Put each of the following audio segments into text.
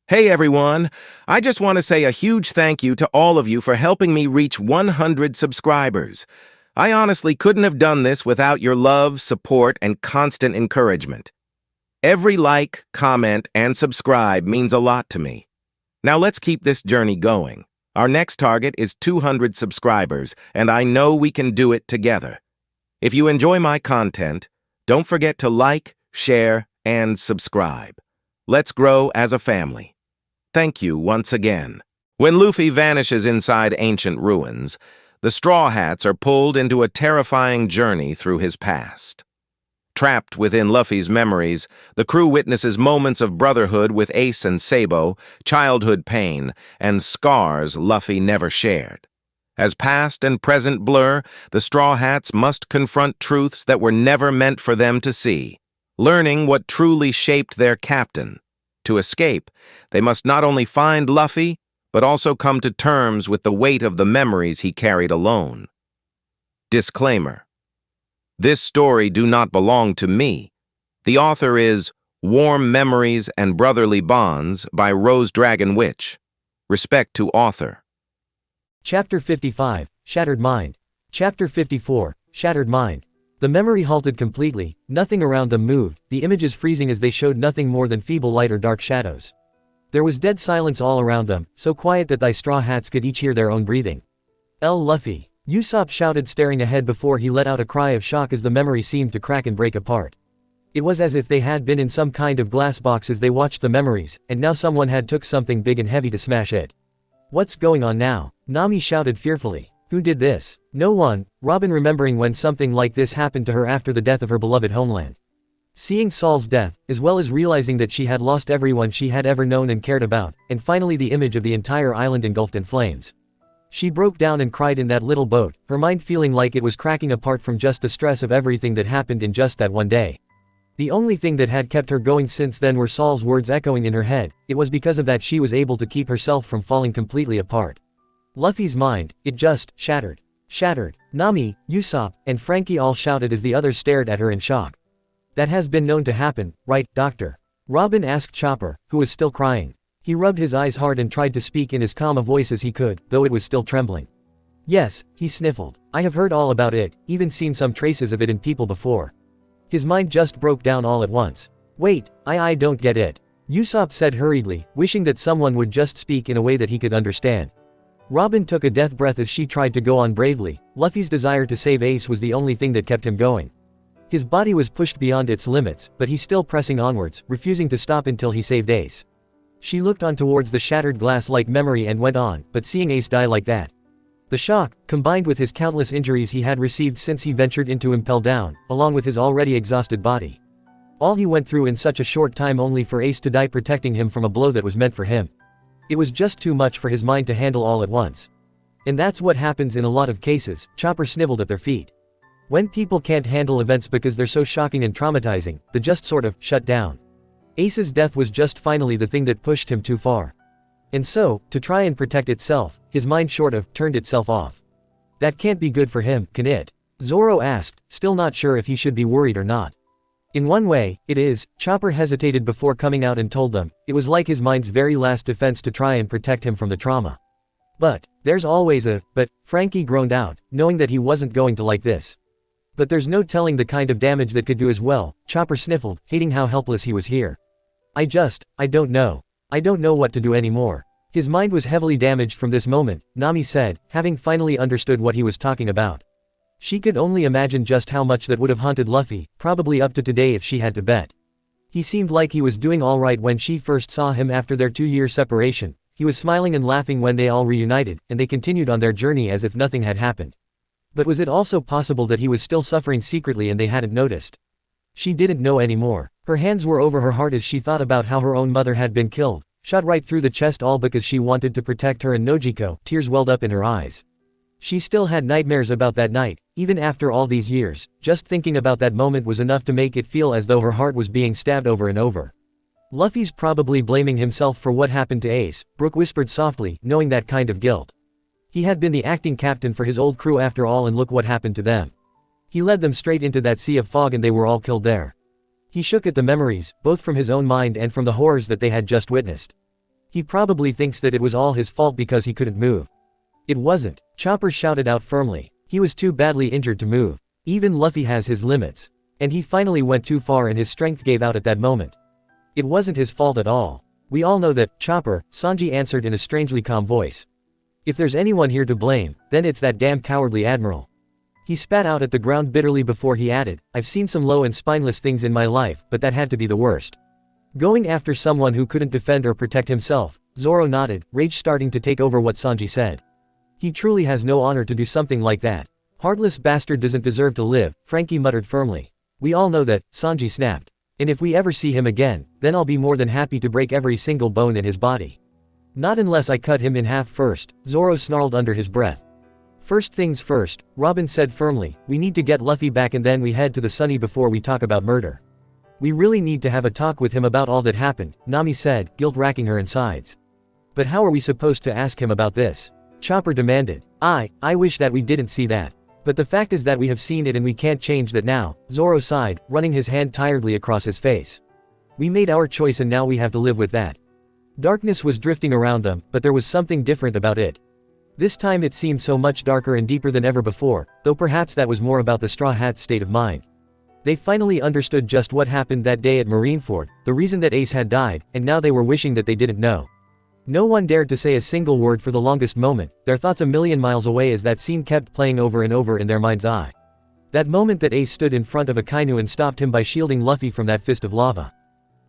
Hey everyone, I just want to say a huge thank you to all of you for helping me reach 100 subscribers. I honestly couldn't have done this without your love, support, and constant encouragement. Every like, comment, and subscribe means a lot to me. Now let's keep this journey going. Our next target is 200 subscribers, and I know we can do it together. If you enjoy my content, don't forget to like, share, and subscribe. Let's grow as a family. Thank you once again. When Luffy vanishes inside ancient ruins, the Straw Hats are pulled into a terrifying journey through his past. Trapped within Luffy's memories, the crew witnesses moments of brotherhood with Ace and Sabo, childhood pain, and scars Luffy never shared. As past and present blur, the Straw Hats must confront truths that were never meant for them to see, learning what truly shaped their captain. To escape, they must not only find Luffy, but also come to terms with the weight of the memories he carried alone. Disclaimer: this story do not belong to me. The author is Warm Memories and Brotherly Bonds by RoseDragonWitch. Respect to author. Chapter 55, Shattered Mind. Chapter 54, Shattered Mind. The memory halted completely, nothing around them moved, the images freezing as they showed nothing more than feeble light or dark shadows. There was dead silence all around them, so quiet that thy Straw Hats could each hear their own breathing. Luffy! Usopp shouted, staring ahead before he let out a cry of shock as the memory seemed to crack and break apart. It was as if they had been in some kind of glass box as they watched the memories, and now someone had took something big and heavy to smash it. What's going on now? Nami shouted fearfully. Who did this? No one, Robin, remembering when something like this happened to her after the death of her beloved homeland. Seeing Saul's death, as well as realizing that she had lost everyone she had ever known and cared about, and finally the image of the entire island engulfed in flames. She broke down and cried in that little boat, her mind feeling like it was cracking apart from just the stress of everything that happened in just that one day. The only thing that had kept her going since then were Saul's words echoing in her head. It was because of that she was able to keep herself from falling completely apart. Luffy's mind, it just shattered. Shattered. Nami, Usopp, and Frankie all shouted as the others stared at her in shock. That has been known to happen, right, Doctor? Robin asked Chopper, who was still crying. He rubbed his eyes hard and tried to speak in as calm a voice as he could, though it was still trembling. Yes, he sniffled. I have heard all about it, even seen some traces of it in people before. His mind just broke down all at once. Wait, I don't get it. Usopp said hurriedly, wishing that someone would just speak in a way that he could understand. Robin took a death breath as she tried to go on bravely. Luffy's desire to save Ace was the only thing that kept him going. His body was pushed beyond its limits, but he's still pressing onwards, refusing to stop until he saved Ace. She looked on towards the shattered glass-like memory and went on, but seeing Ace die like that. The shock, combined with his countless injuries he had received since he ventured into Impel Down, along with his already exhausted body. All he went through in such a short time only for Ace to die protecting him from a blow that was meant for him. It was just too much for his mind to handle all at once. And that's what happens in a lot of cases. Chopper sniveled at their feet. When people can't handle events because they're so shocking and traumatizing, they just sort of shut down. Ace's death was just finally the thing that pushed him too far. And so, to try and protect itself, his mind sort of turned itself off. That can't be good for him, can it? Zoro asked, still not sure if he should be worried or not. In one way, it is. Chopper hesitated before coming out and told them, it was like his mind's very last defense to try and protect him from the trauma. But, there's always a, but, Frankie groaned out, knowing that he wasn't going to like this. But there's no telling the kind of damage that could do as well, Chopper sniffled, hating how helpless he was here. I don't know. I don't know what to do anymore. His mind was heavily damaged from this moment, Nami said, having finally understood what he was talking about. She could only imagine just how much that would have haunted Luffy, probably up to today if she had to bet. He seemed like he was doing all right when she first saw him after their 2-year separation. He was smiling and laughing when they all reunited, and they continued on their journey as if nothing had happened. But was it also possible that he was still suffering secretly and they hadn't noticed? She didn't know anymore. Her hands were over her heart as she thought about how her own mother had been killed, shot right through the chest, all because she wanted to protect her and Nojiko. Tears welled up in her eyes. She still had nightmares about that night, even after all these years. Just thinking about that moment was enough to make it feel as though her heart was being stabbed over and over. Luffy's probably blaming himself for what happened to Ace, Brook whispered softly, knowing that kind of guilt. He had been the acting captain for his old crew after all, and look what happened to them. He led them straight into that sea of fog and they were all killed there. He shook at the memories, both from his own mind and from the horrors that they had just witnessed. He probably thinks that it was all his fault because he couldn't move. It wasn't, Chopper shouted out firmly. He was too badly injured to move. Even Luffy has his limits. And he finally went too far and his strength gave out at that moment. It wasn't his fault at all. We all know that, Chopper, Sanji answered in a strangely calm voice. If there's anyone here to blame, then it's that damn cowardly admiral. He spat out at the ground bitterly before he added, I've seen some low and spineless things in my life, but that had to be the worst. Going after someone who couldn't defend or protect himself, Zoro nodded, rage starting to take over what Sanji said. He truly has no honor to do something like that. Heartless bastard doesn't deserve to live, Frankie muttered firmly. We all know that, Sanji snapped. And if we ever see him again, then I'll be more than happy to break every single bone in his body. Not unless I cut him in half first, Zoro snarled under his breath. First things first, Robin said firmly, we need to get Luffy back and then we head to the Sunny before we talk about murder. We really need to have a talk with him about all that happened, Nami said, guilt racking her insides. But how are we supposed to ask him about this? Chopper demanded. I wish that we didn't see that. But the fact is that we have seen it and we can't change that now, Zoro sighed, running his hand tiredly across his face. We made our choice and now we have to live with that. Darkness was drifting around them, but there was something different about it. This time it seemed so much darker and deeper than ever before, though perhaps that was more about the Straw Hat's state of mind. They finally understood just what happened that day at Marineford, the reason that Ace had died, and now they were wishing that they didn't know. No one dared to say a single word for the longest moment, their thoughts a million miles away as that scene kept playing over and over in their mind's eye. That moment that Ace stood in front of Akainu and stopped him by shielding Luffy from that fist of lava.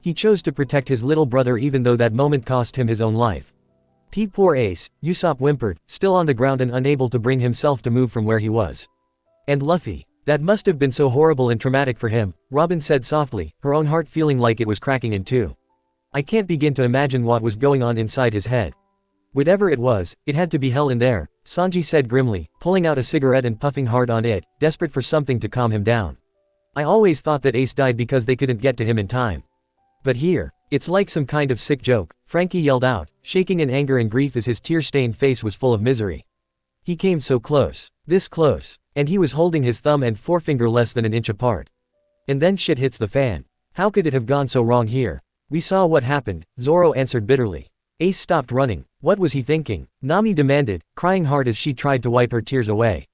He chose to protect his little brother even though that moment cost him his own life. Poor Ace, Usopp whimpered, still on the ground and unable to bring himself to move from where he was. And Luffy. That must have been so horrible and traumatic for him, Robin said softly, her own heart feeling like it was cracking in two. I can't begin to imagine what was going on inside his head. Whatever it was, it had to be hell in there, Sanji said grimly, pulling out a cigarette and puffing hard on it, desperate for something to calm him down. I always thought that Ace died because they couldn't get to him in time. But here, it's like some kind of sick joke, Frankie yelled out, shaking in anger and grief as his tear-stained face was full of misery. He came so close, this close, and he was holding his thumb and forefinger less than an inch apart. And then shit hits the fan. How could it have gone so wrong here? We saw what happened, Zoro answered bitterly. Ace stopped running. What was he thinking? Nami demanded, crying hard as she tried to wipe her tears away.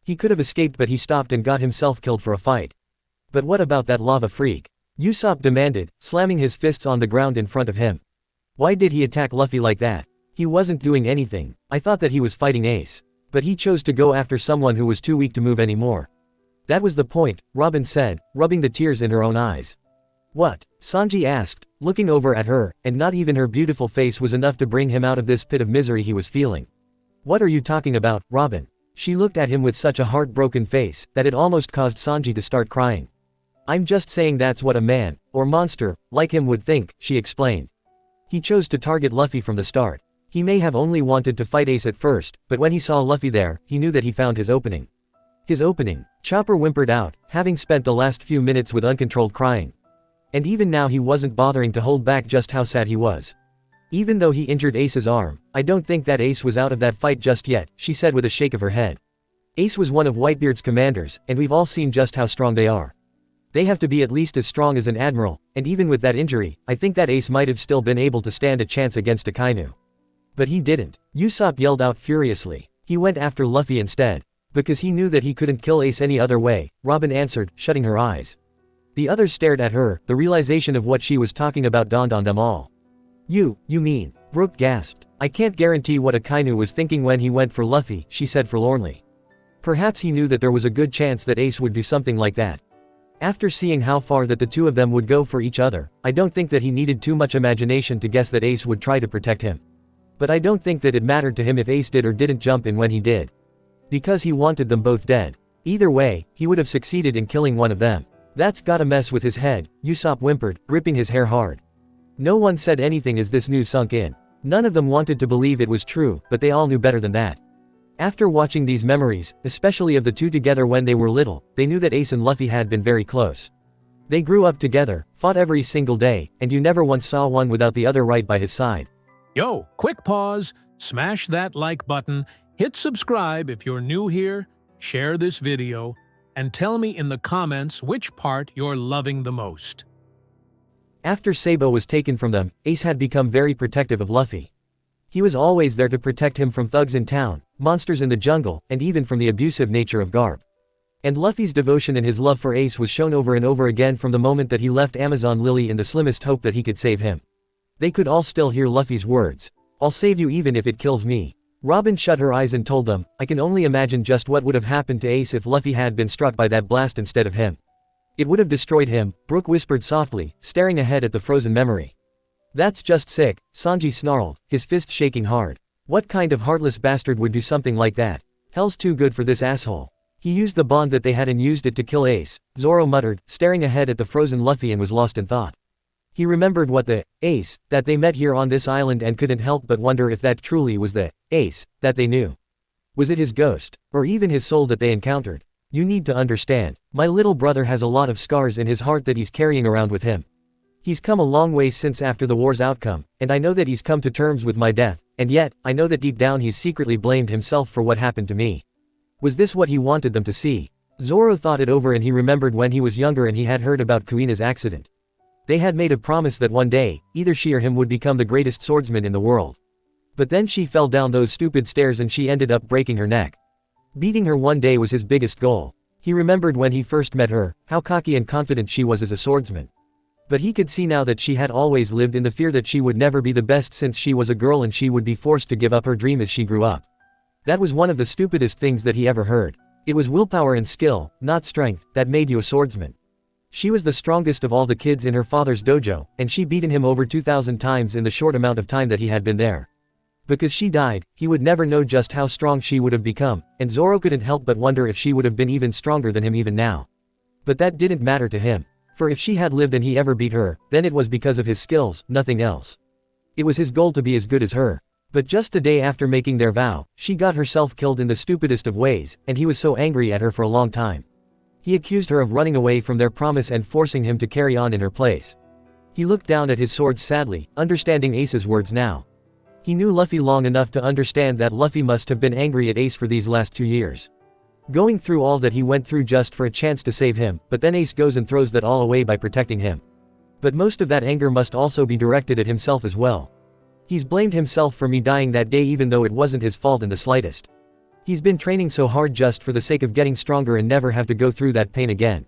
He could have escaped but he stopped and got himself killed for a fight. But what about that lava freak? Usopp demanded, slamming his fists on the ground in front of him. Why did he attack Luffy like that? He wasn't doing anything. I thought that he was fighting Ace. But he chose to go after someone who was too weak to move anymore. That was the point, Robin said, rubbing the tears in her own eyes. What? Sanji asked, looking over at her, and not even her beautiful face was enough to bring him out of this pit of misery he was feeling. What are you talking about, Robin? She looked at him with such a heartbroken face, that it almost caused Sanji to start crying. I'm just saying that's what a man, or monster, like him would think, she explained. He chose to target Luffy from the start. He may have only wanted to fight Ace at first, but when he saw Luffy there, he knew that he found his opening. His opening, Chopper whimpered out, having spent the last few minutes with uncontrolled crying. And even now he wasn't bothering to hold back just how sad he was. Even though he injured Ace's arm, I don't think that Ace was out of that fight just yet, she said with a shake of her head. Ace was one of Whitebeard's commanders, and we've all seen just how strong they are. They have to be at least as strong as an admiral, and even with that injury, I think that Ace might have still been able to stand a chance against Akainu. But he didn't. Usopp yelled out furiously. He went after Luffy instead. Because he knew that he couldn't kill Ace any other way, Robin answered, shutting her eyes. The others stared at her, the realization of what she was talking about dawned on them all. You mean? Brook gasped. I can't guarantee what Akainu was thinking when he went for Luffy, she said forlornly. Perhaps he knew that there was a good chance that Ace would do something like that. After seeing how far that the two of them would go for each other, I don't think that he needed too much imagination to guess that Ace would try to protect him. But I don't think that it mattered to him if Ace did or didn't jump in when he did. Because he wanted them both dead. Either way, he would have succeeded in killing one of them. That's gotta mess with his head, Usopp whimpered, gripping his hair hard. No one said anything as this news sunk in. None of them wanted to believe it was true, but they all knew better than that. After watching these memories, especially of the two together when they were little, they knew that Ace and Luffy had been very close. They grew up together, fought every single day, and you never once saw one without the other right by his side. Yo, quick pause, smash that like button, hit subscribe if you're new here, share this video, and tell me in the comments which part you're loving the most. After Sabo was taken from them, Ace had become very protective of Luffy. He was always there to protect him from thugs in town, monsters in the jungle, and even from the abusive nature of Garp. And Luffy's devotion and his love for Ace was shown over and over again from the moment that he left Amazon Lily in the slimmest hope that he could save him. They could all still hear Luffy's words. "I'll save you even if it kills me." Robin shut her eyes and told them, "I can only imagine just what would have happened to Ace if Luffy had been struck by that blast instead of him. It would have destroyed him," Brook whispered softly, staring ahead at the frozen memory. "That's just sick," Sanji snarled, his fist shaking hard. "What kind of heartless bastard would do something like that? Hell's too good for this asshole. He used the bond that they had and used it to kill Ace," Zoro muttered, staring ahead at the frozen Luffy and was lost in thought. He remembered what the Ace that they met here on this island and couldn't help but wonder if that truly was the Ace that they knew. Was it his ghost, or even his soul that they encountered? "You need to understand, my little brother has a lot of scars in his heart that he's carrying around with him. He's come a long way since after the war's outcome, and I know that he's come to terms with my death, and yet, I know that deep down he's secretly blamed himself for what happened to me." Was this what he wanted them to see? Zoro thought it over and he remembered when he was younger and he had heard about Kuina's accident. They had made a promise that one day, either she or him would become the greatest swordsman in the world. But then she fell down those stupid stairs and she ended up breaking her neck. Beating her one day was his biggest goal. He remembered when he first met her, how cocky and confident she was as a swordsman. But he could see now that she had always lived in the fear that she would never be the best since she was a girl and she would be forced to give up her dream as she grew up. That was one of the stupidest things that he ever heard. It was willpower and skill, not strength, that made you a swordsman. She was the strongest of all the kids in her father's dojo, and she beaten him over 2,000 times in the short amount of time that he had been there. Because she died, he would never know just how strong she would have become, and Zoro couldn't help but wonder if she would have been even stronger than him even now. But that didn't matter to him. For if she had lived and he ever beat her, then it was because of his skills, nothing else. It was his goal to be as good as her. But just a day after making their vow, she got herself killed in the stupidest of ways, and he was so angry at her for a long time. He accused her of running away from their promise and forcing him to carry on in her place. He looked down at his sword sadly, understanding Ace's words now. He knew Luffy long enough to understand that Luffy must have been angry at Ace for these last 2 years. Going through all that he went through just for a chance to save him, but then Ace goes and throws that all away by protecting him. But most of that anger must also be directed at himself as well. He's blamed himself for me dying that day even though it wasn't his fault in the slightest. He's been training so hard just for the sake of getting stronger and never have to go through that pain again.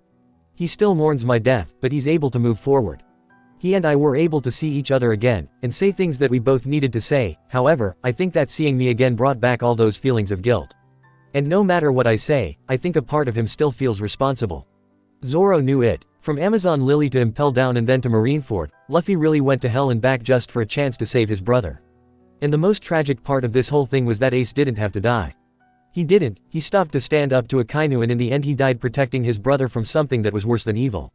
He still mourns my death, but he's able to move forward. He and I were able to see each other again, and say things that we both needed to say. However, I think that seeing me again brought back all those feelings of guilt. And no matter what I say, I think a part of him still feels responsible. Zoro knew it. From Amazon Lily to Impel Down and then to Marineford, Luffy really went to hell and back just for a chance to save his brother. And the most tragic part of this whole thing was that Ace didn't have to die. He didn't, he stopped to stand up to Akainu and in the end he died protecting his brother from something that was worse than evil.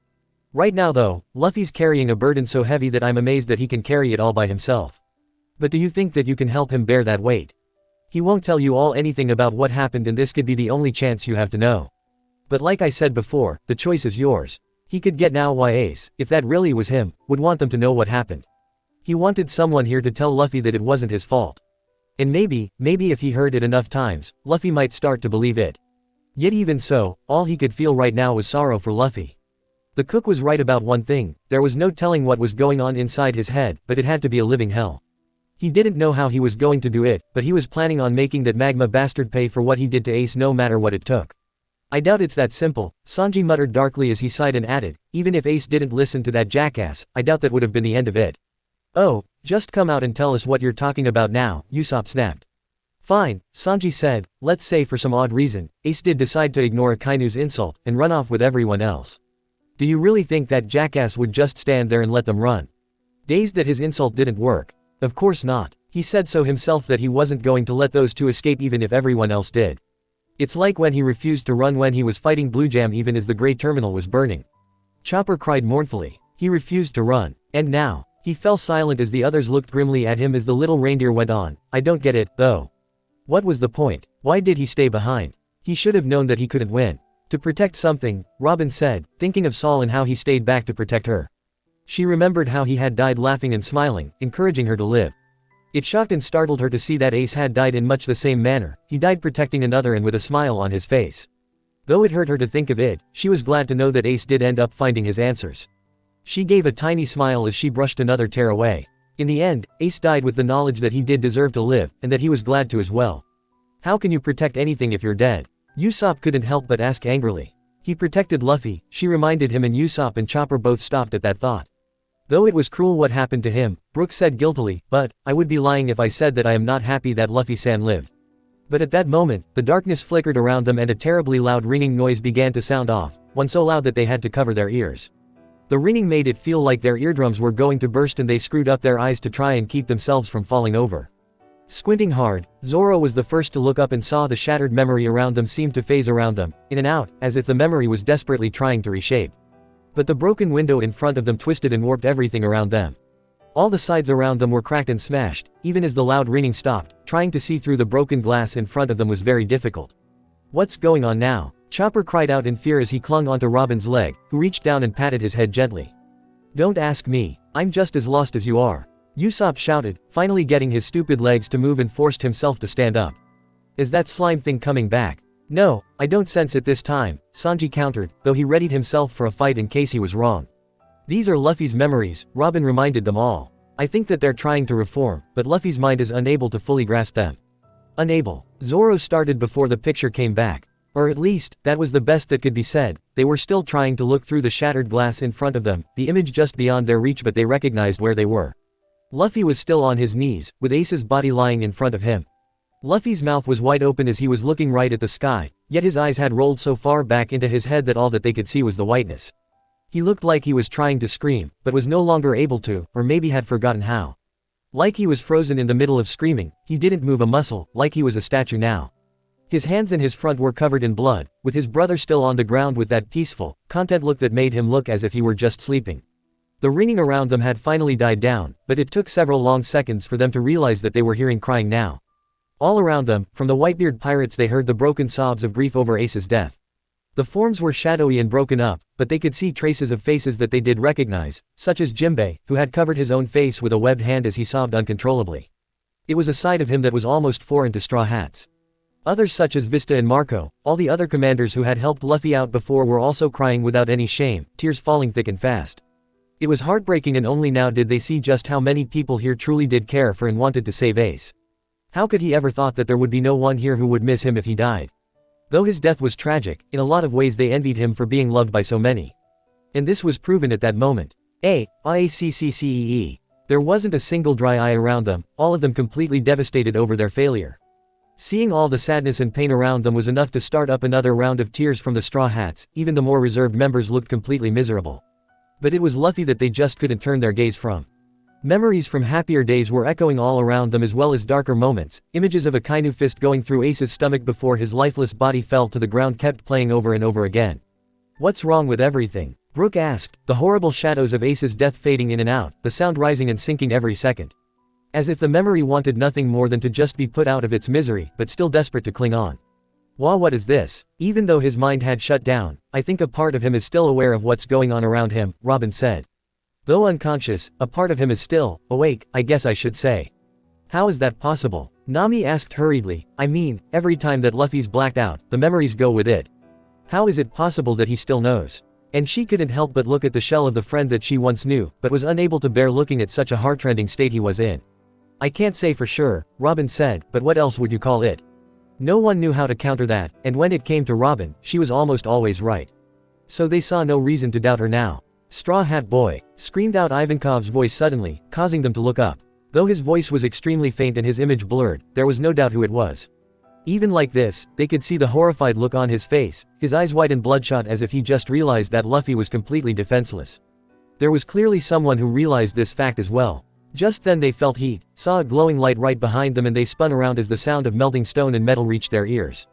Right now though, Luffy's carrying a burden so heavy that I'm amazed that he can carry it all by himself. But do you think that you can help him bear that weight? He won't tell you all anything about what happened and this could be the only chance you have to know. But like I said before, the choice is yours. He could get now why Ace, if that really was him, would want them to know what happened. He wanted someone here to tell Luffy that it wasn't his fault. And maybe if he heard it enough times, Luffy might start to believe it. Yet even so, all he could feel right now was sorrow for Luffy. The cook was right about one thing, there was no telling what was going on inside his head, but it had to be a living hell. He didn't know how he was going to do it, but he was planning on making that magma bastard pay for what he did to Ace no matter what it took. I doubt it's that simple, Sanji muttered darkly as he sighed and added, even if Ace didn't listen to that jackass, I doubt that would have been the end of it. Oh, just come out and tell us what you're talking about now, Usopp snapped. Fine, Sanji said, let's say for some odd reason, Ace did decide to ignore Akainu's insult, and run off with everyone else. Do you really think that jackass would just stand there and let them run? Dazed that his insult didn't work. Of course not, he said so himself that he wasn't going to let those two escape even if everyone else did. It's like when he refused to run when he was fighting Blue Jam even as the Grey Terminal was burning. Chopper cried mournfully. He refused to run. And now, he fell silent as the others looked grimly at him as the little reindeer went on. I don't get it, though. What was the point? Why did he stay behind? He should have known that he couldn't win. To protect something, Robin said, thinking of Saul and how he stayed back to protect her. She remembered how he had died laughing and smiling, encouraging her to live. It shocked and startled her to see that Ace had died in much the same manner, he died protecting another and with a smile on his face. Though it hurt her to think of it, she was glad to know that Ace did end up finding his answers. She gave a tiny smile as she brushed another tear away. In the end, Ace died with the knowledge that he did deserve to live, and that he was glad to as well. How can you protect anything if you're dead? Usopp couldn't help but ask angrily. He protected Luffy, she reminded him, and Usopp and Chopper both stopped at that thought. Though it was cruel what happened to him, Brook said guiltily, but, I would be lying if I said that I am not happy that Luffy-san lived. But at that moment, the darkness flickered around them and a terribly loud ringing noise began to sound off, one so loud that they had to cover their ears. The ringing made it feel like their eardrums were going to burst and they screwed up their eyes to try and keep themselves from falling over. Squinting hard, Zoro was the first to look up and saw the shattered memory around them seemed to phase around them, in and out, as if the memory was desperately trying to reshape. But the broken window in front of them twisted and warped everything around them. All the sides around them were cracked and smashed, even as the loud ringing stopped. Trying to see through the broken glass in front of them was very difficult. What's going on now? Chopper cried out in fear as he clung onto Robin's leg, who reached down and patted his head gently. Don't ask me, I'm just as lost as you are. Usopp shouted, finally getting his stupid legs to move and forced himself to stand up. Is that slime thing coming back? No, I don't sense it this time, Sanji countered, though he readied himself for a fight in case he was wrong. These are Luffy's memories, Robin reminded them all. I think that they're trying to reform, but Luffy's mind is unable to fully grasp them. Unable. Zoro started before the picture came back. Or at least, that was the best that could be said. They were still trying to look through the shattered glass in front of them, the image just beyond their reach, but they recognized where they were. Luffy was still on his knees, with Ace's body lying in front of him. Luffy's mouth was wide open as he was looking right at the sky, yet his eyes had rolled so far back into his head that all that they could see was the whiteness. He looked like he was trying to scream, but was no longer able to, or maybe had forgotten how. Like he was frozen in the middle of screaming, he didn't move a muscle, like he was a statue now. His hands and his front were covered in blood, with his brother still on the ground with that peaceful, content look that made him look as if he were just sleeping. The ringing around them had finally died down, but it took several long seconds for them to realize that they were hearing crying now. All around them, from the Whitebeard pirates, they heard the broken sobs of grief over Ace's death. The forms were shadowy and broken up, but they could see traces of faces that they did recognize, such as Jinbei, who had covered his own face with a webbed hand as he sobbed uncontrollably. It was a side of him that was almost foreign to Straw Hats. Others such as Vista and Marco, all the other commanders who had helped Luffy out before, were also crying without any shame, tears falling thick and fast. It was heartbreaking, and only now did they see just how many people here truly did care for and wanted to save Ace. How could he ever thought that there would be no one here who would miss him if he died? Though his death was tragic, in a lot of ways they envied him for being loved by so many. And this was proven at that moment. AACCCEE. There wasn't a single dry eye around them, all of them completely devastated over their failure. Seeing all the sadness and pain around them was enough to start up another round of tears from the Straw Hats. Even the more reserved members looked completely miserable. But it was Luffy that they just couldn't turn their gaze from. Memories from happier days were echoing all around them, as well as darker moments. Images of a Kainu fist going through Ace's stomach before his lifeless body fell to the ground kept playing over and over again. What's wrong with everything? Brook asked, the horrible shadows of Ace's death fading in and out, the sound rising and sinking every second. As if the memory wanted nothing more than to just be put out of its misery, but still desperate to cling on. What is this? Even though his mind had shut down, I think a part of him is still aware of what's going on around him, Robin said. Though unconscious, a part of him is still awake, I guess I should say. How is that possible? Nami asked hurriedly. I mean, every time that Luffy's blacked out, the memories go with it. How is it possible that he still knows? And she couldn't help but look at the shell of the friend that she once knew, but was unable to bear looking at such a heartrending state he was in. I can't say for sure, Robin said, but what else would you call it? No one knew how to counter that, and when it came to Robin, she was almost always right. So they saw no reason to doubt her now. Straw Hat Boy, screamed out Ivankov's voice suddenly, causing them to look up. Though his voice was extremely faint and his image blurred, there was no doubt who it was. Even like this, they could see the horrified look on his face, his eyes wide and bloodshot as if he just realized that Luffy was completely defenseless. There was clearly someone who realized this fact as well. Just then they felt heat, saw a glowing light right behind them, and they spun around as the sound of melting stone and metal reached their ears.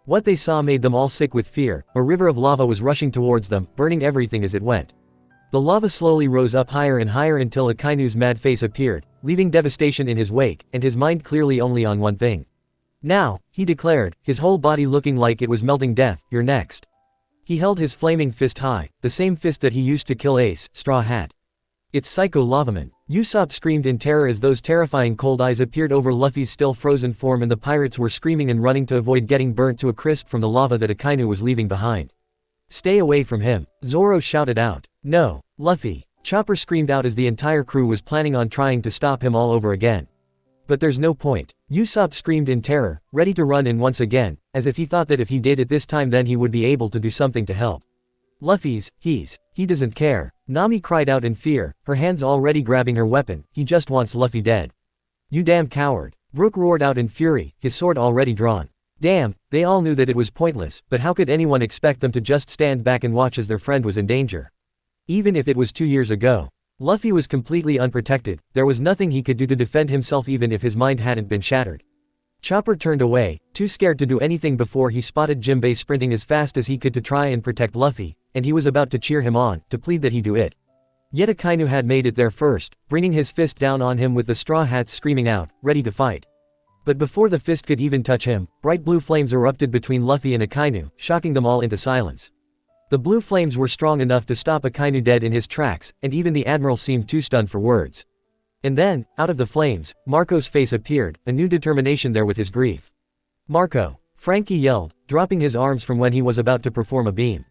What they saw made them all sick with fear. A river of lava was rushing towards them, burning everything as it went. The lava slowly rose up higher and higher until Akainu's mad face appeared, leaving devastation in his wake, and his mind clearly only on one thing. Now, he declared, his whole body looking like it was melting. Death, you're next. He held his flaming fist high, the same fist that he used to kill Ace, Straw Hat. It's Psycho Lavaman. Usopp screamed in terror as those terrifying cold eyes appeared over Luffy's still frozen form, and the pirates were screaming and running to avoid getting burnt to a crisp from the lava that Akainu was leaving behind. Stay away from him, Zoro shouted out. No, Luffy. Chopper screamed out as the entire crew was planning on trying to stop him all over again. But there's no point. Usopp screamed in terror, ready to run in once again, as if he thought that if he did it this time then he would be able to do something to help. He doesn't care. Nami cried out in fear, her hands already grabbing her weapon. He just wants Luffy dead. You damn coward. Brook roared out in fury, his sword already drawn. Damn, they all knew that it was pointless, but how could anyone expect them to just stand back and watch as their friend was in danger? Even if it was 2 years ago. Luffy was completely unprotected, there was nothing he could do to defend himself even if his mind hadn't been shattered. Chopper turned away, too scared to do anything before he spotted Jinbei sprinting as fast as he could to try and protect Luffy, and he was about to cheer him on, to plead that he do it. Yet Akainu had made it there first, bringing his fist down on him with the Straw Hats screaming out, ready to fight. But before the fist could even touch him, bright blue flames erupted between Luffy and Akainu, shocking them all into silence. The blue flames were strong enough to stop Akainu dead in his tracks, and even the Admiral seemed too stunned for words. And then, out of the flames, Marco's face appeared, a new determination there with his grief. Marco! Frankie yelled, dropping his arms from when he was about to perform a beam.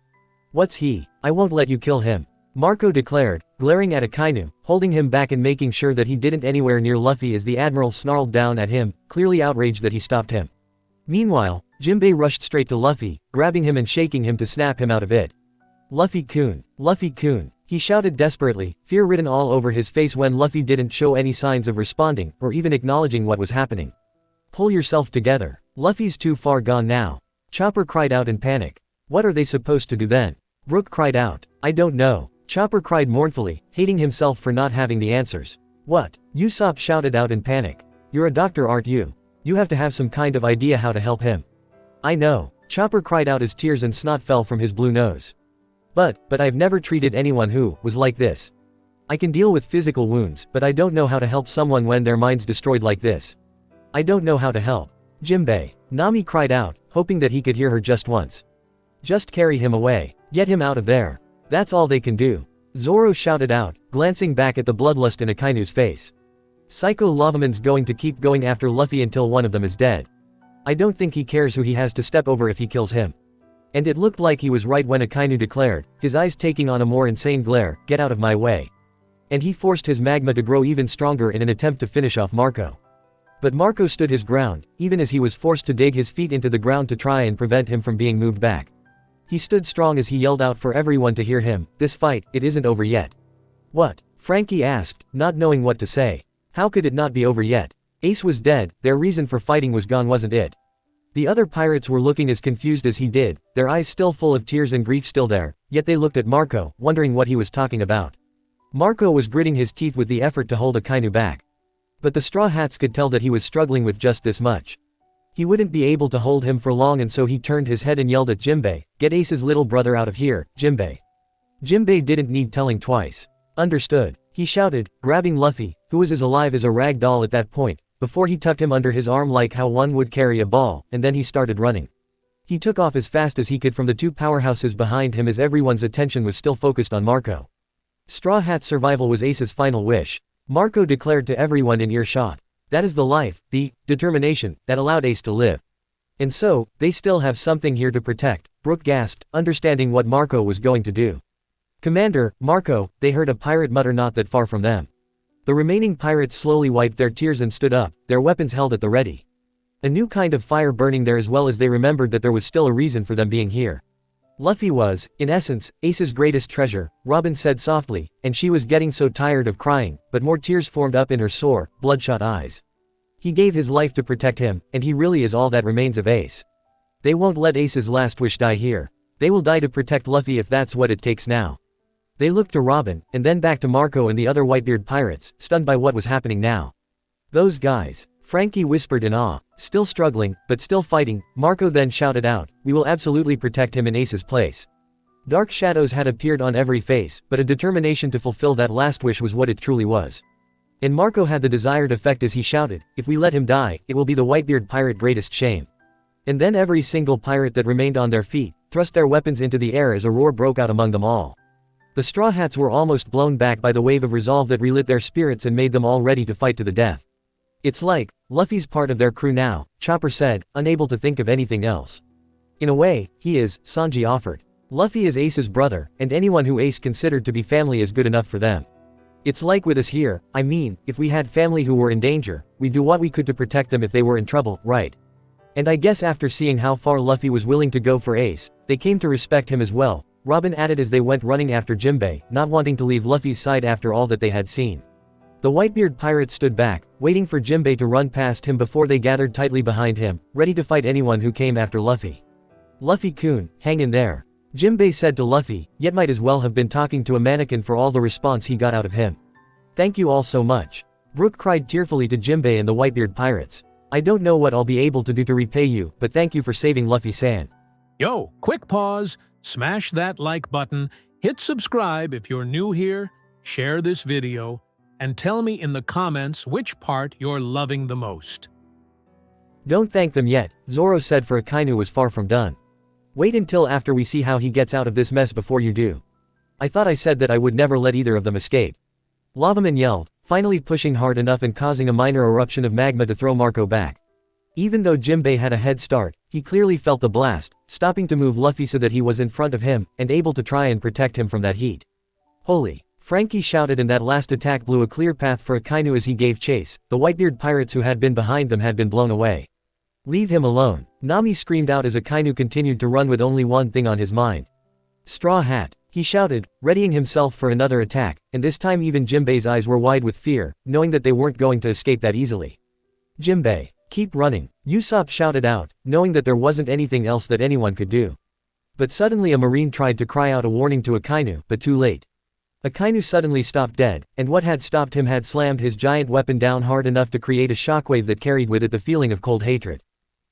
What's he? I won't let you kill him. Marco declared, glaring at Akainu, holding him back and making sure that he didn't anywhere near Luffy as the Admiral snarled down at him, clearly outraged that he stopped him. Meanwhile, Jinbei rushed straight to Luffy, grabbing him and shaking him to snap him out of it. Luffy-kun, Luffy-kun, he shouted desperately, fear written all over his face when Luffy didn't show any signs of responding, or even acknowledging what was happening. Pull yourself together. Luffy's too far gone now. Chopper cried out in panic. What are they supposed to do then? Brook cried out. I don't know. Chopper cried mournfully, hating himself for not having the answers. What? Usopp shouted out in panic. You're a doctor, aren't you? You have to have some kind of idea how to help him. I know. Chopper cried out as tears and snot fell from his blue nose. But I've never treated anyone who was like this. I can deal with physical wounds, but I don't know how to help someone when their mind's destroyed like this. I don't know how to help. Jinbei. Nami cried out, hoping that he could hear her just once. Just carry him away. Get him out of there. That's all they can do. Zoro shouted out, glancing back at the bloodlust in Akainu's face. Psycho Lavaman's going to keep going after Luffy until one of them is dead. I don't think he cares who he has to step over if he kills him. And it looked like he was right when Akainu declared, his eyes taking on a more insane glare, get out of my way. And he forced his magma to grow even stronger in an attempt to finish off Marco. But Marco stood his ground, even as he was forced to dig his feet into the ground to try and prevent him from being moved back. He stood strong as he yelled out for everyone to hear him, this fight, it isn't over yet. What? Frankie asked, not knowing what to say. How could it not be over yet? Ace was dead, their reason for fighting was gone, wasn't it? The other pirates were looking as confused as he did, their eyes still full of tears and grief still there, yet they looked at Marco, wondering what he was talking about. Marco was gritting his teeth with the effort to hold Akainu back. But the Straw Hats could tell that he was struggling with just this much. He wouldn't be able to hold him for long, and so he turned his head and yelled at Jinbei, get Ace's little brother out of here, Jinbei. Jinbei didn't need telling twice. Understood, he shouted, grabbing Luffy, who was as alive as a rag doll at that point, before he tucked him under his arm like how one would carry a ball, and then he started running. He took off as fast as he could from the two powerhouses behind him as everyone's attention was still focused on Marco. Straw Hat's survival was Ace's final wish. Marco declared to everyone in earshot. That is the life, the determination, that allowed Ace to live. And so, they still have something here to protect, Brook gasped, understanding what Marco was going to do. Commander, Marco, they heard a pirate mutter not that far from them. The remaining pirates slowly wiped their tears and stood up, their weapons held at the ready. A new kind of fire burning there as well as they remembered that there was still a reason for them being here. Luffy was, in essence, Ace's greatest treasure, Robin said softly, and she was getting so tired of crying, but more tears formed up in her sore, bloodshot eyes. He gave his life to protect him, and he really is all that remains of Ace. They won't let Ace's last wish die here. They will die to protect Luffy if that's what it takes now. They looked to Robin, and then back to Marco and the other Whitebeard pirates, stunned by what was happening now. Those guys. Frankie whispered in awe. Still struggling, but still fighting, Marco then shouted out, we will absolutely protect him in Ace's place. Dark shadows had appeared on every face, but a determination to fulfill that last wish was what it truly was. And Marco had the desired effect as he shouted, if we let him die, it will be the Whitebeard pirate greatest shame. And then every single pirate that remained on their feet, thrust their weapons into the air as a roar broke out among them all. The Straw Hats were almost blown back by the wave of resolve that relit their spirits and made them all ready to fight to the death. It's like, Luffy's part of their crew now, Chopper said, unable to think of anything else. In a way, he is, Sanji offered. Luffy is Ace's brother, and anyone who Ace considered to be family is good enough for them. It's like with us here, I mean, if we had family who were in danger, we'd do what we could to protect them if they were in trouble, right? And I guess after seeing how far Luffy was willing to go for Ace, they came to respect him as well, Robin added as they went running after Jinbei, not wanting to leave Luffy's side after all that they had seen. The Whitebeard pirate stood back, waiting for Jinbei to run past him before they gathered tightly behind him, ready to fight anyone who came after Luffy. Luffy-kun, hang in there. Jinbei said to Luffy, yet might as well have been talking to a mannequin for all the response he got out of him. Thank you all so much. Brook cried tearfully to Jinbei and the Whitebeard pirates. I don't know what I'll be able to do to repay you, but thank you for saving Luffy-san. Yo, quick pause, smash that like button, hit subscribe if you're new here, share this video, and tell me in the comments which part you're loving the most. Don't thank them yet, Zoro said, for Akainu was far from done. Wait until after we see how he gets out of this mess before you do. I thought I said that I would never let either of them escape. Lavaman yelled, finally pushing hard enough and causing a minor eruption of magma to throw Marco back. Even though Jinbei had a head start, he clearly felt the blast, stopping to move Luffy so that he was in front of him, and able to try and protect him from that heat. Holy! Frankie shouted, and that last attack blew a clear path for Akainu as he gave chase. The Whitebeard pirates who had been behind them had been blown away. Leave him alone, Nami screamed out as Akainu continued to run with only one thing on his mind. Straw Hat, he shouted, readying himself for another attack, and this time even Jinbei's eyes were wide with fear, knowing that they weren't going to escape that easily. Jinbei, keep running, Usopp shouted out, knowing that there wasn't anything else that anyone could do. But suddenly a marine tried to cry out a warning to Akainu, but too late. Akainu suddenly stopped dead, and what had stopped him had slammed his giant weapon down hard enough to create a shockwave that carried with it the feeling of cold hatred.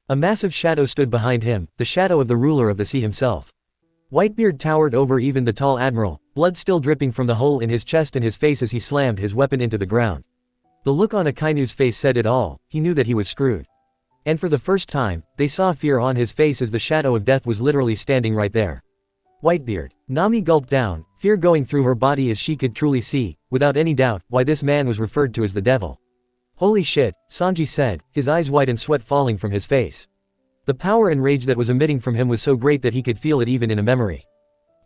A massive shadow stood behind him, the shadow of the ruler of the sea himself. Whitebeard towered over even the tall admiral, blood still dripping from the hole in his chest and his face as he slammed his weapon into the ground. The look on Akainu's face said it all, he knew that he was screwed. And for the first time, they saw fear on his face as the shadow of death was literally standing right there. Whitebeard, Nami gulped down, fear going through her body as she could truly see, without any doubt, why this man was referred to as the devil. Holy shit, Sanji said, his eyes wide and sweat falling from his face. The power and rage that was emitting from him was so great that he could feel it even in a memory.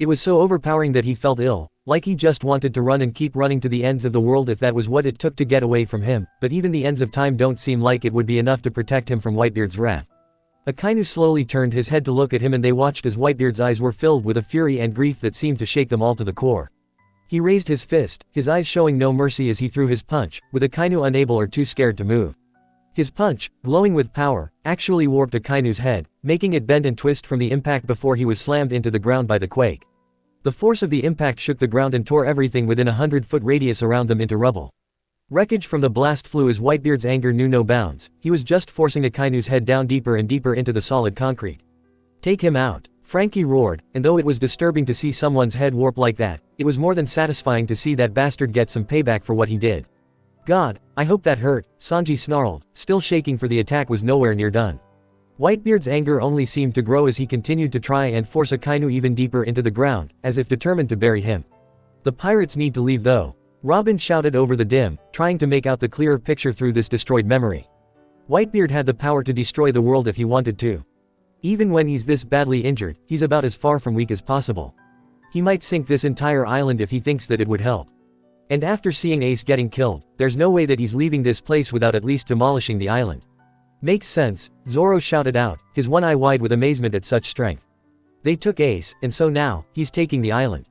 It was so overpowering that he felt ill, like he just wanted to run and keep running to the ends of the world if that was what it took to get away from him, but even the ends of time don't seem like it would be enough to protect him from Whitebeard's wrath. Akainu slowly turned his head to look at him, and they watched as Whitebeard's eyes were filled with a fury and grief that seemed to shake them all to the core. He raised his fist, his eyes showing no mercy as he threw his punch, with Akainu unable or too scared to move. His punch, glowing with power, actually warped Akainu's head, making it bend and twist from the impact before he was slammed into the ground by the quake. The force of the impact shook the ground and tore everything within a 100-foot radius around them into rubble. Wreckage from the blast flew as Whitebeard's anger knew no bounds. He was just forcing Akainu's head down deeper and deeper into the solid concrete. Take him out, Frankie roared, and though it was disturbing to see someone's head warp like that, it was more than satisfying to see that bastard get some payback for what he did. God, I hope that hurt, Sanji snarled, still shaking, for the attack was nowhere near done. Whitebeard's anger only seemed to grow as he continued to try and force Akainu even deeper into the ground, as if determined to bury him. The pirates need to leave though, Robin shouted over the dim, trying to make out the clearer picture through this destroyed memory. Whitebeard had the power to destroy the world if he wanted to. Even when he's this badly injured, he's about as far from weak as possible. He might sink this entire island if he thinks that it would help. And after seeing Ace getting killed, there's no way that he's leaving this place without at least demolishing the island. Makes sense, Zoro shouted out, his one eye wide with amazement at such strength. They took Ace, and so now, he's taking the island.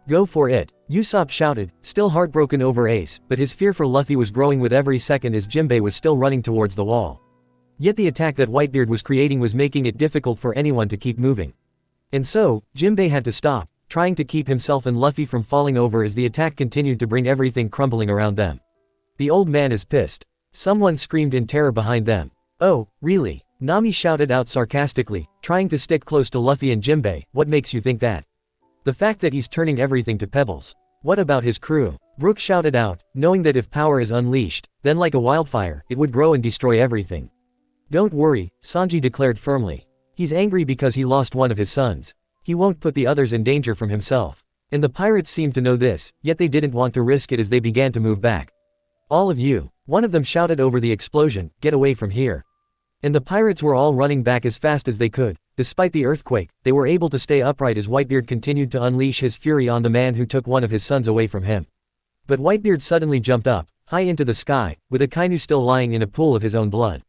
Go for it, Usopp shouted, still heartbroken over Ace, but his fear for Luffy was growing with every second as Jinbei was still running towards the wall. Yet the attack that Whitebeard was creating was making it difficult for anyone to keep moving. And so, Jinbei had to stop, trying to keep himself and Luffy from falling over as the attack continued to bring everything crumbling around them. The old man is pissed. Someone screamed in terror behind them. Oh, really? Nami shouted out sarcastically, trying to stick close to Luffy and Jinbei. What makes you think that? The fact that he's turning everything to pebbles. What about his crew? Brook shouted out, knowing that if power is unleashed, then like a wildfire, it would grow and destroy everything. Don't worry, Sanji declared firmly. He's angry because he lost one of his sons. He won't put the others in danger from himself. And the pirates seemed to know this, yet they didn't want to risk it as they began to move back. All of you, one of them shouted over the explosion, get away from here. And the pirates were all running back as fast as they could, despite the earthquake, they were able to stay upright as Whitebeard continued to unleash his fury on the man who took one of his sons away from him. But Whitebeard suddenly jumped up, high into the sky, with Akainu still lying in a pool of his own blood.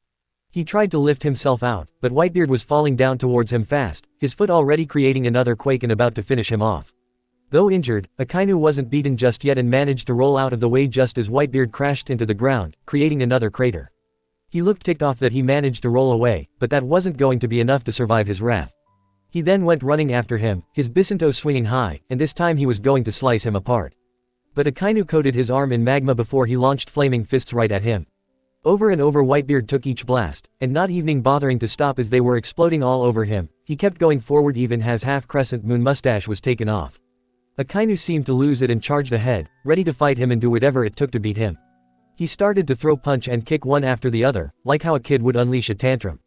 He tried to lift himself out, but Whitebeard was falling down towards him fast, his foot already creating another quake and about to finish him off. Though injured, Akainu wasn't beaten just yet and managed to roll out of the way just as Whitebeard crashed into the ground, creating another crater. He looked ticked off that he managed to roll away, but that wasn't going to be enough to survive his wrath. He then went running after him, his Bisunto swinging high, and this time he was going to slice him apart. But Akainu coated his arm in magma before he launched flaming fists right at him. Over and over Whitebeard took each blast, and not even bothering to stop as they were exploding all over him, he kept going forward even as half-crescent moon mustache was taken off. Akainu seemed to lose it and charged ahead, ready to fight him and do whatever it took to beat him. He started to throw punch and kick one after the other, like how a kid would unleash a tantrum.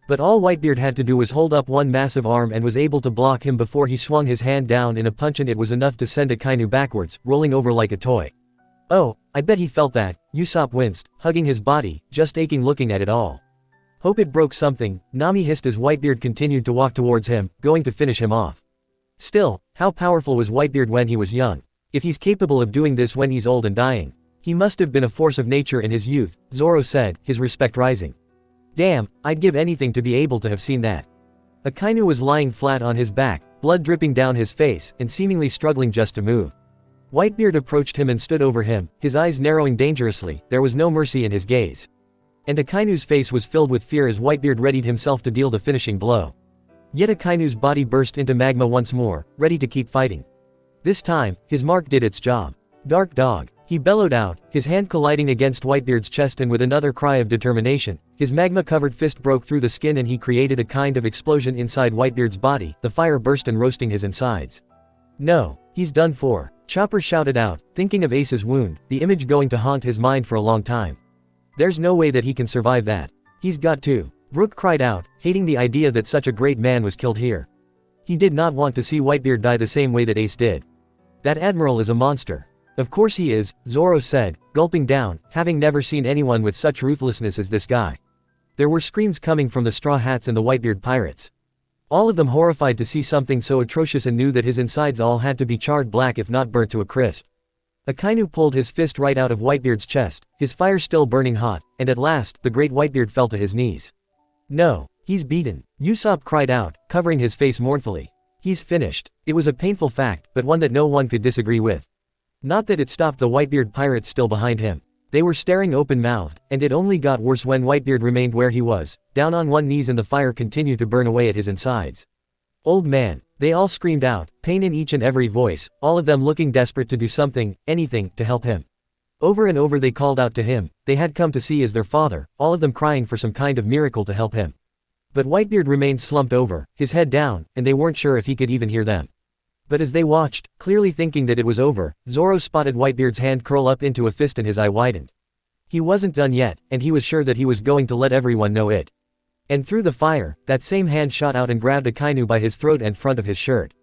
But all Whitebeard had to do was hold up one massive arm and was able to block him before he swung his hand down in a punch, and it was enough to send Akainu backwards, rolling over like a toy. "Oh, I bet he felt that," Usopp winced, hugging his body, just aching looking at it all. "Hope it broke something," Nami hissed as Whitebeard continued to walk towards him, going to finish him off. Still, how powerful was Whitebeard when he was young? If he's capable of doing this when he's old and dying, he must have been a force of nature in his youth, Zoro said, his respect rising. "Damn, I'd give anything to be able to have seen that." Akainu was lying flat on his back, blood dripping down his face, and seemingly struggling just to move. Whitebeard approached him and stood over him, his eyes narrowing dangerously, there was no mercy in his gaze. And Akainu's face was filled with fear as Whitebeard readied himself to deal the finishing blow. Yet Akainu's body burst into magma once more, ready to keep fighting. This time, his mark did its job. "Dark dog," he bellowed out, his hand colliding against Whitebeard's chest, and with another cry of determination, his magma-covered fist broke through the skin and he created a kind of explosion inside Whitebeard's body, the fire burst and roasting his insides. "No, he's done for," Chopper shouted out, thinking of Ace's wound, the image going to haunt his mind for a long time. "There's no way that he can survive that. He's got to." Brook cried out, hating the idea that such a great man was killed here. He did not want to see Whitebeard die the same way that Ace did. "That admiral is a monster." "Of course he is," Zoro said, gulping down, having never seen anyone with such ruthlessness as this guy. There were screams coming from the Straw Hats and the Whitebeard pirates. All of them horrified to see something so atrocious and knew that his insides all had to be charred black if not burnt to a crisp. Akainu pulled his fist right out of Whitebeard's chest, his fire still burning hot, and at last, the great Whitebeard fell to his knees. "No, he's beaten," Usopp cried out, covering his face mournfully. "He's finished." It was a painful fact, but one that no one could disagree with. Not that it stopped the Whitebeard pirates still behind him. They were staring open-mouthed, and it only got worse when Whitebeard remained where he was, down on one knee, and the fire continued to burn away at his insides. "Old man," they all screamed out, pain in each and every voice, all of them looking desperate to do something, anything, to help him. Over and over they called out to him, they had come to see as their father, all of them crying for some kind of miracle to help him. But Whitebeard remained slumped over, his head down, and they weren't sure if he could even hear them. But as they watched, clearly thinking that it was over, Zoro spotted Whitebeard's hand curl up into a fist and his eye widened. He wasn't done yet, and he was sure that he was going to let everyone know it. And through the fire, that same hand shot out and grabbed Akainu by his throat and front of his shirt.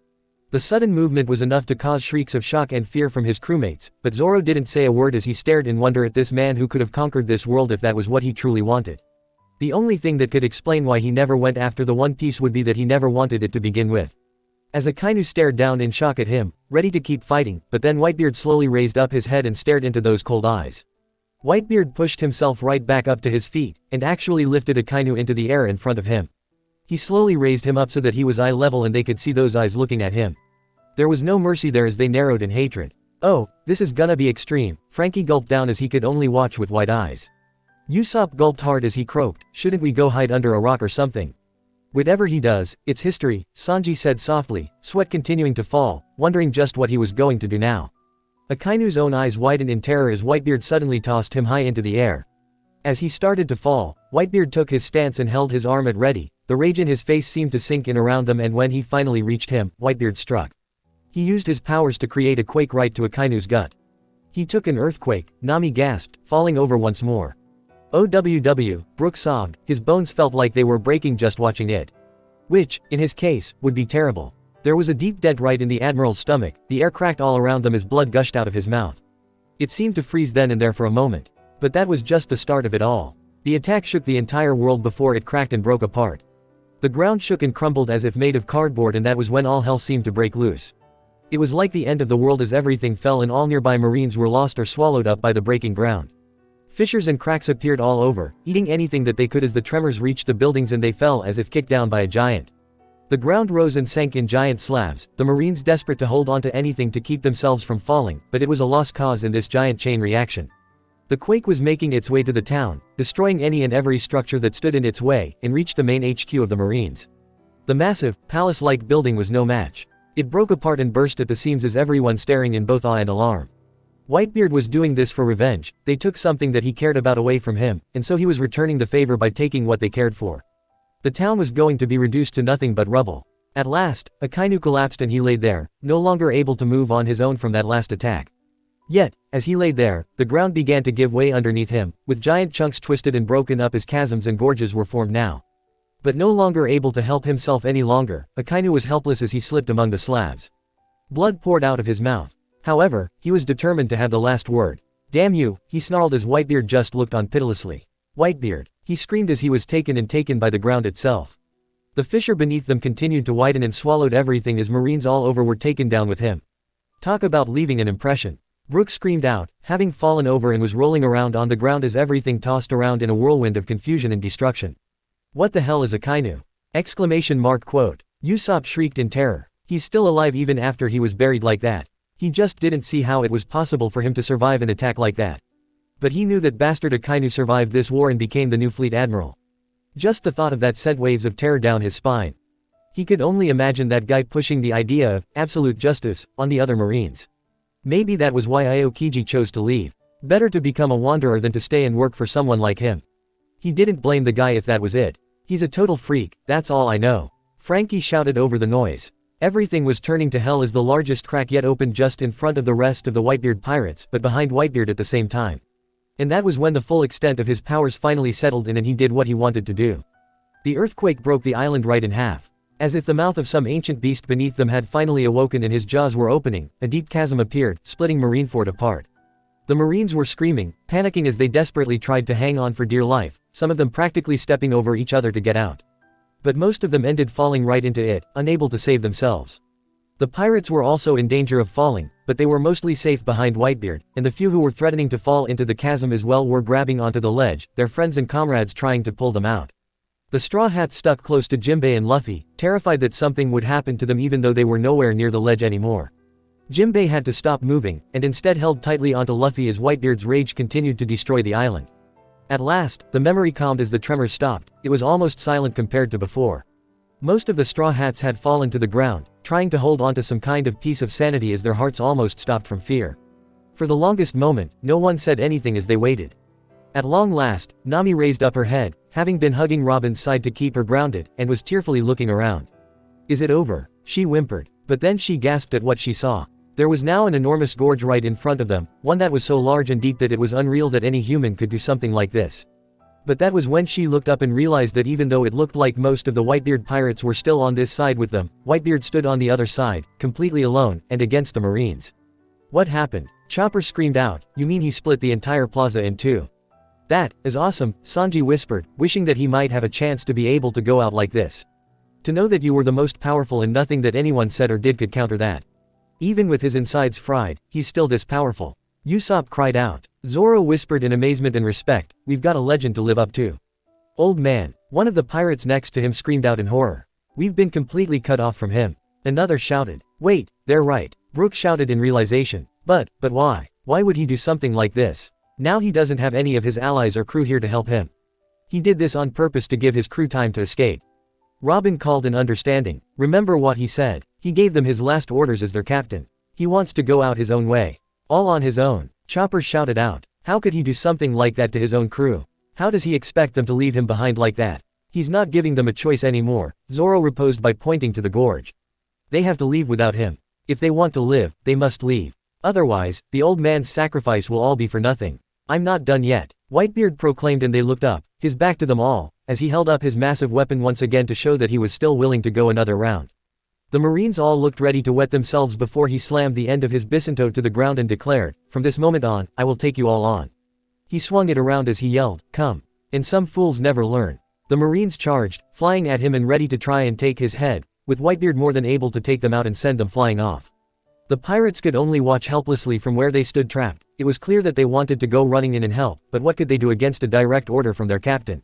The sudden movement was enough to cause shrieks of shock and fear from his crewmates, but Zoro didn't say a word as he stared in wonder at this man who could have conquered this world if that was what he truly wanted. The only thing that could explain why he never went after the One Piece would be that he never wanted it to begin with. As Akainu stared down in shock at him, ready to keep fighting, but then Whitebeard slowly raised up his head and stared into those cold eyes. Whitebeard pushed himself right back up to his feet, and actually lifted Akainu into the air in front of him. He slowly raised him up so that he was eye level and they could see those eyes looking at him. There was no mercy there as they narrowed in hatred. "Oh, this is gonna be extreme," Frankie gulped down as he could only watch with wide eyes. Usopp gulped hard as he croaked, "Shouldn't we go hide under a rock or something?" "Whatever he does, it's history," Sanji said softly, sweat continuing to fall, wondering just what he was going to do now. Akainu's own eyes widened in terror as Whitebeard suddenly tossed him high into the air. As he started to fall, Whitebeard took his stance and held his arm at ready, the rage in his face seemed to sink in around them, and when he finally reached him, Whitebeard struck. He used his powers to create a quake right to Akainu's gut. He took an earthquake, Nami gasped, falling over once more. "OWW," Brook sobbed, his bones felt like they were breaking just watching it. Which, in his case, would be terrible. There was a deep dent right in the Admiral's stomach, the air cracked all around them as blood gushed out of his mouth. It seemed to freeze then and there for a moment. But that was just the start of it all. The attack shook the entire world before it cracked and broke apart. The ground shook and crumbled as if made of cardboard, and that was when all hell seemed to break loose. It was like the end of the world as everything fell and all nearby marines were lost or swallowed up by the breaking ground. Fissures and cracks appeared all over, eating anything that they could as the tremors reached the buildings and they fell as if kicked down by a giant. The ground rose and sank in giant slabs, the marines desperate to hold on to anything to keep themselves from falling, but it was a lost cause in this giant chain reaction. The quake was making its way to the town, destroying any and every structure that stood in its way, and reached the main HQ of the marines. The massive, palace-like building was no match. It broke apart and burst at the seams as everyone staring in both awe and alarm. Whitebeard was doing this for revenge. They took something that he cared about away from him, and so he was returning the favor by taking what they cared for. The town was going to be reduced to nothing but rubble. At last, Akainu collapsed and he laid there, no longer able to move on his own from that last attack. Yet, as he laid there, the ground began to give way underneath him, with giant chunks twisted and broken up as chasms and gorges were formed now. But no longer able to help himself any longer, Akainu was helpless as he slipped among the slabs. Blood poured out of his mouth. However, he was determined to have the last word. "Damn you," he snarled as Whitebeard just looked on pitilessly. "Whitebeard," he screamed as he was taken by the ground itself. The fissure beneath them continued to widen and swallowed everything as marines all over were taken down with him. Talk about leaving an impression. Brook screamed out, having fallen over and was rolling around on the ground as everything tossed around in a whirlwind of confusion and destruction. "What the hell is Akainu?" Usopp shrieked in terror. "He's still alive even after he was buried like that. He just didn't see how it was possible for him to survive an attack like that. But he knew that bastard Akainu survived this war and became the new fleet admiral." Just the thought of that sent waves of terror down his spine. He could only imagine that guy pushing the idea of absolute justice on the other marines. Maybe that was why Aokiji chose to leave. Better to become a wanderer than to stay and work for someone like him. He didn't blame the guy if that was it. "He's a total freak, that's all I know," Frankie shouted over the noise. Everything was turning to hell as the largest crack yet opened just in front of the rest of the Whitebeard pirates, but behind Whitebeard at the same time. And that was when the full extent of his powers finally settled in and he did what he wanted to do. The earthquake broke the island right in half. As if the mouth of some ancient beast beneath them had finally awoken and his jaws were opening, a deep chasm appeared, splitting Marineford apart. The Marines were screaming, panicking as they desperately tried to hang on for dear life, some of them practically stepping over each other to get out. But most of them ended falling right into it, unable to save themselves. The pirates were also in danger of falling, but they were mostly safe behind Whitebeard, and the few who were threatening to fall into the chasm as well were grabbing onto the ledge, their friends and comrades trying to pull them out. The Straw Hats stuck close to Jimbei and Luffy, terrified that something would happen to them even though they were nowhere near the ledge anymore. Jimbei had to stop moving, and instead held tightly onto Luffy as Whitebeard's rage continued to destroy the island. At last, the memory calmed as the tremors stopped. It was almost silent compared to before. Most of the Straw Hats had fallen to the ground, trying to hold onto some kind of piece of sanity as their hearts almost stopped from fear. For the longest moment, no one said anything as they waited. At long last, Nami raised up her head, having been hugging Robin's side to keep her grounded, and was tearfully looking around. "Is it over?" she whimpered. But then she gasped at what she saw. There was now an enormous gorge right in front of them, one that was so large and deep that it was unreal that any human could do something like this. But that was when she looked up and realized that even though it looked like most of the Whitebeard pirates were still on this side with them, Whitebeard stood on the other side, completely alone, and against the Marines. "What happened?" Chopper screamed out. "You mean he split the entire plaza in two?" "That is awesome," Sanji whispered, wishing that he might have a chance to be able to go out like this. "To know that you were the most powerful and nothing that anyone said or did could counter that. Even with his insides fried, he's still this powerful." Usopp cried out. Zoro whispered in amazement and respect, "We've got a legend to live up to." "Old man," one of the pirates next to him screamed out in horror. "We've been completely cut off from him." Another shouted. "Wait, they're right," Brook shouted in realization. But why? Why would he do something like this? Now he doesn't have any of his allies or crew here to help him. He did this on purpose to give his crew time to escape. Robin called in understanding. "Remember what he said. He gave them his last orders as their captain. He wants to go out his own way. All on his own." Chopper shouted out. How could he do something like that to his own crew? How does he expect them to leave him behind like that? He's not giving them a choice anymore, Zoro reposed by pointing to the gorge. They have to leave without him. If they want to live, they must leave. Otherwise, the old man's sacrifice will all be for nothing. "I'm not done yet," Whitebeard proclaimed, and they looked up, his back to them all, as he held up his massive weapon once again to show that he was still willing to go another round. The Marines all looked ready to wet themselves before he slammed the end of his bisinto to the ground and declared, "From this moment on, I will take you all on." He swung it around as he yelled, "Come." And some fools never learn. The Marines charged, flying at him and ready to try and take his head, with Whitebeard more than able to take them out and send them flying off. The pirates could only watch helplessly from where they stood trapped. It was clear that they wanted to go running in and help, but what could they do against a direct order from their captain?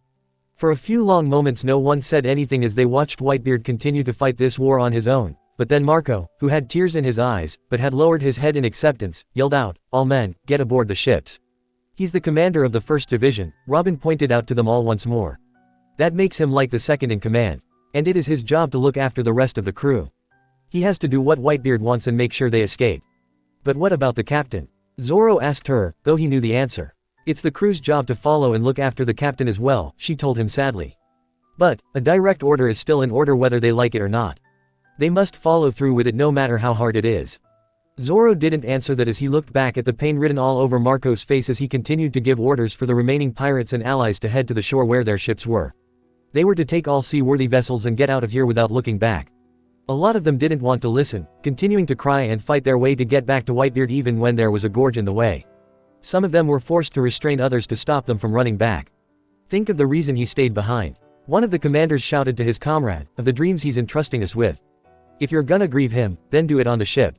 For a few long moments no one said anything as they watched Whitebeard continue to fight this war on his own, but then Marco, who had tears in his eyes, but had lowered his head in acceptance, yelled out, "All men, get aboard the ships." He's the commander of the 1st Division, Robin pointed out to them all once more. That makes him like the second in command. And it is his job to look after the rest of the crew. He has to do what Whitebeard wants and make sure they escape. But what about the captain? Zoro asked her, though he knew the answer. It's the crew's job to follow and look after the captain as well, she told him sadly. But, a direct order is still an order whether they like it or not. They must follow through with it no matter how hard it is. Zoro didn't answer that as he looked back at the pain written all over Marco's face as he continued to give orders for the remaining pirates and allies to head to the shore where their ships were. They were to take all seaworthy vessels and get out of here without looking back. A lot of them didn't want to listen, continuing to cry and fight their way to get back to Whitebeard even when there was a gorge in the way. Some of them were forced to restrain others to stop them from running back. Think of the reason he stayed behind. One of the commanders shouted to his comrade, of the dreams he's entrusting us with. If you're gonna grieve him, then do it on the ship.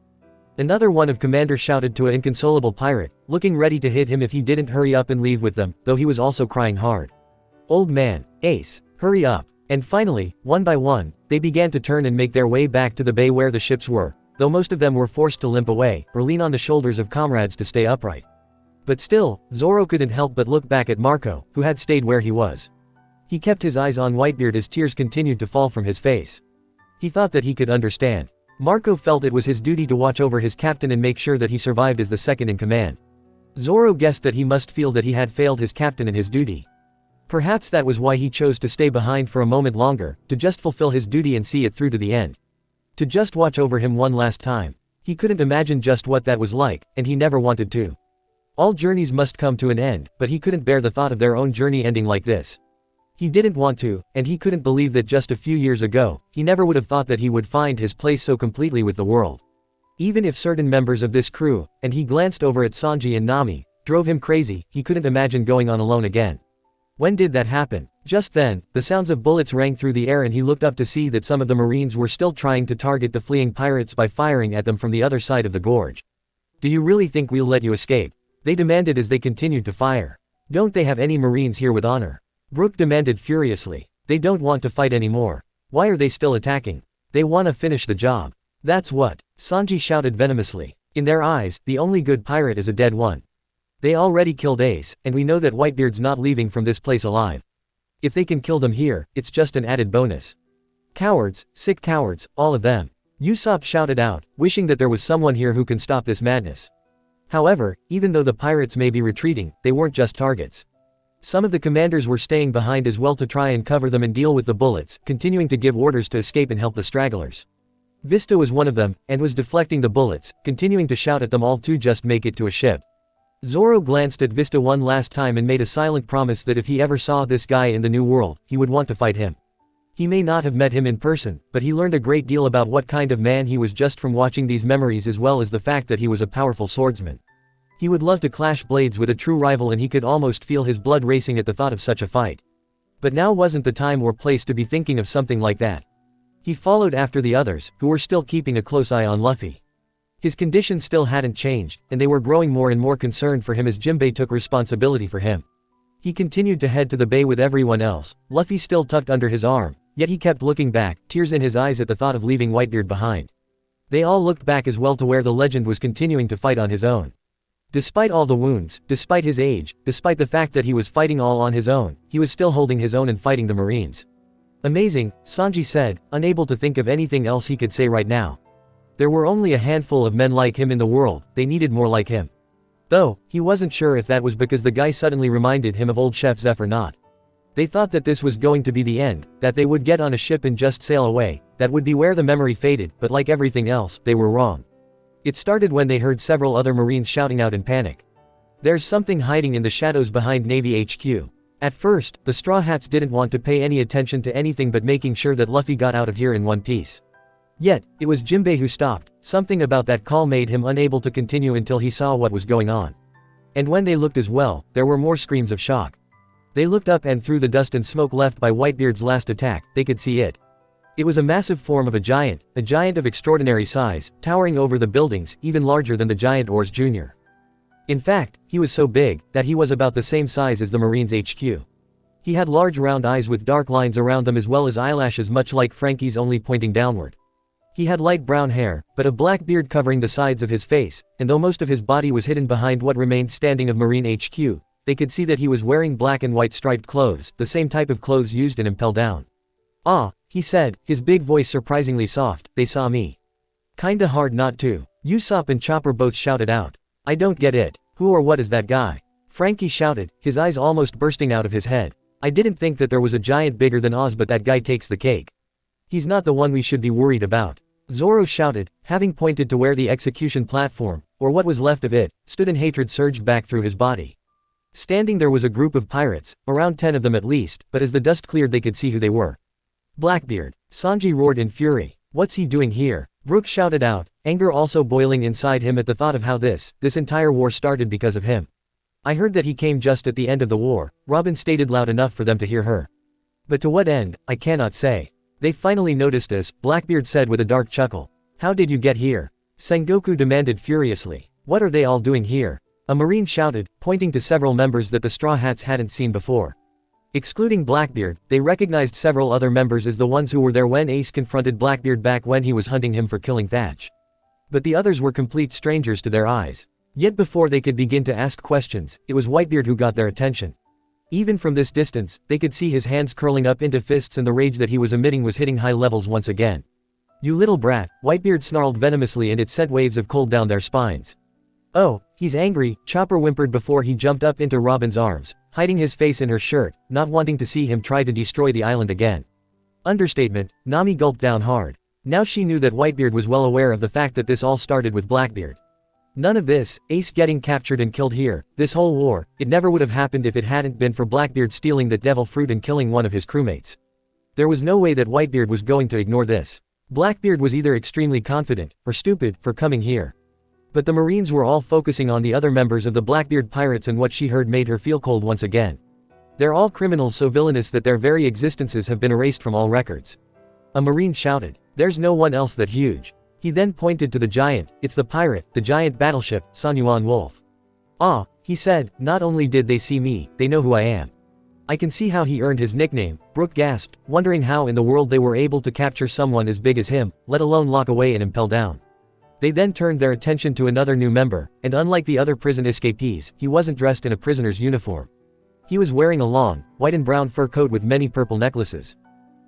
Another one of commanders shouted to an inconsolable pirate, looking ready to hit him if he didn't hurry up and leave with them, though he was also crying hard. Old man, Ace, hurry up. And finally, one by one, they began to turn and make their way back to the bay where the ships were, though most of them were forced to limp away, or lean on the shoulders of comrades to stay upright. But still, Zoro couldn't help but look back at Marco, who had stayed where he was. He kept his eyes on Whitebeard as tears continued to fall from his face. He thought that he could understand. Marco felt it was his duty to watch over his captain and make sure that he survived as the second in command. Zoro guessed that he must feel that he had failed his captain in his duty. Perhaps that was why he chose to stay behind for a moment longer, to just fulfill his duty and see it through to the end. To just watch over him one last time. He couldn't imagine just what that was like, and he never wanted to. All journeys must come to an end, but he couldn't bear the thought of their own journey ending like this. He didn't want to, and he couldn't believe that just a few years ago, he never would have thought that he would find his place so completely with the world. Even if certain members of this crew, and he glanced over at Sanji and Nami, drove him crazy, he couldn't imagine going on alone again. When did that happen? Just then, the sounds of bullets rang through the air and he looked up to see that some of the Marines were still trying to target the fleeing pirates by firing at them from the other side of the gorge. Do you really think we'll let you escape? They demanded as they continued to fire. Don't they have any Marines here with honor? Brook demanded furiously. They don't want to fight anymore. Why are they still attacking? They want to finish the job. That's what. Sanji shouted venomously. In their eyes, the only good pirate is a dead one. They already killed Ace, and we know that Whitebeard's not leaving from this place alive. If they can kill them here, it's just an added bonus. Cowards, sick cowards, all of them. Usopp shouted out, wishing that there was someone here who can stop this madness. However, even though the pirates may be retreating, they weren't just targets. Some of the commanders were staying behind as well to try and cover them and deal with the bullets, continuing to give orders to escape and help the stragglers. Vista was one of them, and was deflecting the bullets, continuing to shout at them all to just make it to a ship. Zoro glanced at Vista one last time and made a silent promise that if he ever saw this guy in the New World, he would want to fight him. He may not have met him in person, but he learned a great deal about what kind of man he was just from watching these memories as well as the fact that he was a powerful swordsman. He would love to clash blades with a true rival and he could almost feel his blood racing at the thought of such a fight. But now wasn't the time or place to be thinking of something like that. He followed after the others, who were still keeping a close eye on Luffy. His condition still hadn't changed, and they were growing more and more concerned for him as Jinbei took responsibility for him. He continued to head to the bay with everyone else, Luffy still tucked under his arm, yet he kept looking back, tears in his eyes at the thought of leaving Whitebeard behind. They all looked back as well to where the legend was continuing to fight on his own. Despite all the wounds, despite his age, despite the fact that he was fighting all on his own, he was still holding his own and fighting the Marines. Amazing, Sanji said, unable to think of anything else he could say right now. There were only a handful of men like him in the world, they needed more like him. Though, he wasn't sure if that was because the guy suddenly reminded him of old Chef Zeph or not. They thought that this was going to be the end, that they would get on a ship and just sail away, that would be where the memory faded, but like everything else, they were wrong. It started when they heard several other Marines shouting out in panic. There's something hiding in the shadows behind Navy HQ. At first, the Straw Hats didn't want to pay any attention to anything but making sure that Luffy got out of here in one piece. Yet, it was Jinbei who stopped. Something about that call made him unable to continue until he saw what was going on. And when they looked as well, there were more screams of shock. They looked up, and through the dust and smoke left by Whitebeard's last attack, they could see it. It was a massive form of a giant of extraordinary size, towering over the buildings, even larger than the giant Ors Jr. In fact, he was so big, that he was about the same size as the Marines' HQ. He had large round eyes with dark lines around them as well as eyelashes much like Frankie's, only pointing downward. He had light brown hair, but a black beard covering the sides of his face, and though most of his body was hidden behind what remained standing of Marine HQ, they could see that he was wearing black and white striped clothes, the same type of clothes used in Impel Down. "Ah," he said, his big voice surprisingly soft, "they saw me. Kinda hard not to." Usopp and Chopper both shouted out. "I don't get it. Who or what is that guy?" Frankie shouted, his eyes almost bursting out of his head. "I didn't think that there was a giant bigger than Oz, but that guy takes the cake. He's not the one we should be worried about." Zoro shouted, having pointed to where the execution platform, or what was left of it, stood, and hatred surged back through his body. Standing there was a group of pirates, around 10 of them at least, but as the dust cleared they could see who they were. "Blackbeard!" Sanji roared in fury. "What's he doing here?" Brook shouted out, anger also boiling inside him at the thought of how this entire war started because of him. "I heard that he came just at the end of the war," Robin stated loud enough for them to hear her. "But to what end, I cannot say. They finally noticed us," Blackbeard said with a dark chuckle. "How did you get here?" Sengoku demanded furiously. "What are they all doing here?" A Marine shouted, pointing to several members that the Straw Hats hadn't seen before. Excluding Blackbeard, they recognized several other members as the ones who were there when Ace confronted Blackbeard back when he was hunting him for killing Thatch. But the others were complete strangers to their eyes. Yet before they could begin to ask questions, it was Whitebeard who got their attention. Even from this distance, they could see his hands curling up into fists, and the rage that he was emitting was hitting high levels once again. "You little brat," Whitebeard snarled venomously, and it sent waves of cold down their spines. "Oh, he's angry," Chopper whimpered before he jumped up into Robin's arms, hiding his face in her shirt, not wanting to see him try to destroy the island again. Understatement, Nami gulped down hard. Now she knew that Whitebeard was well aware of the fact that this all started with Blackbeard. None of this, Ace getting captured and killed here, this whole war, it never would have happened if it hadn't been for Blackbeard stealing that devil fruit and killing one of his crewmates. There was no way that Whitebeard was going to ignore this. Blackbeard was either extremely confident, or stupid, for coming here. But the Marines were all focusing on the other members of the Blackbeard pirates, and what she heard made her feel cold once again. They're all criminals so villainous that their very existences have been erased from all records. A Marine shouted, "There's no one else that huge." He then pointed to the giant. "It's the pirate, the giant battleship, San Yuan Wolf." "Ah," he said, "not only did they see me, they know who I am. I can see how he earned his nickname." Brook gasped, wondering how in the world they were able to capture someone as big as him, let alone lock away and impel down. They then turned their attention to another new member, and unlike the other prison escapees, he wasn't dressed in a prisoner's uniform. He was wearing a long, white and brown fur coat with many purple necklaces.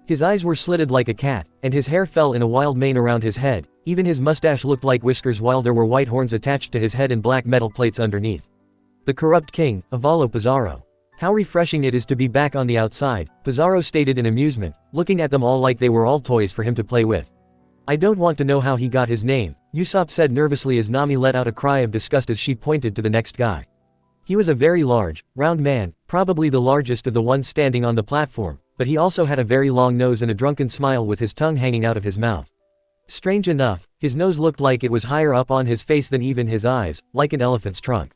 His eyes were slitted like a cat, and his hair fell in a wild mane around his head. Even his mustache looked like whiskers, while there were white horns attached to his head and black metal plates underneath. "The corrupt king, Avalo Pizarro. How refreshing it is to be back on the outside," Pizarro stated in amusement, looking at them all like they were all toys for him to play with. "I don't want to know how he got his name," Usopp said nervously as Nami let out a cry of disgust as she pointed to the next guy. He was a very large, round man, probably the largest of the ones standing on the platform, but he also had a very long nose and a drunken smile with his tongue hanging out of his mouth. Strange enough, his nose looked like it was higher up on his face than even his eyes, like an elephant's trunk.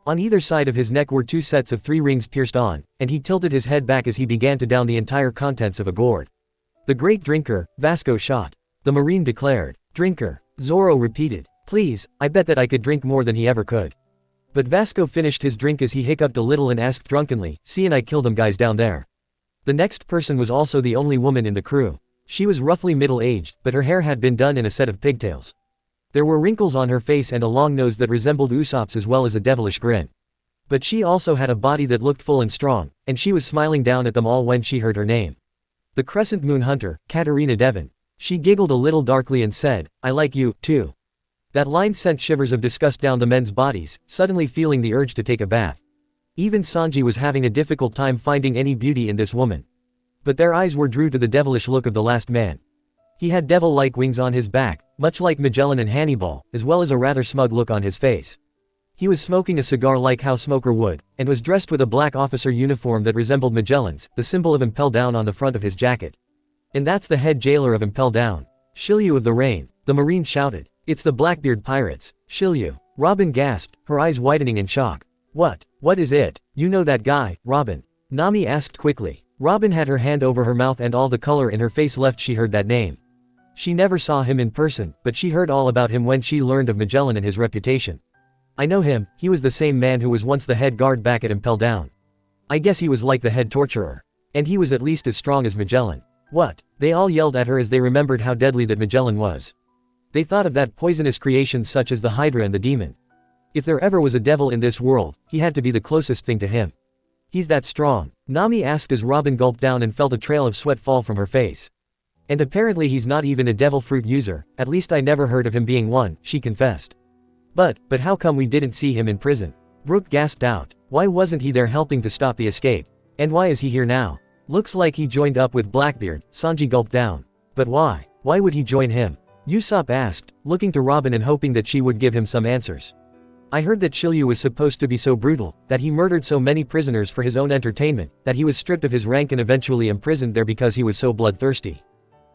On either side of his neck were 2 sets of 3 rings pierced on, and he tilted his head back as he began to down the entire contents of a gourd. "The great drinker," Vasco shot. The Marine declared. "Drinker," Zoro repeated. "Please, I bet that I could drink more than he ever could." But Vasco finished his drink as he hiccuped a little and asked drunkenly, "See, and I killed them guys down there." The next person was also the only woman in the crew. She was roughly middle-aged, but her hair had been done in a set of pigtails. There were wrinkles on her face and a long nose that resembled Usopp's as well as a devilish grin. But she also had a body that looked full and strong, and she was smiling down at them all when she heard her name. "The Crescent Moon Hunter, Katarina Devon." She giggled a little darkly and said, "I like you, too." That line sent shivers of disgust down the men's bodies, suddenly feeling the urge to take a bath. Even Sanji was having a difficult time finding any beauty in this woman. But their eyes were drew to the devilish look of the last man. He had devil-like wings on his back, much like Magellan and Hannibal, as well as a rather smug look on his face. He was smoking a cigar like how smoker would, and was dressed with a black officer uniform that resembled Magellan's, the symbol of Impel Down on the front of his jacket. "And that's the head jailer of Impel Down. Shiryu of the Rain," the Marine shouted. "It's the Blackbeard pirates, Shiryu." Robin gasped, her eyes widening in shock. What is it? You know that guy, Robin?" Nami asked quickly. Robin had her hand over her mouth and all the color in her face left she heard that name. She never saw him in person, but she heard all about him when she learned of Magellan and his reputation. I know him, he was the same man who was once the head guard back at Impel Down. I guess he was like the head torturer. And he was at least as strong as Magellan. What? They all yelled at her as they remembered how deadly that Magellan was. They thought of that poisonous creation such as the Hydra and the demon. If there ever was a devil in this world, he had to be the closest thing to him. He's that strong, Nami asked as Robin gulped down and felt a trail of sweat fall from her face. And apparently he's not even a devil fruit user, at least I never heard of him being one, she confessed. But how come we didn't see him in prison? Brooke gasped out. Why wasn't he there helping to stop the escape? And why is he here now? Looks like he joined up with Blackbeard, Sanji gulped down. But why? Why would he join him? Usopp asked, looking to Robin and hoping that she would give him some answers. I heard that Shiryu was supposed to be so brutal, that he murdered so many prisoners for his own entertainment, that he was stripped of his rank and eventually imprisoned there because he was so bloodthirsty.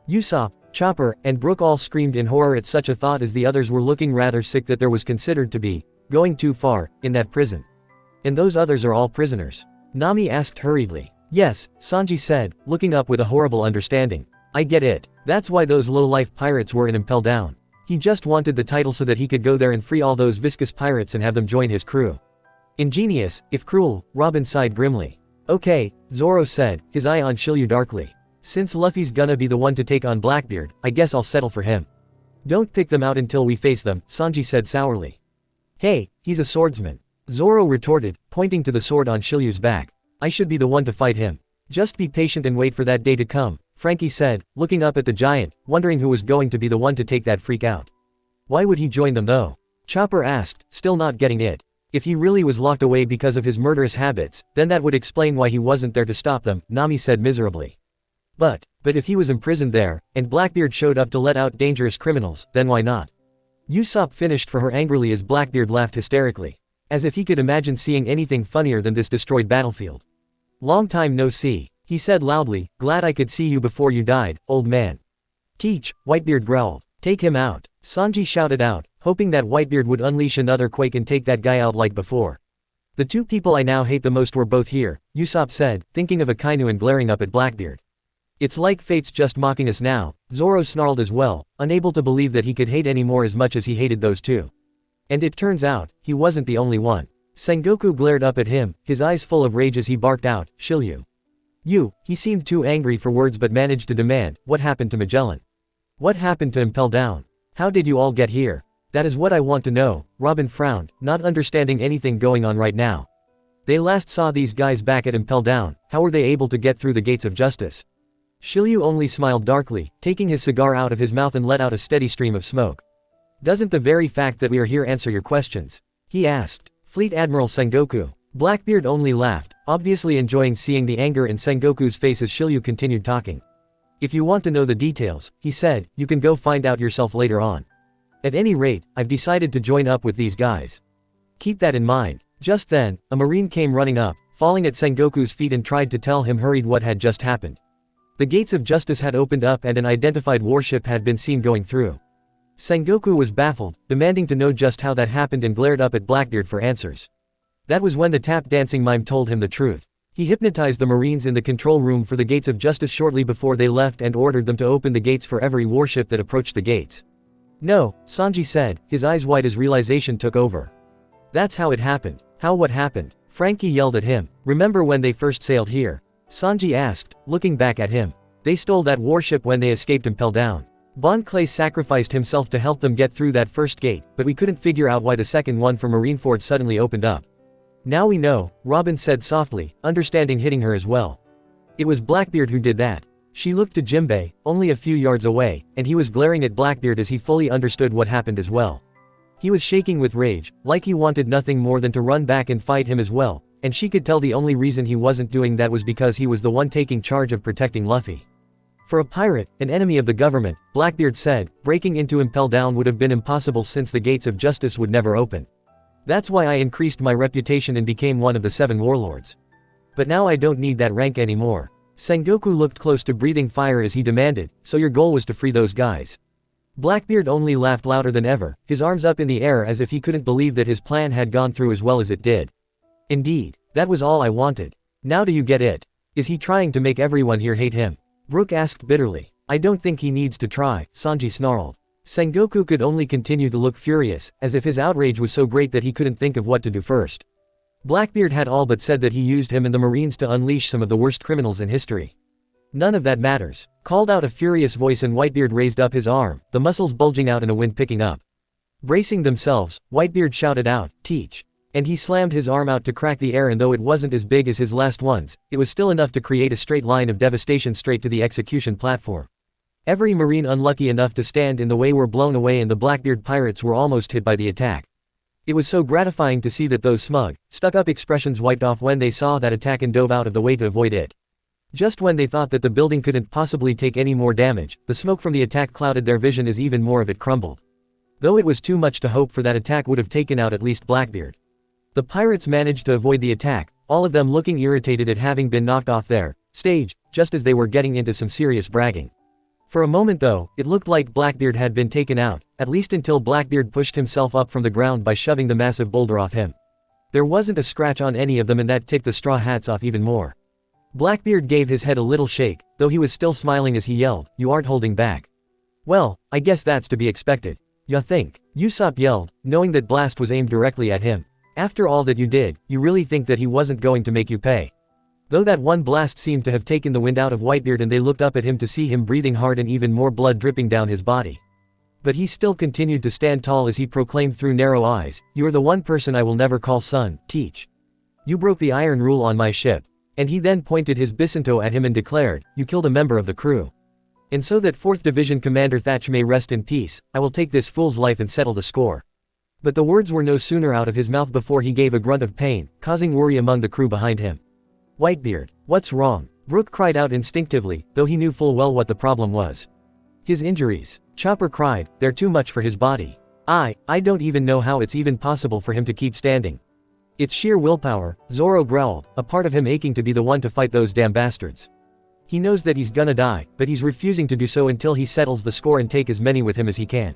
Usopp, Chopper, and Brooke all screamed in horror at such a thought as the others were looking rather sick that there was considered to be going too far in that prison. And those others are all prisoners? Nami asked hurriedly. Yes, Sanji said, looking up with a horrible understanding. I get it. That's why those low-life pirates were in Impel Down. He just wanted the title so that he could go there and free all those viscous pirates and have them join his crew. Ingenious, if cruel, Robin sighed grimly. Okay, Zoro said, his eye on Shiryu darkly. Since Luffy's gonna be the one to take on Blackbeard, I guess I'll settle for him. Don't pick them out until we face them, Sanji said sourly. Hey, he's a swordsman. Zoro retorted, pointing to the sword on Shiryu's back. I should be the one to fight him. Just be patient and wait for that day to come, Frankie said, looking up at the giant, wondering who was going to be the one to take that freak out. Why would he join them though? Chopper asked, still not getting it. If he really was locked away because of his murderous habits, then that would explain why he wasn't there to stop them, Nami said miserably. But if he was imprisoned there, and Blackbeard showed up to let out dangerous criminals, then why not? Usopp finished for her angrily as Blackbeard laughed hysterically. As if he could imagine seeing anything funnier than this destroyed battlefield. Long time no see, he said loudly, glad I could see you before you died, old man. Teach, Whitebeard growled. Take him out, Sanji shouted out, hoping that Whitebeard would unleash another quake and take that guy out like before. The two people I now hate the most were both here, Usopp said, thinking of Akainu and glaring up at Blackbeard. It's like fate's just mocking us now, Zoro snarled as well, unable to believe that he could hate anymore as much as he hated those two. And it turns out, he wasn't the only one. Sengoku glared up at him, his eyes full of rage as he barked out, Shiryu. He seemed too angry for words but managed to demand, what happened to Magellan? What happened to Impel Down? How did you all get here? That is what I want to know, Robin frowned, not understanding anything going on right now. They last saw these guys back at Impel Down, how were they able to get through the gates of justice? Shiryu only smiled darkly, taking his cigar out of his mouth and let out a steady stream of smoke. Doesn't the very fact that we are here answer your questions? He asked. Fleet Admiral Sengoku. Blackbeard only laughed, obviously enjoying seeing the anger in Sengoku's face as Shiryu continued talking. If you want to know the details, he said, you can go find out yourself later on. At any rate, I've decided to join up with these guys. Keep that in mind. Just then, a marine came running up, falling at Sengoku's feet and tried to tell him hurried what had just happened. The gates of justice had opened up and an identified warship had been seen going through. Sengoku was baffled, demanding to know just how that happened and glared up at Blackbeard for answers. That was when the tap-dancing mime told him the truth. He hypnotized the Marines in the control room for the gates of justice shortly before they left and ordered them to open the gates for every warship that approached the gates. No, Sanji said, his eyes wide as realization took over. That's how it happened. How what happened? Frankie yelled at him. Remember when they first sailed here? Sanji asked, looking back at him. They stole that warship when they escaped Impel Down. Bon Clay sacrificed himself to help them get through that first gate, but we couldn't figure out why the second one for Marineford suddenly opened up. Now we know, Robin said softly, understanding hitting her as well. It was Blackbeard who did that. She looked to Jimbei, only a few yards away, and he was glaring at Blackbeard as he fully understood what happened as well. He was shaking with rage, like he wanted nothing more than to run back and fight him as well, and she could tell the only reason he wasn't doing that was because he was the one taking charge of protecting Luffy. For a pirate, an enemy of the government, Blackbeard said, breaking into Impel Down would have been impossible since the gates of justice would never open. That's why I increased my reputation and became one of the 7 warlords. But now I don't need that rank anymore. Sengoku looked close to breathing fire as he demanded, so your goal was to free those guys. Blackbeard only laughed louder than ever, his arms up in the air as if he couldn't believe that his plan had gone through as well as it did. Indeed, that was all I wanted. Now do you get it? Is he trying to make everyone here hate him? Brook asked bitterly. I don't think he needs to try, Sanji snarled. Sengoku could only continue to look furious, as if his outrage was so great that he couldn't think of what to do first. Blackbeard had all but said that he used him and the Marines to unleash some of the worst criminals in history. None of that matters, called out a furious voice, and Whitebeard raised up his arm, the muscles bulging out and a wind picking up. Bracing themselves, Whitebeard shouted out, "Teach." And he slammed his arm out to crack the air, and though it wasn't as big as his last ones, it was still enough to create a straight line of devastation straight to the execution platform. Every Marine unlucky enough to stand in the way were blown away, and the Blackbeard pirates were almost hit by the attack. It was so gratifying to see that those smug, stuck-up expressions wiped off when they saw that attack and dove out of the way to avoid it. Just when they thought that the building couldn't possibly take any more damage, the smoke from the attack clouded their vision as even more of it crumbled. Though it was too much to hope, for that attack would have taken out at least Blackbeard. The pirates managed to avoid the attack, all of them looking irritated at having been knocked off their stage, just as they were getting into some serious bragging. For a moment though, it looked like Blackbeard had been taken out, at least until Blackbeard pushed himself up from the ground by shoving the massive boulder off him. There wasn't a scratch on any of them, and that ticked the straw hats off even more. Blackbeard gave his head a little shake, though he was still smiling as he yelled, "You aren't holding back." "Well, I guess that's to be expected. Ya think?" Usopp yelled, knowing that blast was aimed directly at him. "After all that you did, you really think that he wasn't going to make you pay?" Though that one blast seemed to have taken the wind out of Whitebeard, and they looked up at him to see him breathing hard and even more blood dripping down his body. But he still continued to stand tall as he proclaimed through narrow eyes, "You are the one person I will never call son, Teach. You broke the iron rule on my ship." And he then pointed his bisinto at him and declared, "You killed a member of the crew. And so that 4th Division Commander Thatch may rest in peace, I will take this fool's life and settle the score." But the words were no sooner out of his mouth before he gave a grunt of pain, causing worry among the crew behind him. "Whitebeard, what's wrong?" Brook cried out instinctively, though he knew full well what the problem was. "His injuries," Chopper cried, "they're too much for his body. I don't even know how it's even possible for him to keep standing." "It's sheer willpower," Zoro growled, a part of him aching to be the one to fight those damn bastards. He knows that he's gonna die, but he's refusing to do so until he settles the score and take as many with him as he can.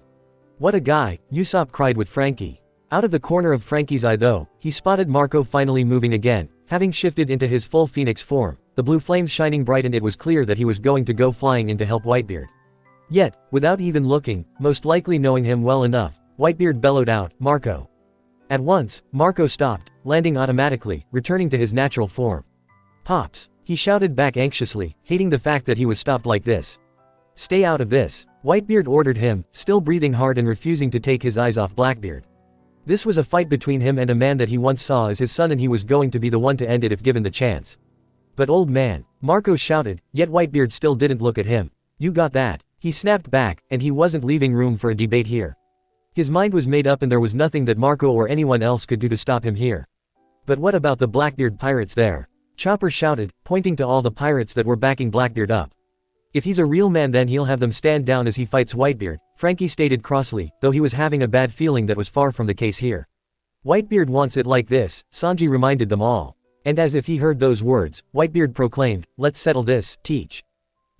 "What a guy," Usopp cried with Frankie. Out of the corner of Frankie's eye though, he spotted Marco finally moving again, having shifted into his full phoenix form, the blue flames shining bright, and it was clear that he was going to go flying in to help Whitebeard. Yet, without even looking, most likely knowing him well enough, Whitebeard bellowed out, "Marco." At once, Marco stopped, landing automatically, returning to his natural form. "Pops," he shouted back anxiously, hating the fact that he was stopped like this. "Stay out of this," Whitebeard ordered him, still breathing hard and refusing to take his eyes off Blackbeard. This was a fight between him and a man that he once saw as his son, and he was going to be the one to end it if given the chance. "But old man," Marco shouted, yet Whitebeard still didn't look at him. "You got that?" He snapped back, and he wasn't leaving room for a debate here. His mind was made up, and there was nothing that Marco or anyone else could do to stop him here. "But what about the Blackbeard pirates there?" Chopper shouted, pointing to all the pirates that were backing Blackbeard up. "If he's a real man, then he'll have them stand down as he fights Whitebeard," Frankie stated crossly, though he was having a bad feeling that was far from the case here. "Whitebeard wants it like this," Sanji reminded them all. And as if he heard those words, Whitebeard proclaimed, "Let's settle this, Teach."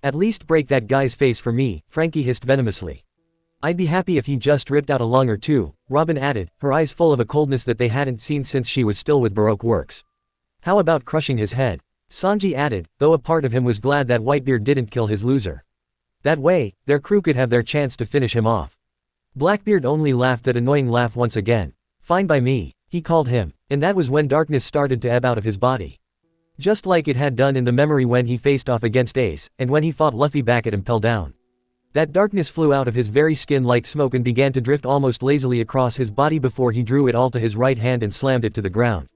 "At least break that guy's face for me," Frankie hissed venomously. "I'd be happy if he just ripped out a lung or two," Robin added, her eyes full of a coldness that they hadn't seen since she was still with Baroque Works. "How about crushing his head?" Sanji added, though a part of him was glad that Whitebeard didn't kill his loser. That way, their crew could have their chance to finish him off. Blackbeard only laughed that annoying laugh once again. "Fine by me," he called him, and that was when darkness started to ebb out of his body. Just like it had done in the memory when he faced off against Ace, and when he fought Luffy back at Impel Down. That darkness flew out of his very skin like smoke and began to drift almost lazily across his body before he drew it all to his right hand and slammed it to the ground.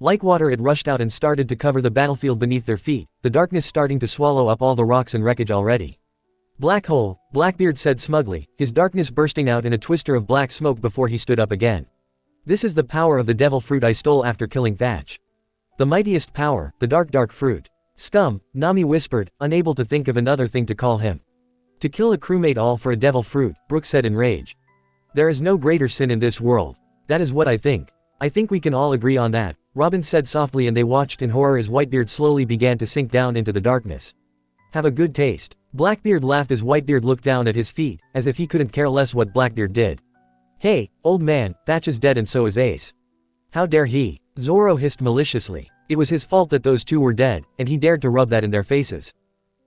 Like water, it rushed out and started to cover the battlefield beneath their feet, the darkness starting to swallow up all the rocks and wreckage already. "Black hole," Blackbeard said smugly, his darkness bursting out in a twister of black smoke before he stood up again. "This is the power of the devil fruit I stole after killing Thatch. The mightiest power, the dark fruit." "Scum," Nami whispered, unable to think of another thing to call him. "To kill a crewmate all for a devil fruit," Brook said in rage. "There is no greater sin in this world. That is what I think. I think we can all agree on that," Robin said softly, and they watched in horror as Whitebeard slowly began to sink down into the darkness. "Have a good taste." Blackbeard laughed as Whitebeard looked down at his feet, as if he couldn't care less what Blackbeard did. "Hey, old man, Thatch is dead and so is Ace." "How dare he?" Zoro hissed maliciously. It was his fault that those two were dead, and he dared to rub that in their faces.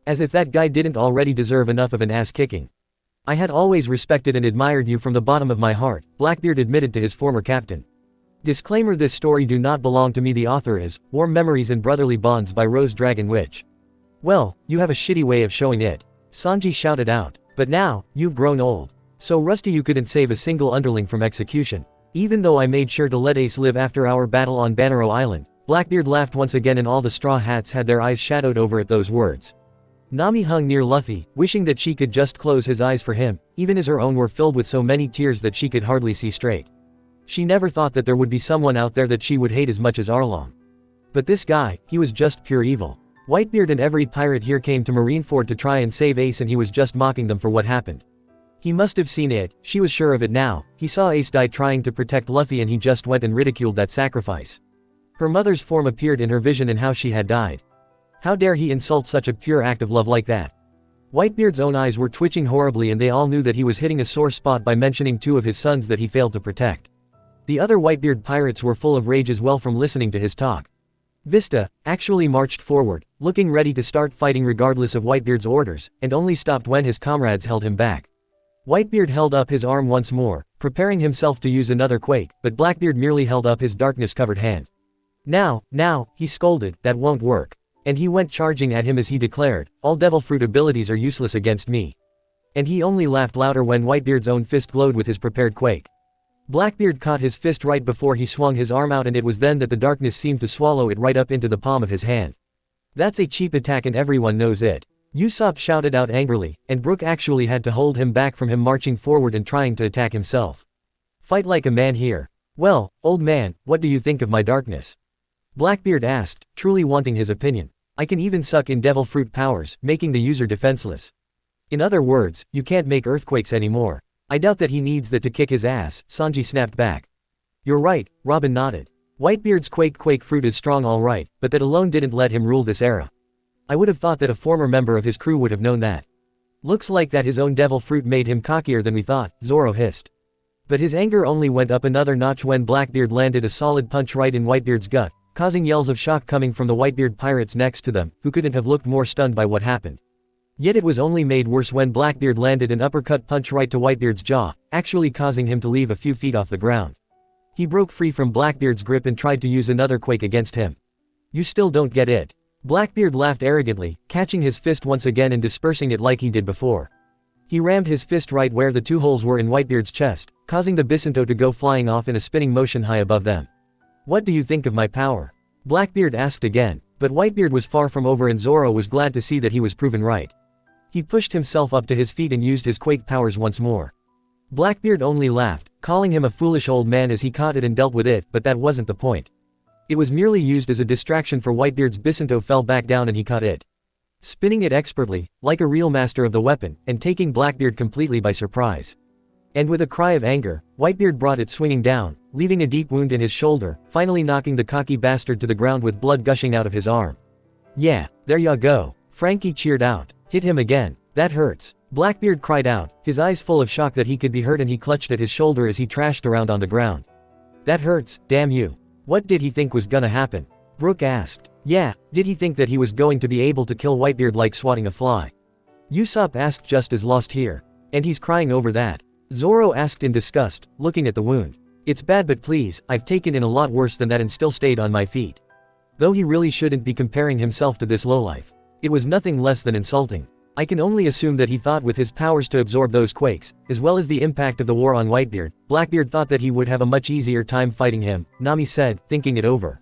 As if that guy didn't already deserve enough of an ass-kicking. I had always respected and admired you from the bottom of my heart, Blackbeard admitted to his former captain. Disclaimer: this story do not belong to me. The author is Warm Memories and Brotherly Bonds by RoseDragonWitch. Well, you have a shitty way of showing it. Sanji shouted out. But now, you've grown old. So rusty you couldn't save a single underling from execution. Even though I made sure to let Ace live after our battle on Banero Island. Blackbeard laughed once again and all the Straw Hats had their eyes shadowed over at those words. Nami hung near Luffy, wishing that she could just close his eyes for him, even as her own were filled with so many tears that she could hardly see straight. She never thought that there would be someone out there that she would hate as much as Arlong. But this guy, he was just pure evil. Whitebeard and every pirate here came to Marineford to try and save Ace and he was just mocking them for what happened. He must have seen it, she was sure of it now. He saw Ace die trying to protect Luffy and he just went and ridiculed that sacrifice. Her mother's form appeared in her vision and how she had died. How dare he insult such a pure act of love like that? Whitebeard's own eyes were twitching horribly and they all knew that he was hitting a sore spot by mentioning two of his sons that he failed to protect. The other Whitebeard pirates were full of rage as well from listening to his talk. Vista actually marched forward, looking ready to start fighting regardless of Whitebeard's orders, and only stopped when his comrades held him back. Whitebeard held up his arm once more, preparing himself to use another quake, but Blackbeard merely held up his darkness-covered hand. Now, he scolded, that won't work. And he went charging at him as he declared, all devil fruit abilities are useless against me. And he only laughed louder when Whitebeard's own fist glowed with his prepared quake. Blackbeard caught his fist right before he swung his arm out and it was then that the darkness seemed to swallow it right up into the palm of his hand. That's a cheap attack and everyone knows it. Usopp shouted out angrily, and Brook actually had to hold him back from him marching forward and trying to attack himself. Fight like a man here. Well, old man, what do you think of my darkness? Blackbeard asked, truly wanting his opinion. I can even suck in devil fruit powers, making the user defenseless. In other words, you can't make earthquakes anymore. I doubt that he needs that to kick his ass, Sanji snapped back. You're right, Robin nodded. Whitebeard's quake fruit is strong all right, but that alone didn't let him rule this era. I would have thought that a former member of his crew would have known that. Looks like that his own devil fruit made him cockier than we thought, Zoro hissed. But his anger only went up another notch when Blackbeard landed a solid punch right in Whitebeard's gut, causing yells of shock coming from the Whitebeard pirates next to them, who couldn't have looked more stunned by what happened. Yet it was only made worse when Blackbeard landed an uppercut punch right to Whitebeard's jaw, actually causing him to leave a few feet off the ground. He broke free from Blackbeard's grip and tried to use another quake against him. You still don't get it. Blackbeard laughed arrogantly, catching his fist once again and dispersing it like he did before. He rammed his fist right where the two holes were in Whitebeard's chest, causing the Bisinto to go flying off in a spinning motion high above them. What do you think of my power? Blackbeard asked again, but Whitebeard was far from over and Zoro was glad to see that he was proven right. He pushed himself up to his feet and used his quake powers once more. Blackbeard only laughed, calling him a foolish old man as he caught it and dealt with it, but that wasn't the point. It was merely used as a distraction for Whitebeard's Bisinto fell back down and he caught it. Spinning it expertly, like a real master of the weapon, and taking Blackbeard completely by surprise. And with a cry of anger, Whitebeard brought it swinging down, leaving a deep wound in his shoulder, finally knocking the cocky bastard to the ground with blood gushing out of his arm. Yeah, there ya go. Frankie cheered out. Hit him again. That hurts. Blackbeard cried out, his eyes full of shock that he could be hurt and he clutched at his shoulder as he trashed around on the ground. That hurts, damn you. What did he think was gonna happen? Brook asked. Yeah, did he think that he was going to be able to kill Whitebeard like swatting a fly? Usopp asked just as lost here. And he's crying over that. Zoro asked in disgust, looking at the wound. It's bad but please, I've taken in a lot worse than that and still stayed on my feet. Though he really shouldn't be comparing himself to this lowlife. It was nothing less than insulting. I can only assume that he thought with his powers to absorb those quakes, as well as the impact of the war on Whitebeard, Blackbeard thought that he would have a much easier time fighting him, Nami said, thinking it over.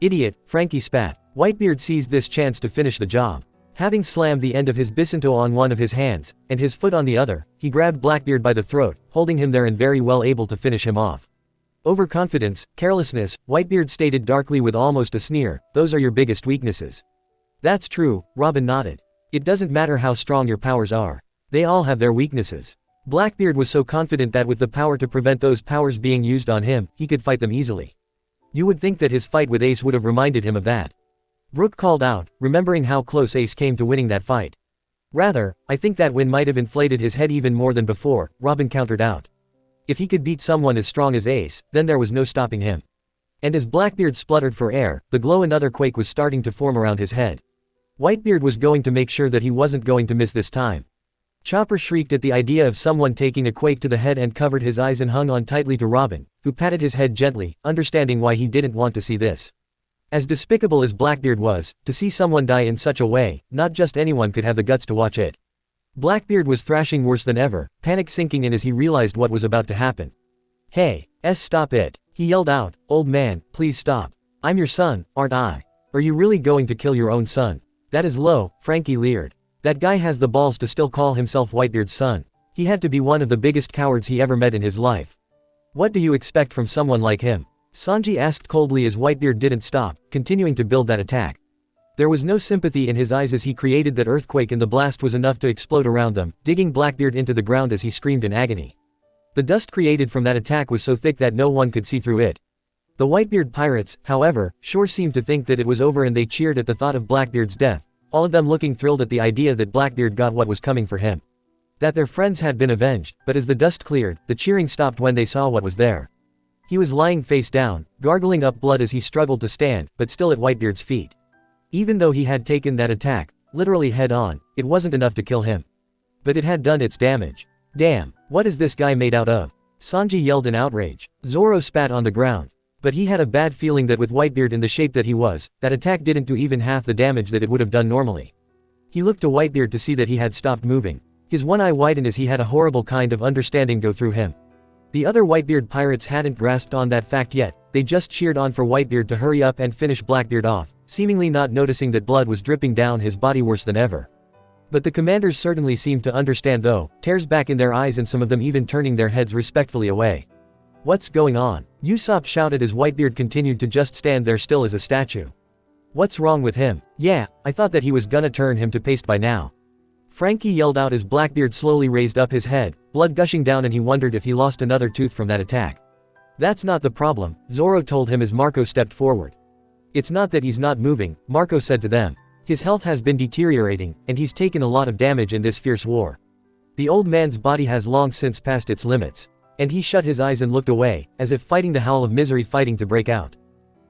Idiot, Frankie spat. Whitebeard seized this chance to finish the job. Having slammed the end of his Bisinto on one of his hands, and his foot on the other, he grabbed Blackbeard by the throat, holding him there and very well able to finish him off. Overconfidence, carelessness, Whitebeard stated darkly with almost a sneer, those are your biggest weaknesses. That's true, Robin nodded. It doesn't matter how strong your powers are. They all have their weaknesses. Blackbeard was so confident that with the power to prevent those powers being used on him, he could fight them easily. You would think that his fight with Ace would have reminded him of that. Brook called out, remembering how close Ace came to winning that fight. Rather, I think that win might have inflated his head even more than before, Robin countered out. If he could beat someone as strong as Ace, then there was no stopping him. And as Blackbeard spluttered for air, the glow another quake was starting to form around his head. Whitebeard was going to make sure that he wasn't going to miss this time. Chopper shrieked at the idea of someone taking a quake to the head and covered his eyes and hung on tightly to Robin, who patted his head gently, understanding why he didn't want to see this. As despicable as Blackbeard was, to see someone die in such a way, not just anyone could have the guts to watch it. Blackbeard was thrashing worse than ever, panic sinking in as he realized what was about to happen. "Hey, stop it," he yelled out. "Old man, please stop. I'm your son, aren't I? Are you really going to kill your own son?" "That is low," Frankie leered. "That guy has the balls to still call himself Whitebeard's son. He had to be one of the biggest cowards he ever met in his life. What do you expect from someone like him?" Sanji asked coldly as Whitebeard didn't stop, continuing to build that attack. There was no sympathy in his eyes as he created that earthquake, and the blast was enough to explode around them, digging Blackbeard into the ground as he screamed in agony. The dust created from that attack was so thick that no one could see through it. The Whitebeard pirates, however, sure seemed to think that it was over, and they cheered at the thought of Blackbeard's death, all of them looking thrilled at the idea that Blackbeard got what was coming for him. That their friends had been avenged, but as the dust cleared, the cheering stopped when they saw what was there. He was lying face down, gargling up blood as he struggled to stand, but still at Whitebeard's feet. Even though he had taken that attack, literally head on, it wasn't enough to kill him. But it had done its damage. "Damn, what is this guy made out of?" Sanji yelled in outrage. Zoro spat on the ground. But he had a bad feeling that with Whitebeard in the shape that he was, that attack didn't do even half the damage that it would have done normally. He looked to Whitebeard to see that he had stopped moving. His one eye widened as he had a horrible kind of understanding go through him. The other Whitebeard pirates hadn't grasped on that fact yet, they just cheered on for Whitebeard to hurry up and finish Blackbeard off, seemingly not noticing that blood was dripping down his body worse than ever. But the commanders certainly seemed to understand though, tears back in their eyes and some of them even turning their heads respectfully away. "What's going on?" Usopp shouted as Whitebeard continued to just stand there still as a statue. "What's wrong with him? Yeah, I thought that he was gonna turn him to paste by now." Frankie yelled out as Blackbeard slowly raised up his head, blood gushing down, and he wondered if he lost another tooth from that attack. "That's not the problem," Zoro told him as Marco stepped forward. "It's not that he's not moving," Marco said to them. "His health has been deteriorating, and he's taken a lot of damage in this fierce war. The old man's body has long since passed its limits." And he shut his eyes and looked away, as if fighting the howl of misery fighting to break out.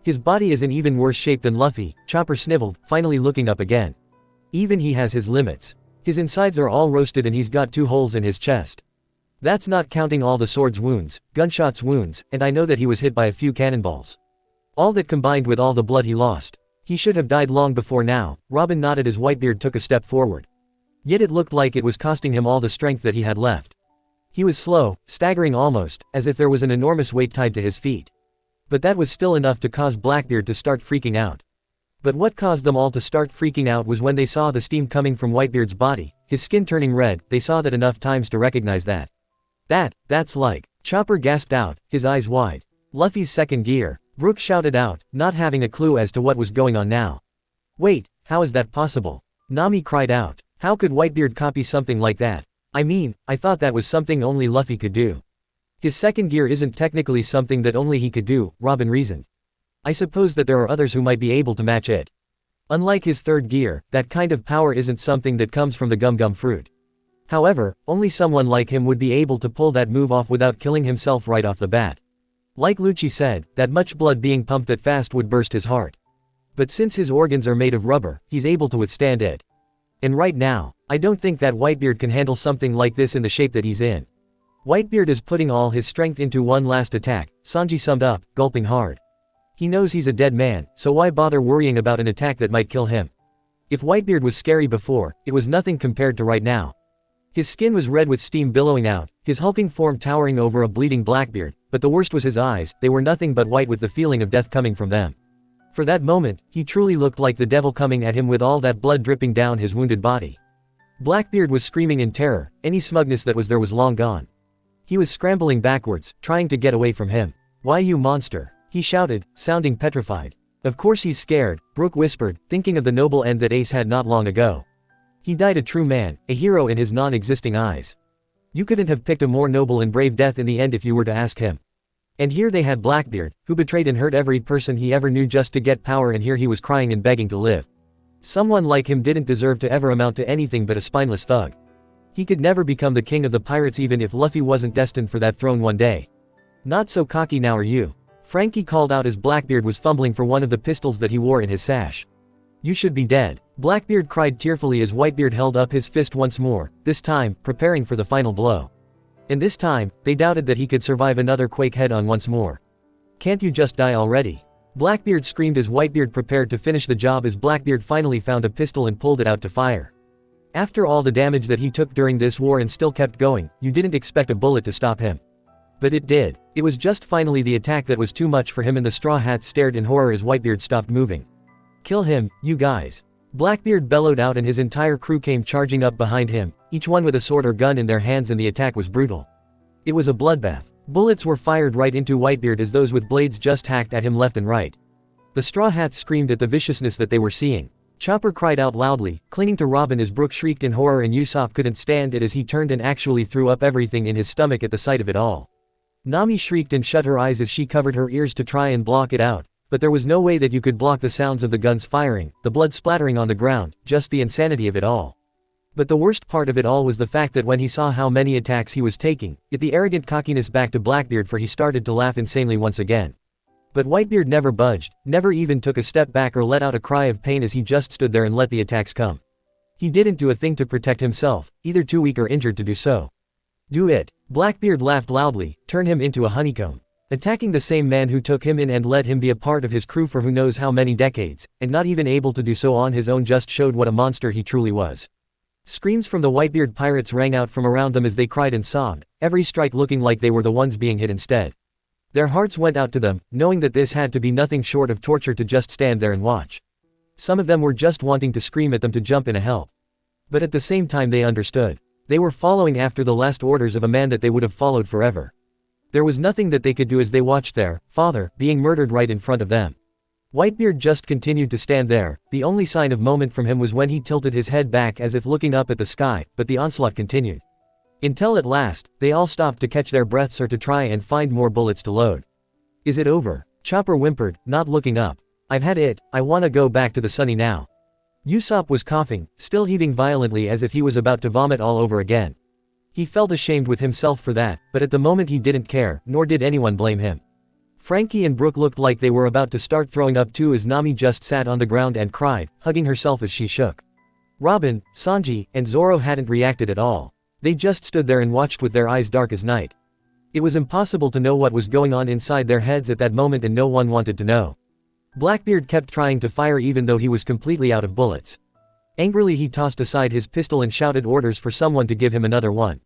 "His body is in even worse shape than Luffy," Chopper sniveled, finally looking up again. "Even he has his limits. His insides are all roasted and he's got 2 holes in his chest. That's not counting all the sword's wounds, gunshots wounds, and I know that he was hit by a few cannonballs. All that combined with all the blood he lost. He should have died long before now." Robin nodded as Whitebeard took a step forward. Yet it looked like it was costing him all the strength that he had left. He was slow, staggering almost, as if there was an enormous weight tied to his feet. But that was still enough to cause Blackbeard to start freaking out. But what caused them all to start freaking out was when they saw the steam coming from Whitebeard's body, his skin turning red. They saw that enough times to recognize that. That's like, Chopper gasped out, his eyes wide. "Luffy's second gear," Brook shouted out, not having a clue as to what was going on now. "Wait, how is that possible?" Nami cried out. "How could Whitebeard copy something like that? I mean, I thought that was something only Luffy could do." "His second gear isn't technically something that only he could do," Robin reasoned. "I suppose that there are others who might be able to match it. Unlike his third gear, that kind of power isn't something that comes from the gum-gum fruit. However, only someone like him would be able to pull that move off without killing himself right off the bat. Like Lucci said, that much blood being pumped that fast would burst his heart. But since his organs are made of rubber, he's able to withstand it. And right now, I don't think that Whitebeard can handle something like this in the shape that he's in. Whitebeard is putting all his strength into one last attack," Sanji summed up, gulping hard. "He knows he's a dead man, so why bother worrying about an attack that might kill him? If Whitebeard was scary before, it was nothing compared to right now. His skin was red with steam billowing out, his hulking form towering over a bleeding Blackbeard, but the worst was his eyes. They were nothing but white with the feeling of death coming from them. For that moment, he truly looked like the devil coming at him with all that blood dripping down his wounded body. Blackbeard was screaming in terror, any smugness that was there was long gone. He was scrambling backwards, trying to get away from him. "Why, you monster?" he shouted, sounding petrified. "Of course he's scared," Brook whispered, thinking of the noble end that Ace had not long ago. He died a true man, a hero in his non-existing eyes. You couldn't have picked a more noble and brave death in the end if you were to ask him. And here they had Blackbeard, who betrayed and hurt every person he ever knew just to get power, and here he was crying and begging to live. Someone like him didn't deserve to ever amount to anything but a spineless thug. He could never become the king of the pirates even if Luffy wasn't destined for that throne one day. "Not so cocky now, are you?" Frankie called out as Blackbeard was fumbling for one of the pistols that he wore in his sash. "You should be dead," Blackbeard cried tearfully as Whitebeard held up his fist once more, this time, preparing for the final blow. And this time, they doubted that he could survive another quake head-on once more. "Can't you just die already?" Blackbeard screamed as Whitebeard prepared to finish the job as Blackbeard finally found a pistol and pulled it out to fire. After all the damage that he took during this war and still kept going, you didn't expect a bullet to stop him. But it did. It was just finally the attack that was too much for him, and the Straw Hats stared in horror as Whitebeard stopped moving. "Kill him, you guys!" Blackbeard bellowed out and his entire crew came charging up behind him, each one with a sword or gun in their hands, and the attack was brutal. It was a bloodbath. Bullets were fired right into Whitebeard as those with blades just hacked at him left and right. The Straw Hats screamed at the viciousness that they were seeing. Chopper cried out loudly, clinging to Robin as Brook shrieked in horror, and Usopp couldn't stand it as he turned and actually threw up everything in his stomach at the sight of it all. Nami shrieked and shut her eyes as she covered her ears to try and block it out, but there was no way that you could block the sounds of the guns firing, the blood splattering on the ground, just the insanity of it all. But the worst part of it all was the fact that when he saw how many attacks he was taking, it the arrogant cockiness back to Blackbeard, for he started to laugh insanely once again. But Whitebeard never budged, never even took a step back or let out a cry of pain as he just stood there and let the attacks come. He didn't do a thing to protect himself, either too weak or injured to do so. "Do it." Blackbeard laughed loudly, "turn him into a honeycomb." Attacking the same man who took him in and let him be a part of his crew for who knows how many decades, and not even able to do so on his own, just showed what a monster he truly was. Screams from the Whitebeard pirates rang out from around them as they cried and sobbed, every strike looking like they were the ones being hit instead. Their hearts went out to them, knowing that this had to be nothing short of torture to just stand there and watch. Some of them were just wanting to scream at them to jump in and help. But at the same time they understood. They were following after the last orders of a man that they would have followed forever. There was nothing that they could do as they watched their father being murdered right in front of them. Whitebeard just continued to stand there. The only sign of moment from him was when he tilted his head back as if looking up at the sky, but the onslaught continued. Until at last, they all stopped to catch their breaths or to try and find more bullets to load. "Is it over?" Chopper whimpered, not looking up. "I've had it, I wanna go back to the sunny now." Usopp was coughing, still heaving violently as if he was about to vomit all over again. He felt ashamed with himself for that, but at the moment he didn't care, nor did anyone blame him. Frankie and Brook looked like they were about to start throwing up too as Nami just sat on the ground and cried, hugging herself as she shook. Robin, Sanji, and Zoro hadn't reacted at all. They just stood there and watched with their eyes dark as night. It was impossible to know what was going on inside their heads at that moment, and no one wanted to know. Blackbeard kept trying to fire even though he was completely out of bullets. Angrily he tossed aside his pistol and shouted orders for someone to give him another one.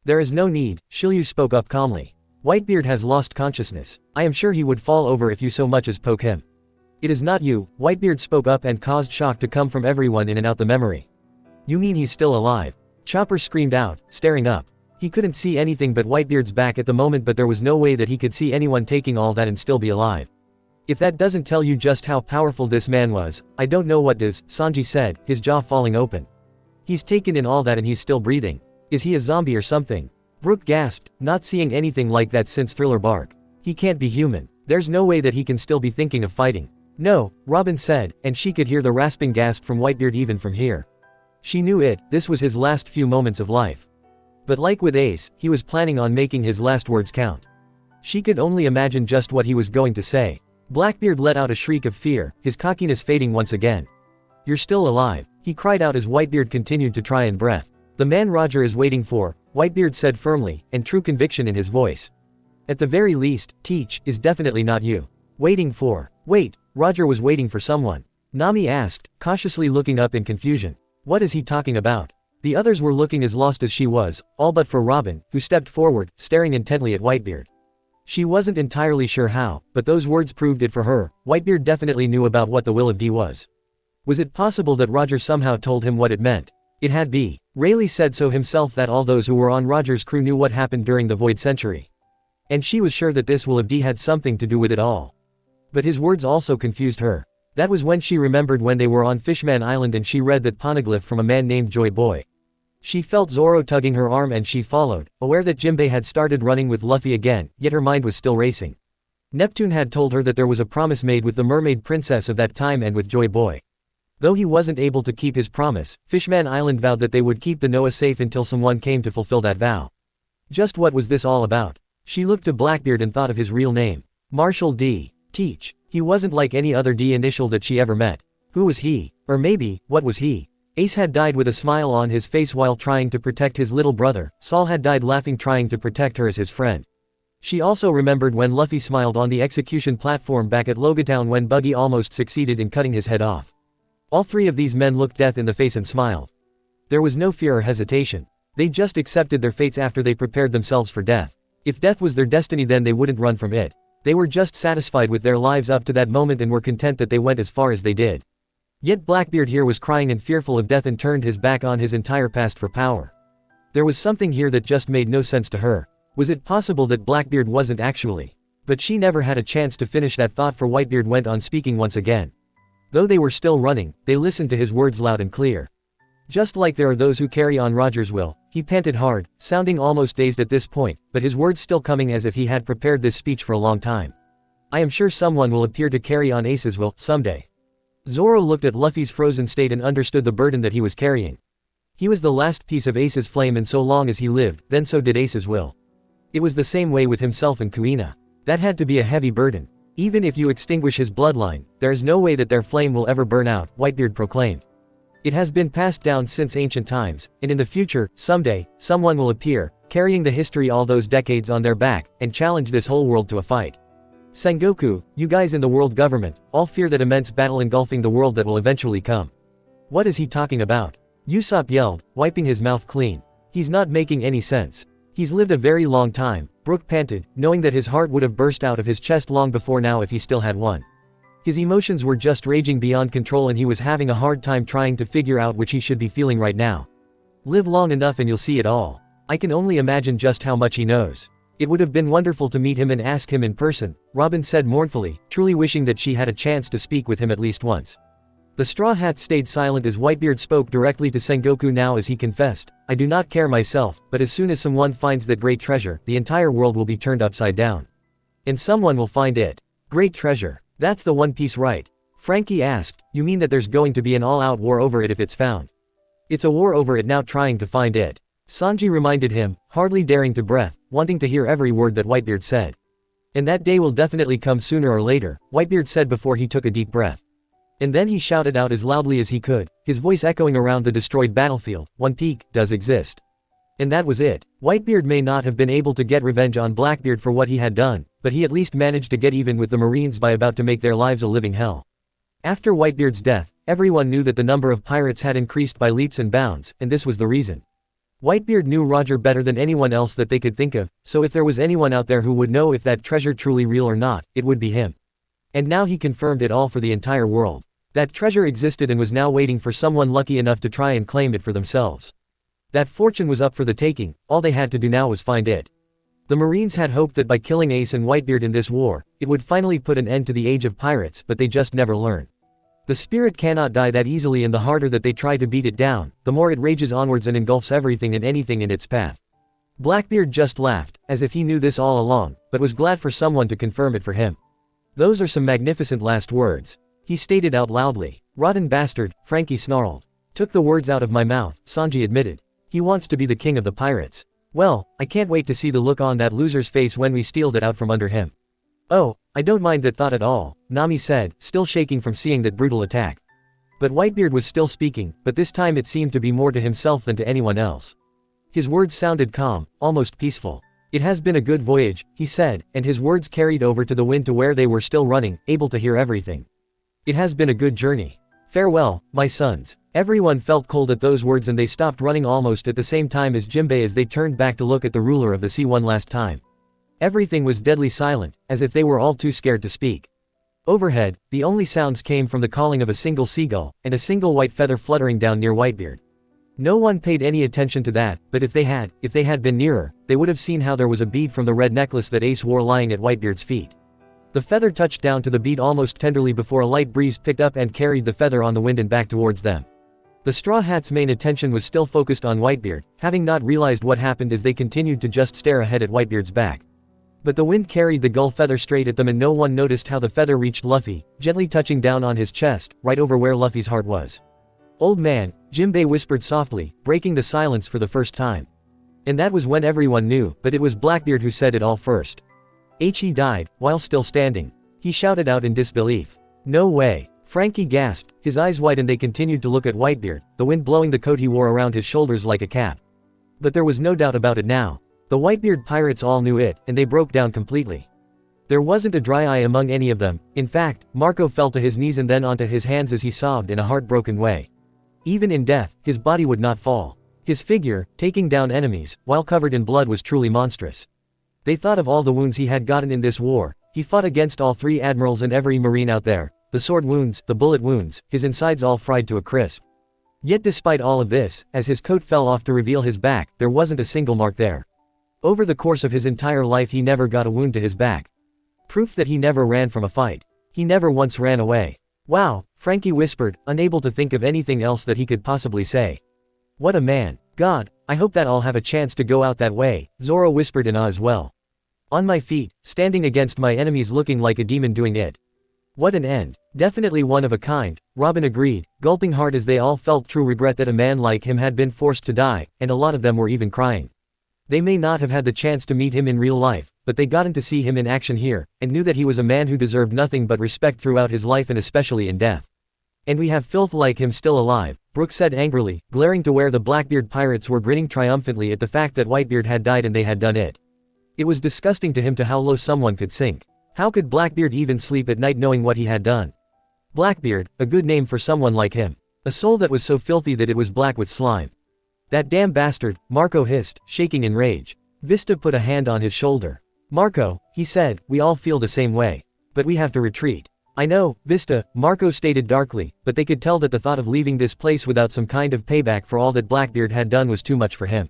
"There is no need," Shiryu spoke up calmly. "Whitebeard has lost consciousness. I am sure he would fall over if you so much as poke him." "It is not you," Whitebeard spoke up and caused shock to come from everyone in and out the memory. "You mean he's still alive?" Chopper screamed out, staring up. He couldn't see anything but Whitebeard's back at the moment, but there was no way that he could see anyone taking all that and still be alive. "If that doesn't tell you just how powerful this man was, I don't know what does," Sanji said, his jaw falling open. "He's taken in all that and he's still breathing. Is he a zombie or something?" Brook gasped, not seeing anything like that since Thriller Bark. "He can't be human. There's no way that he can still be thinking of fighting." "No," Robin said, and she could hear the rasping gasp from Whitebeard even from here. She knew this was his last few moments of life. But like with Ace, he was planning on making his last words count. She could only imagine just what he was going to say. Blackbeard let out a shriek of fear, his cockiness fading once again. "You're still alive," he cried out as Whitebeard continued to try and breath. "The man Roger is waiting for," Whitebeard said firmly, and true conviction in his voice. "At the very least, Teach is definitely not you. Waiting for." "Wait, Roger was waiting for someone?" Nami asked, cautiously looking up in confusion. "What is he talking about?" The others were looking as lost as she was, all but for Robin, who stepped forward, staring intently at Whitebeard. She wasn't entirely sure how, but those words proved it for her. Whitebeard definitely knew about what the Will of D was. Was it possible that Roger somehow told him what it meant? It had be. Rayleigh said so himself, that all those who were on Roger's crew knew what happened during the Void Century. And she was sure that this Will of D had something to do with it all. But his words also confused her. That was when she remembered when they were on Fishman Island and she read that poneglyph from a man named Joy Boy. She felt Zoro tugging her arm and she followed, aware that Jinbei had started running with Luffy again, yet her mind was still racing. Neptune had told her that there was a promise made with the mermaid princess of that time and with Joy Boy. Though he wasn't able to keep his promise, Fishman Island vowed that they would keep the Noah safe until someone came to fulfill that vow. Just what was this all about? She looked to Blackbeard and thought of his real name. Marshall D. Teach. He wasn't like any other D initial that she ever met. Who was he? Or maybe, what was he? Ace had died with a smile on his face while trying to protect his little brother. Saul had died laughing trying to protect her as his friend. She also remembered when Luffy smiled on the execution platform back at Logatown when Buggy almost succeeded in cutting his head off. All three of these men looked death in the face and smiled. There was no fear or hesitation. They just accepted their fates after they prepared themselves for death. If death was their destiny, then they wouldn't run from it. They were just satisfied with their lives up to that moment and were content that they went as far as they did. Yet Blackbeard here was crying and fearful of death and turned his back on his entire past for power. There was something here that just made no sense to her. Was it possible that Blackbeard wasn't actually? But she never had a chance to finish that thought, for Whitebeard went on speaking once again. Though they were still running, they listened to his words loud and clear. Just like there are those who carry on Roger's will, he panted hard, sounding almost dazed at this point, but his words still coming as if he had prepared this speech for a long time. I am sure someone will appear to carry on Ace's will, someday. Zoro looked at Luffy's frozen state and understood the burden that he was carrying. He was the last piece of Ace's flame, and so long as he lived, then so did Ace's will. It was the same way with himself and Kuina. That had to be a heavy burden. Even if you extinguish his bloodline, there is no way that their flame will ever burn out, Whitebeard proclaimed. It has been passed down since ancient times, and in the future, someday, someone will appear, carrying the history all those decades on their back, and challenge this whole world to a fight. Sengoku, you guys in the world government, all fear that immense battle engulfing the world that will eventually come. What is he talking about? Usopp yelled, wiping his mouth clean. He's not making any sense. He's lived a very long time, Brook panted, knowing that his heart would have burst out of his chest long before now if he still had one. His emotions were just raging beyond control, and he was having a hard time trying to figure out which he should be feeling right now. Live long enough and you'll see it all. I can only imagine just how much he knows. It would have been wonderful to meet him and ask him in person, Robin said mournfully, truly wishing that she had a chance to speak with him at least once. The Straw Hats stayed silent as Whitebeard spoke directly to Sengoku now as he confessed, I do not care myself, but as soon as someone finds that great treasure, the entire world will be turned upside down. And someone will find it. Great treasure. That's the One Piece, right? Frankie asked, you mean that there's going to be an all-out war over it if it's found? It's a war over it now, trying to find it. Sanji reminded him, hardly daring to breathe, wanting to hear every word that Whitebeard said. And that day will definitely come sooner or later, Whitebeard said before he took a deep breath. And then he shouted out as loudly as he could, his voice echoing around the destroyed battlefield, One Piece does exist. And that was it. Whitebeard may not have been able to get revenge on Blackbeard for what he had done, but he at least managed to get even with the Marines by about to make their lives a living hell. After Whitebeard's death, everyone knew that the number of pirates had increased by leaps and bounds, and this was the reason. Whitebeard knew Roger better than anyone else that they could think of, so if there was anyone out there who would know if that treasure truly real or not, it would be him. And now he confirmed it all for the entire world. That treasure existed and was now waiting for someone lucky enough to try and claim it for themselves. That fortune was up for the taking, all they had to do now was find it. The Marines had hoped that by killing Ace and Whitebeard in this war, it would finally put an end to the age of pirates, but they just never learn. The spirit cannot die that easily, and the harder that they try to beat it down, the more it rages onwards and engulfs everything and anything in its path. Blackbeard just laughed, as if he knew this all along, but was glad for someone to confirm it for him. Those are some magnificent last words. He stated out loudly. Rotten bastard, Frankie snarled. Took the words out of my mouth, Sanji admitted. He wants to be the king of the pirates. Well, I can't wait to see the look on that loser's face when we steal that out from under him. Oh, I don't mind that thought at all, Nami said, still shaking from seeing that brutal attack. But Whitebeard was still speaking, but this time it seemed to be more to himself than to anyone else. His words sounded calm, almost peaceful. It has been a good voyage, he said, and his words carried over to the wind to where they were still running, able to hear everything. It has been a good journey. Farewell, my sons. Everyone felt cold at those words and they stopped running almost at the same time as Jinbei as they turned back to look at the ruler of the sea one last time. Everything was deadly silent, as if they were all too scared to speak. Overhead, the only sounds came from the calling of a single seagull, and a single white feather fluttering down near Whitebeard. No one paid any attention to that, but if they had been nearer, they would have seen how there was a bead from the red necklace that Ace wore lying at Whitebeard's feet. The feather touched down to the bead almost tenderly before a light breeze picked up and carried the feather on the wind and back towards them. The Straw Hats' main attention was still focused on Whitebeard, having not realized what happened as they continued to just stare ahead at Whitebeard's back. But the wind carried the gull feather straight at them and no one noticed how the feather reached Luffy, gently touching down on his chest, right over where Luffy's heart was. Old man, Jinbei whispered softly, breaking the silence for the first time. And that was when everyone knew, but it was Blackbeard who said it all first. He died, while still standing. He shouted out in disbelief. No way. Frankie gasped, his eyes wide, and they continued to look at Whitebeard, the wind blowing the coat he wore around his shoulders like a cap. But there was no doubt about it now. The Whitebeard pirates all knew it, and they broke down completely. There wasn't a dry eye among any of them. In fact, Marco fell to his knees and then onto his hands as he sobbed in a heartbroken way. Even in death, his body would not fall. His figure, taking down enemies, while covered in blood, was truly monstrous. They thought of all the wounds he had gotten in this war. He fought against all 3 admirals and every marine out there. The sword wounds, the bullet wounds, his insides all fried to a crisp. Yet despite all of this, as his coat fell off to reveal his back, there wasn't a single mark there. Over the course of his entire life he never got a wound to his back. Proof that he never ran from a fight. He never once ran away. Wow, Frankie whispered, unable to think of anything else that he could possibly say. What a man. God, I hope that I'll have a chance to go out that way, Zoro whispered in awe as well. On my feet, standing against my enemies looking like a demon doing it. What an end. Definitely one of a kind, Robin agreed, gulping hard as they all felt true regret that a man like him had been forced to die, and a lot of them were even crying. They may not have had the chance to meet him in real life, but they gotten to see him in action here, and knew that he was a man who deserved nothing but respect throughout his life and especially in death. And we have filth like him still alive, Brooke said angrily, glaring to where the Blackbeard pirates were grinning triumphantly at the fact that Whitebeard had died and they had done it. It was disgusting to him to how low someone could sink. How could Blackbeard even sleep at night knowing what he had done? Blackbeard, a good name for someone like him. A soul that was so filthy that it was black with slime. That damn bastard, Marco hissed, shaking in rage. Vista put a hand on his shoulder. Marco, he said, we all feel the same way. But we have to retreat. I know, Vista, Marco stated darkly, but they could tell that the thought of leaving this place without some kind of payback for all that Blackbeard had done was too much for him.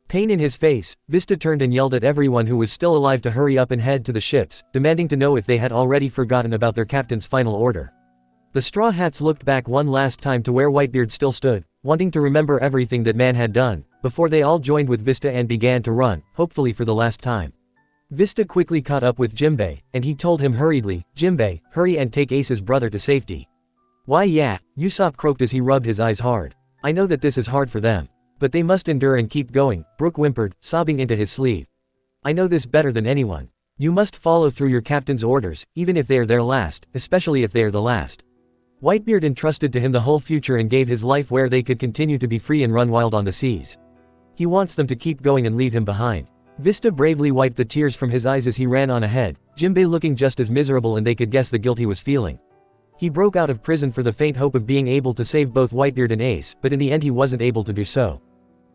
Pain in his face, Vista turned and yelled at everyone who was still alive to hurry up and head to the ships, demanding to know if they had already forgotten about their captain's final order. The Straw Hats looked back one last time to where Whitebeard still stood, wanting to remember everything that man had done, before they all joined with Vista and began to run, hopefully for the last time. Vista quickly caught up with Jimbei, and he told him hurriedly, Jimbei, hurry and take Ace's brother to safety. Why yeah, Usopp croaked as he rubbed his eyes hard. I know that this is hard for them. But they must endure and keep going, Brooke whimpered, sobbing into his sleeve. I know this better than anyone. You must follow through your captain's orders, even if they are their last, especially if they are the last. Whitebeard entrusted to him the whole future and gave his life where they could continue to be free and run wild on the seas. He wants them to keep going and leave him behind. Vista bravely wiped the tears from his eyes as he ran on ahead, Jimbei looking just as miserable, and they could guess the guilt he was feeling. He broke out of prison for the faint hope of being able to save both Whitebeard and Ace, but in the end he wasn't able to do so.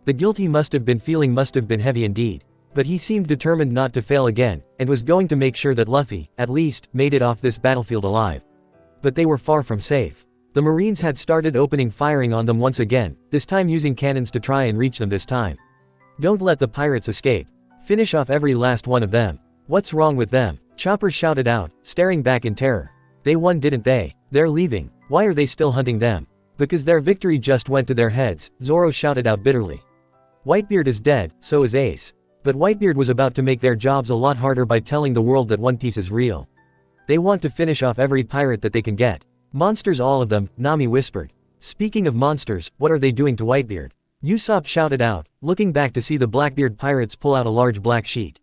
The guilt he must have been feeling must have been heavy indeed. But he seemed determined not to fail again, and was going to make sure that Luffy, at least, made it off this battlefield alive. But they were far from safe. The Marines had started opening firing on them once again, this time using cannons to try and reach them this time. Don't let the pirates escape. Finish off every last one of them. What's wrong with them? Chopper shouted out, staring back in terror. They won, didn't they? They're leaving. Why are they still hunting them? Because their victory just went to their heads, Zoro shouted out bitterly. Whitebeard is dead, so is Ace. But Whitebeard was about to make their jobs a lot harder by telling the world that One Piece is real. They want to finish off every pirate that they can get. Monsters, all of them, Nami whispered. Speaking of monsters, what are they doing to Whitebeard? Usopp shouted out, looking back to see the Blackbeard pirates pull out a large black sheet.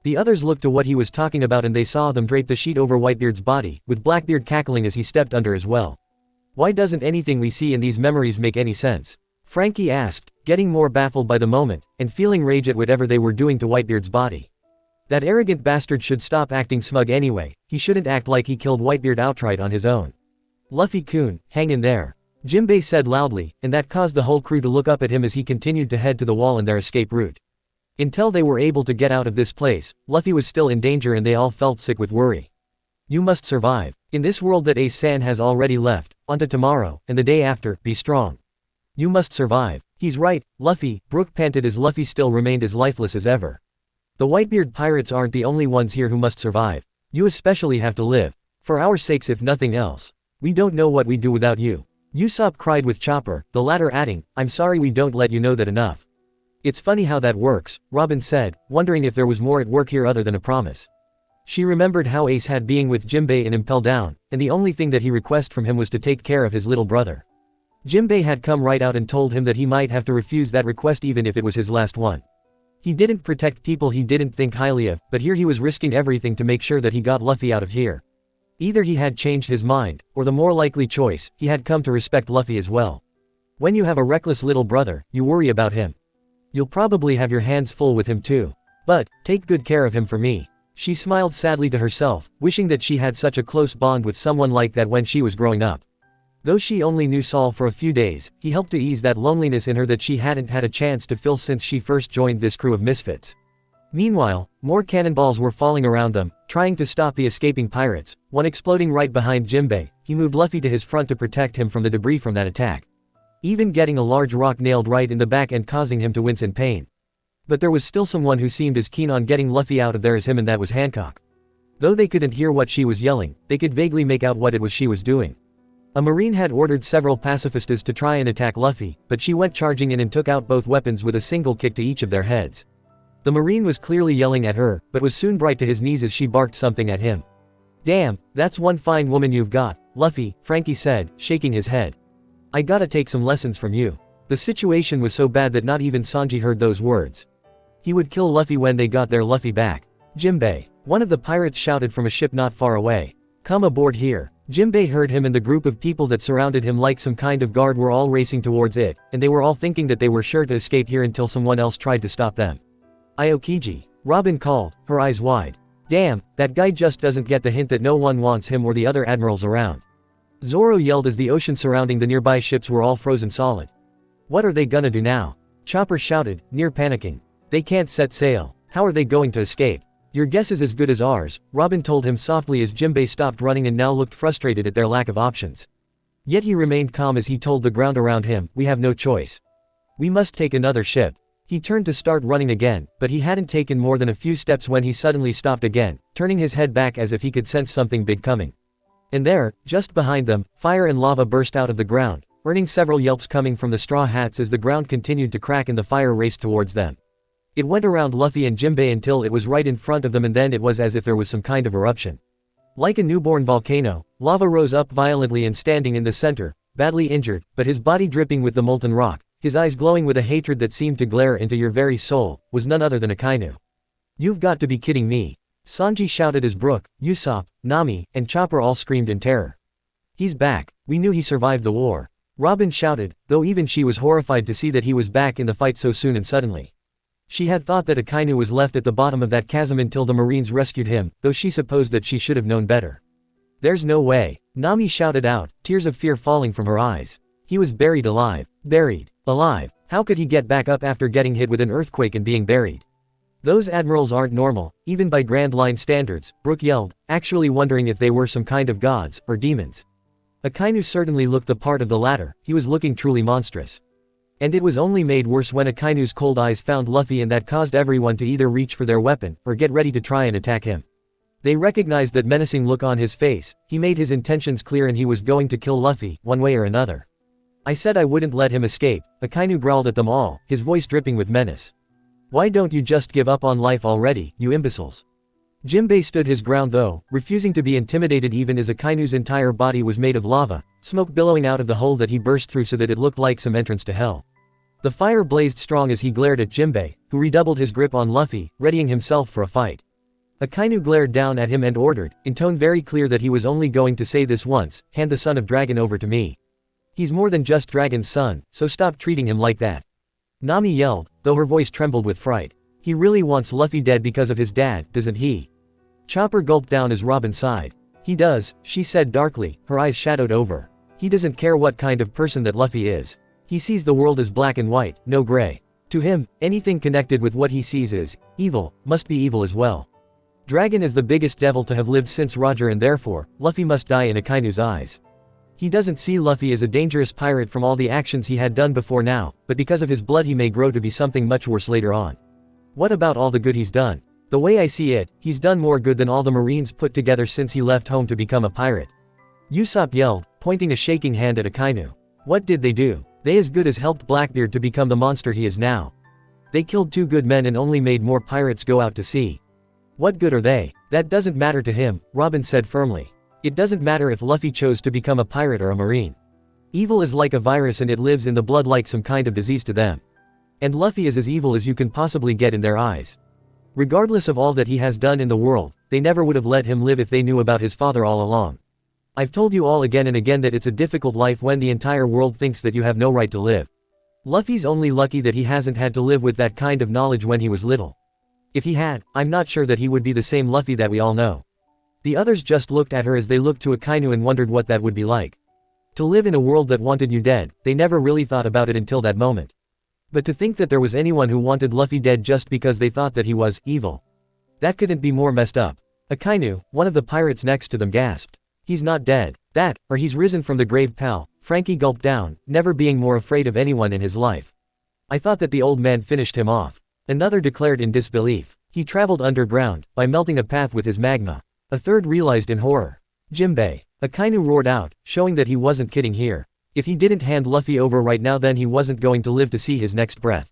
The others looked to what he was talking about, and they saw them drape the sheet over Whitebeard's body, with Blackbeard cackling as he stepped under as well. Why doesn't anything we see in these memories make any sense? Frankie asked, getting more baffled by the moment, and feeling rage at whatever they were doing to Whitebeard's body. That arrogant bastard should stop acting smug anyway. He shouldn't act like he killed Whitebeard outright on his own. Luffy-kun, hang in there. Jimbei said loudly, and that caused the whole crew to look up at him as he continued to head to the wall in their escape route. Until they were able to get out of this place, Luffy was still in danger and they all felt sick with worry. You must survive. In this world that Ace-san has already left, onto tomorrow, and the day after, be strong. You must survive. He's right, Luffy, Brooke panted as Luffy still remained as lifeless as ever. The Whitebeard pirates aren't the only ones here who must survive. You especially have to live. For our sakes if nothing else. We don't know what we'd do without you. Usopp cried with Chopper, the latter adding, I'm sorry we don't let you know that enough. It's funny how that works, Robin said, wondering if there was more at work here other than a promise. She remembered how Ace had being with Jimbei and Impel down, and the only thing that he requested from him was to take care of his little brother. Jimbei had come right out and told him that he might have to refuse that request even if it was his last one. He didn't protect people he didn't think highly of, but here he was risking everything to make sure that he got Luffy out of here. Either he had changed his mind, or the more likely choice, he had come to respect Luffy as well. When you have a reckless little brother, you worry about him. You'll probably have your hands full with him too. But, take good care of him for me. She smiled sadly to herself, wishing that she had such a close bond with someone like that when she was growing up. Though she only knew Saul for a few days, he helped to ease that loneliness in her that she hadn't had a chance to fill since she first joined this crew of misfits. Meanwhile, more cannonballs were falling around them, trying to stop the escaping pirates, one exploding right behind Jinbei. He moved Luffy to his front to protect him from the debris from that attack. Even getting a large rock nailed right in the back and causing him to wince in pain. But there was still someone who seemed as keen on getting Luffy out of there as him, and that was Hancock. Though they couldn't hear what she was yelling, they could vaguely make out what it was she was doing. A marine had ordered several pacifistas to try and attack Luffy, but she went charging in and took out both weapons with a single kick to each of their heads. The marine was clearly yelling at her, but was soon bright to his knees as she barked something at him. "Damn, that's one fine woman you've got, Luffy," Frankie said, shaking his head. "I gotta take some lessons from you." The situation was so bad that not even Sanji heard those words. He would kill Luffy when they got their Luffy back. "Jinbei," one of the pirates shouted from a ship not far away. "Come aboard here." Jinbei heard him, and the group of people that surrounded him like some kind of guard were all racing towards it, and they were all thinking that they were sure to escape here until someone else tried to stop them. "Aokiji," Robin called, her eyes wide. "Damn, that guy just doesn't get the hint that no one wants him or the other admirals around." Zoro yelled as the ocean surrounding the nearby ships were all frozen solid. "What are they gonna do now?" Chopper shouted, near panicking. "They can't set sail. How are they going to escape?" "Your guess is as good as ours," Robin told him softly as Jinbei stopped running and now looked frustrated at their lack of options. Yet he remained calm as he told the ground around him, "We have no choice. We must take another ship." He turned to start running again, but he hadn't taken more than a few steps when he suddenly stopped again, turning his head back as if he could sense something big coming. And there, just behind them, fire and lava burst out of the ground, earning several yelps coming from the straw hats as the ground continued to crack and the fire raced towards them. It went around Luffy and Jinbei until it was right in front of them, and then it was as if there was some kind of eruption. Like a newborn volcano, lava rose up violently, and standing in the center, badly injured, but his body dripping with the molten rock, his eyes glowing with a hatred that seemed to glare into your very soul, was none other than Akainu. "You've got to be kidding me!" Sanji shouted as Brook, Usopp, Nami, and Chopper all screamed in terror. "He's back. We knew he survived the war." Robin shouted, though even she was horrified to see that he was back in the fight so soon and suddenly. She had thought that Akainu was left at the bottom of that chasm until the Marines rescued him, though she supposed that she should have known better. "There's no way," Nami shouted out, tears of fear falling from her eyes. "He was buried alive. Buried. Alive. How could he get back up after getting hit with an earthquake and being buried?" "Those admirals aren't normal, even by Grand Line standards," Brook yelled, actually wondering if they were some kind of gods, or demons. Akainu certainly looked the part of the latter. He was looking truly monstrous. And it was only made worse when Akainu's cold eyes found Luffy, and that caused everyone to either reach for their weapon, or get ready to try and attack him. They recognized that menacing look on his face. He made his intentions clear, and he was going to kill Luffy, one way or another. "I said I wouldn't let him escape," Akainu growled at them all, his voice dripping with menace. "Why don't you just give up on life already, you imbeciles?" Jinbei stood his ground though, refusing to be intimidated even as Akainu's entire body was made of lava, smoke billowing out of the hole that he burst through so that it looked like some entrance to hell. The fire blazed strong as he glared at Jinbei, who redoubled his grip on Luffy, readying himself for a fight. Akainu glared down at him and ordered, in tone very clear that he was only going to say this once, "Hand the son of Dragon over to me. He's more than just Dragon's son, so stop treating him like that." Nami yelled, though her voice trembled with fright. "He really wants Luffy dead because of his dad, doesn't he?" Chopper gulped down as Robin sighed. "He does," she said darkly, her eyes shadowed over. "He doesn't care what kind of person that Luffy is. He sees the world as black and white, no gray. To him, anything connected with what he sees is evil, must be evil as well. Dragon is the biggest devil to have lived since Roger, and therefore, Luffy must die in Akainu's eyes. He doesn't see Luffy as a dangerous pirate from all the actions he had done before now, but because of his blood he may grow to be something much worse later on. What about all the good he's done? The way I see it, he's done more good than all the Marines put together since he left home to become a pirate." Usopp yelled, pointing a shaking hand at Akainu. "What did they do? They as good as helped Blackbeard to become the monster he is now. They killed 2 good men and only made more pirates go out to sea. What good are they?" "That doesn't matter to him," Robin said firmly. "It doesn't matter if Luffy chose to become a pirate or a Marine. Evil is like a virus, and it lives in the blood like some kind of disease to them. And Luffy is as evil as you can possibly get in their eyes. Regardless of all that he has done in the world, they never would have let him live if they knew about his father all along. I've told you all again and again that it's a difficult life when the entire world thinks that you have no right to live. Luffy's only lucky that he hasn't had to live with that kind of knowledge when he was little. If he had, I'm not sure that he would be the same Luffy that we all know. The others just looked at her as they looked to Akainu and wondered what that would be like. To live in a world that wanted you dead, they never really thought about it until that moment. But to think that there was anyone who wanted Luffy dead just because they thought that he was evil. That couldn't be more messed up. Akainu, one of the pirates next to them, gasped. He's not dead. That, or he's risen from the grave, pal. Frankie gulped down, never being more afraid of anyone in his life. I thought that the old man finished him off. Another declared in disbelief. He traveled underground, by melting a path with his magma. A third realized in horror. Jimbei. Akainu roared out, showing that he wasn't kidding here. If he didn't hand Luffy over right now, then he wasn't going to live to see his next breath.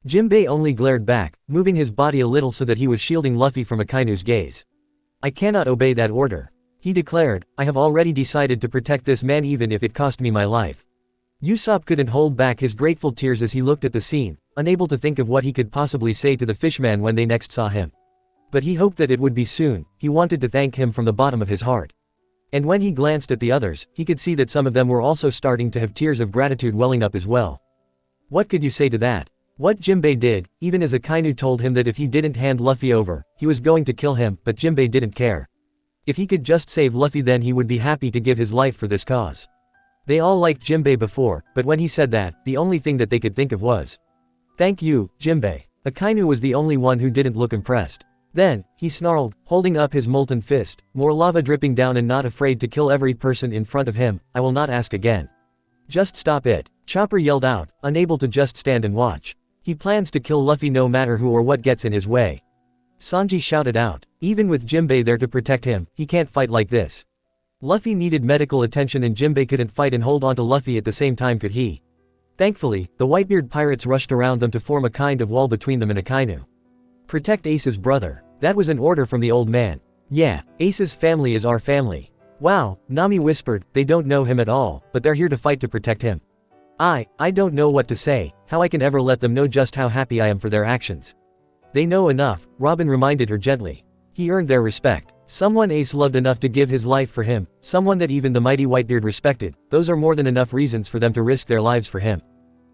Jimbei only glared back, moving his body a little so that he was shielding Luffy from Akainu's gaze. I cannot obey that order. He declared, I have already decided to protect this man even if it cost me my life. Usopp couldn't hold back his grateful tears as he looked at the scene, unable to think of what he could possibly say to the fishman when they next saw him. But he hoped that it would be soon. He wanted to thank him from the bottom of his heart. And when he glanced at the others, he could see that some of them were also starting to have tears of gratitude welling up as well. What could you say to that? What Jimbei did, even as Akainu told him that if he didn't hand Luffy over, he was going to kill him, but Jimbei didn't care. If he could just save Luffy, then he would be happy to give his life for this cause. They all liked Jimbei before, but when he said that, the only thing that they could think of was, thank you, Jimbei. Akainu was the only one who didn't look impressed. Then, he snarled, holding up his molten fist, more lava dripping down and not afraid to kill every person in front of him, I will not ask again. Just stop it. Chopper yelled out, unable to just stand and watch. He plans to kill Luffy no matter who or what gets in his way. Sanji shouted out, even with Jimbei there to protect him, he can't fight like this. Luffy needed medical attention and Jimbei couldn't fight and hold on to Luffy at the same time, could he? Thankfully, the Whitebeard pirates rushed around them to form a kind of wall between them and Akainu. Protect Ace's brother. That was an order from the old man. Yeah, Ace's family is our family. Wow, Nami whispered, they don't know him at all, but they're here to fight to protect him. I don't know what to say, how I can ever let them know just how happy I am for their actions. They know enough, Robin reminded her gently. He earned their respect. Someone Ace loved enough to give his life for him, someone that even the mighty Whitebeard respected, those are more than enough reasons for them to risk their lives for him.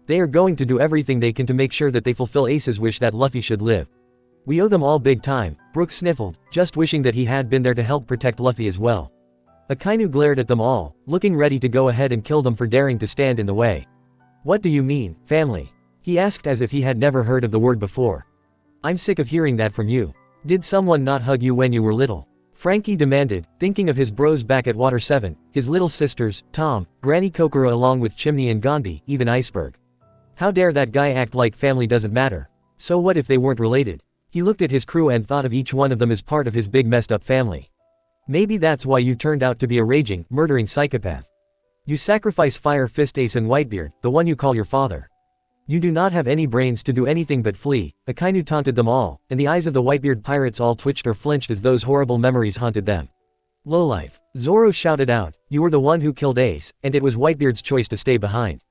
They are going to do everything they can to make sure that they fulfill Ace's wish that Luffy should live. We owe them all big time, Brook sniffled, just wishing that he had been there to help protect Luffy as well. Akainu glared at them all, looking ready to go ahead and kill them for daring to stand in the way. What do you mean, family? He asked as if he had never heard of the word before. I'm sick of hearing that from you. Did someone not hug you when you were little? Frankie demanded, thinking of his bros back at Water 7, his little sisters, Tom, Granny Kokoro along with Chimney and Gandhi, even Iceberg. How dare that guy act like family doesn't matter? So what if they weren't related? He looked at his crew and thought of each one of them as part of his big messed up family. Maybe that's why you turned out to be a raging, murdering psychopath. You sacrifice Fire Fist Ace and Whitebeard, the one you call your father. You do not have any brains to do anything but flee. Akainu taunted them all, and the eyes of the Whitebeard pirates all twitched or flinched as those horrible memories haunted them. Lowlife. Zoro shouted out, you were the one who killed Ace, and it was Whitebeard's choice to stay behind.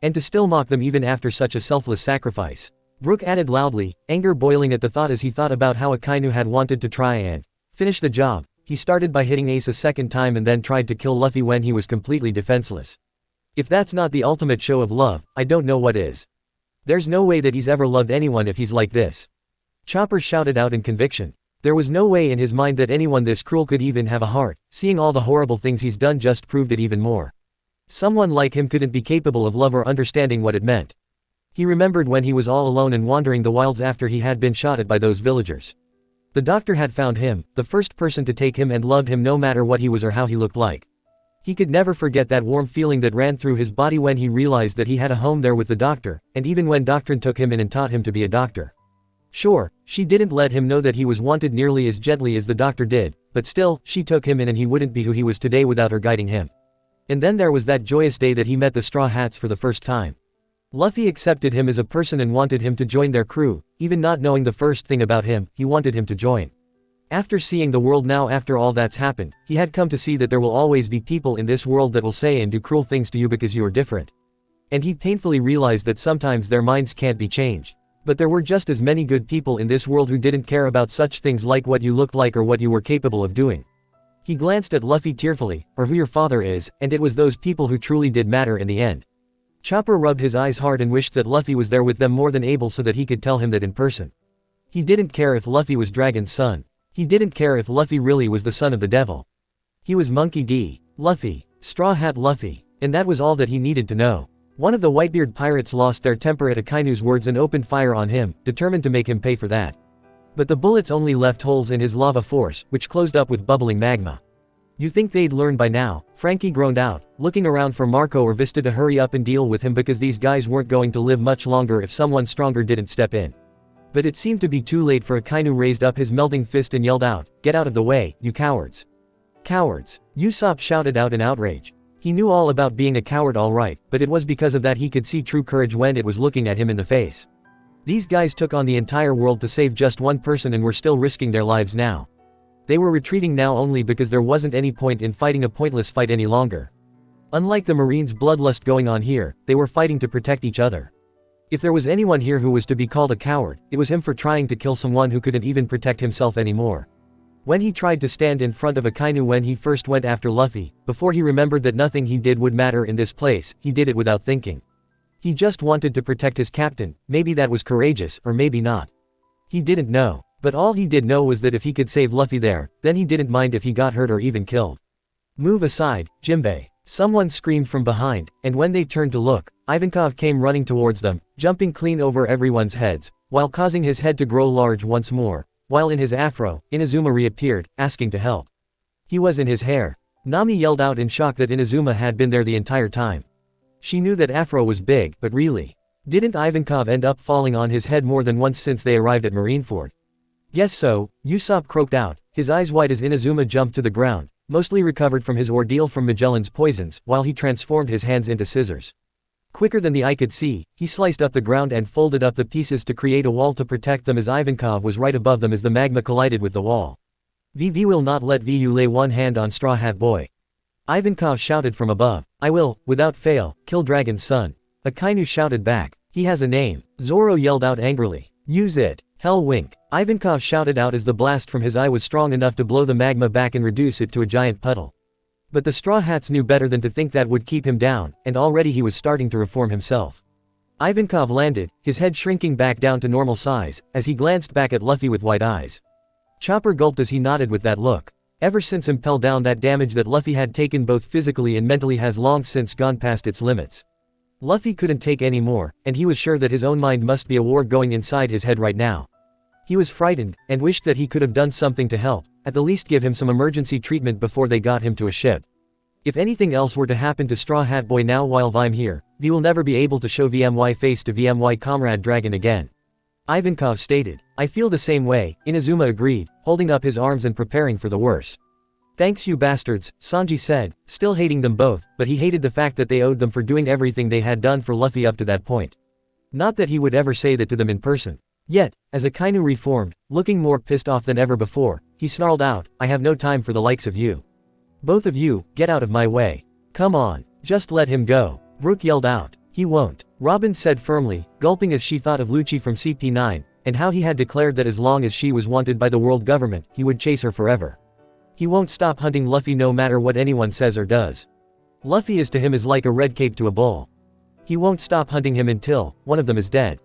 And to still mock them even after such a selfless sacrifice. Brook added loudly, anger boiling at the thought as he thought about how Akainu had wanted to try and finish the job. He started by hitting Ace a second time and then tried to kill Luffy when he was completely defenseless. If that's not the ultimate show of love, I don't know what is. There's no way that he's ever loved anyone if he's like this. Chopper shouted out in conviction. There was no way in his mind that anyone this cruel could even have a heart. Seeing all the horrible things he's done just proved it even more. Someone like him couldn't be capable of love or understanding what it meant. He remembered when he was all alone and wandering the wilds after he had been shot at by those villagers. The doctor had found him, the first person to take him and loved him no matter what he was or how he looked like. He could never forget that warm feeling that ran through his body when he realized that he had a home there with the doctor, and even when Doctrine took him in and taught him to be a doctor. Sure, she didn't let him know that he was wanted nearly as gently as the doctor did, but still, she took him in and he wouldn't be who he was today without her guiding him. And then there was that joyous day that he met the Straw Hats for the first time. Luffy accepted him as a person and wanted him to join their crew, even not knowing the first thing about him, he wanted him to join. After seeing the world now after all that's happened, he had come to see that there will always be people in this world that will say and do cruel things to you because you are different. And he painfully realized that sometimes their minds can't be changed. But there were just as many good people in this world who didn't care about such things like what you looked like or what you were capable of doing. He glanced at Luffy tearfully, or who your father is, and it was those people who truly did matter in the end. Chopper rubbed his eyes hard and wished that Luffy was there with them more than able so that he could tell him that in person. He didn't care if Luffy was Dragon's son. He didn't care if Luffy really was the son of the devil. He was Monkey D. Luffy. Straw Hat Luffy. And that was all that he needed to know. One of the Whitebeard pirates lost their temper at Akainu's words and opened fire on him, determined to make him pay for that. But the bullets only left holes in his lava force, which closed up with bubbling magma. You think they'd learn by now, Frankie groaned out, looking around for Marco or Vista to hurry up and deal with him because these guys weren't going to live much longer if someone stronger didn't step in. But it seemed to be too late, for Akainu raised up his melting fist and yelled out, "Get out of the way, you cowards!" Cowards! Usopp shouted out in outrage. He knew all about being a coward all right, but it was because of that he could see true courage when it was looking at him in the face. These guys took on the entire world to save just one person and were still risking their lives now. They were retreating now only because there wasn't any point in fighting a pointless fight any longer. Unlike the Marines' bloodlust going on here, they were fighting to protect each other. If there was anyone here who was to be called a coward, it was him for trying to kill someone who couldn't even protect himself anymore. When he tried to stand in front of Akainu when he first went after Luffy, before he remembered that nothing he did would matter in this place, he did it without thinking. He just wanted to protect his captain. Maybe that was courageous, or maybe not. He didn't know. But all he did know was that if he could save Luffy there, then he didn't mind if he got hurt or even killed. "Move aside, Jinbei," someone screamed from behind, and when they turned to look, Ivankov came running towards them, jumping clean over everyone's heads, while causing his head to grow large once more. While in his afro, Inazuma reappeared, asking to help. He was in his hair. Nami yelled out in shock that Inazuma had been there the entire time. She knew that Afro was big, but really? Didn't Ivankov end up falling on his head more than once since they arrived at Marineford? Guess so, Usopp croaked out, his eyes wide as Inazuma jumped to the ground, mostly recovered from his ordeal from Magellan's poisons, while he transformed his hands into scissors. Quicker than the eye could see, he sliced up the ground and folded up the pieces to create a wall to protect them as Ivankov was right above them as the magma collided with the wall. "VV will not let VU lay one hand on Straw Hat Boy." Ivankov shouted from above. "I will, without fail, kill Dragon's son." Akainu shouted back. "He has a name." Zoro yelled out angrily. "Use it." Hell wink. Ivankov shouted out as the blast from his eye was strong enough to blow the magma back and reduce it to a giant puddle. But the Straw Hats knew better than to think that would keep him down, and already he was starting to reform himself. Ivankov landed, his head shrinking back down to normal size, as he glanced back at Luffy with wide eyes. Chopper gulped as he nodded with that look. Ever since Impel Down, that damage that Luffy had taken both physically and mentally has long since gone past its limits. Luffy couldn't take any more, and he was sure that his own mind must be a war going inside his head right now. He was frightened, and wished that he could have done something to help, at the least give him some emergency treatment before they got him to a ship. If anything else were to happen to Straw Hat Boy now while I'm here, V will never be able to show VMY face to VMY Comrade Dragon again. Ivankov stated. "I feel the same way," Inazuma agreed, holding up his arms and preparing for the worst. "Thanks you bastards," Sanji said, still hating them both, but he hated the fact that they owed them for doing everything they had done for Luffy up to that point. Not that he would ever say that to them in person. Yet, as Akainu reformed, looking more pissed off than ever before, he snarled out, "I have no time for the likes of you. Both of you, get out of my way. Come on, just let him go." Brook yelled out. "He won't," Robin said firmly, gulping as she thought of Lucci from CP9, and how he had declared that as long as she was wanted by the world government, he would chase her forever. He won't stop hunting Luffy no matter what anyone says or does. Luffy is to him is like a red cape to a bull. He won't stop hunting him until one of them is dead.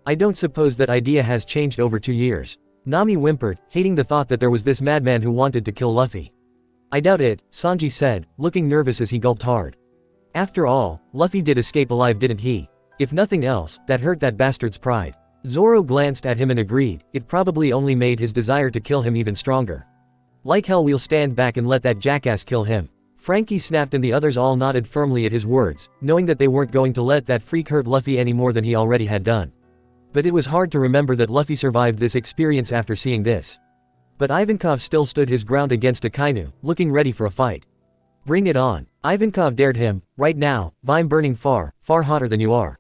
I don't suppose that idea has changed over 2 years. Nami whimpered, hating the thought that there was this madman who wanted to kill Luffy. I doubt it, Sanji said, looking nervous as he gulped hard. After all, Luffy did escape alive, didn't he? If nothing else, that hurt that bastard's pride. Zoro glanced at him and agreed, it probably only made his desire to kill him even stronger. Like hell we'll stand back and let that jackass kill him. Frankie snapped and the others all nodded firmly at his words, knowing that they weren't going to let that freak hurt Luffy any more than he already had done. But it was hard to remember that Luffy survived this experience after seeing this. But Ivankov still stood his ground against Akainu, looking ready for a fight. Bring it on. Ivankov dared him, right now, I'm burning far, far hotter than you are.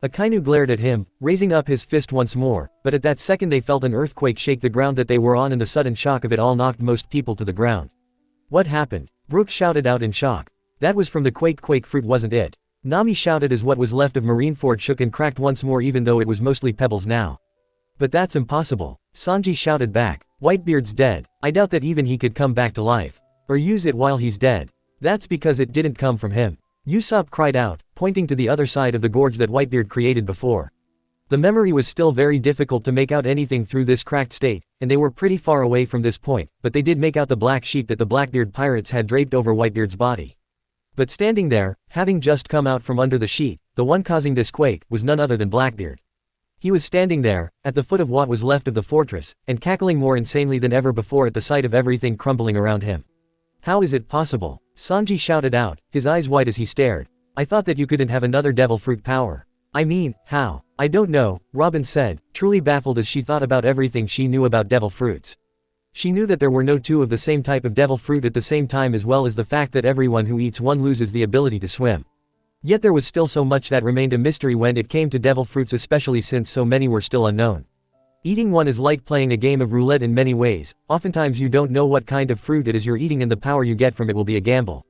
Akainu glared at him, raising up his fist once more, but at that second they felt an earthquake shake the ground that they were on and the sudden shock of it all knocked most people to the ground. What happened? Brook shouted out in shock. That was from the quake fruit, wasn't it? Nami shouted as what was left of Marineford shook and cracked once more even though it was mostly pebbles now. But that's impossible. Sanji shouted back. Whitebeard's dead. I doubt that even he could come back to life. Or use it while he's dead. That's because it didn't come from him. Usopp cried out, pointing to the other side of the gorge that Whitebeard created before. The memory was still very difficult to make out anything through this cracked state, and they were pretty far away from this point, but they did make out the black sheet that the Blackbeard pirates had draped over Whitebeard's body. But standing there, having just come out from under the sheet, the one causing this quake, was none other than Blackbeard. He was standing there, at the foot of what was left of the fortress, and cackling more insanely than ever before at the sight of everything crumbling around him. How is it possible? Sanji shouted out, his eyes wide as he stared. I thought that you couldn't have another devil fruit power. I mean, how? I don't know, Robin said, truly baffled as she thought about everything she knew about devil fruits. She knew that there were no two of the same type of devil fruit at the same time, as well as the fact that everyone who eats one loses the ability to swim. Yet there was still so much that remained a mystery when it came to devil fruits, especially since so many were still unknown. Eating one is like playing a game of roulette in many ways. Oftentimes you don't know what kind of fruit it is you're eating and the power you get from it will be a gamble.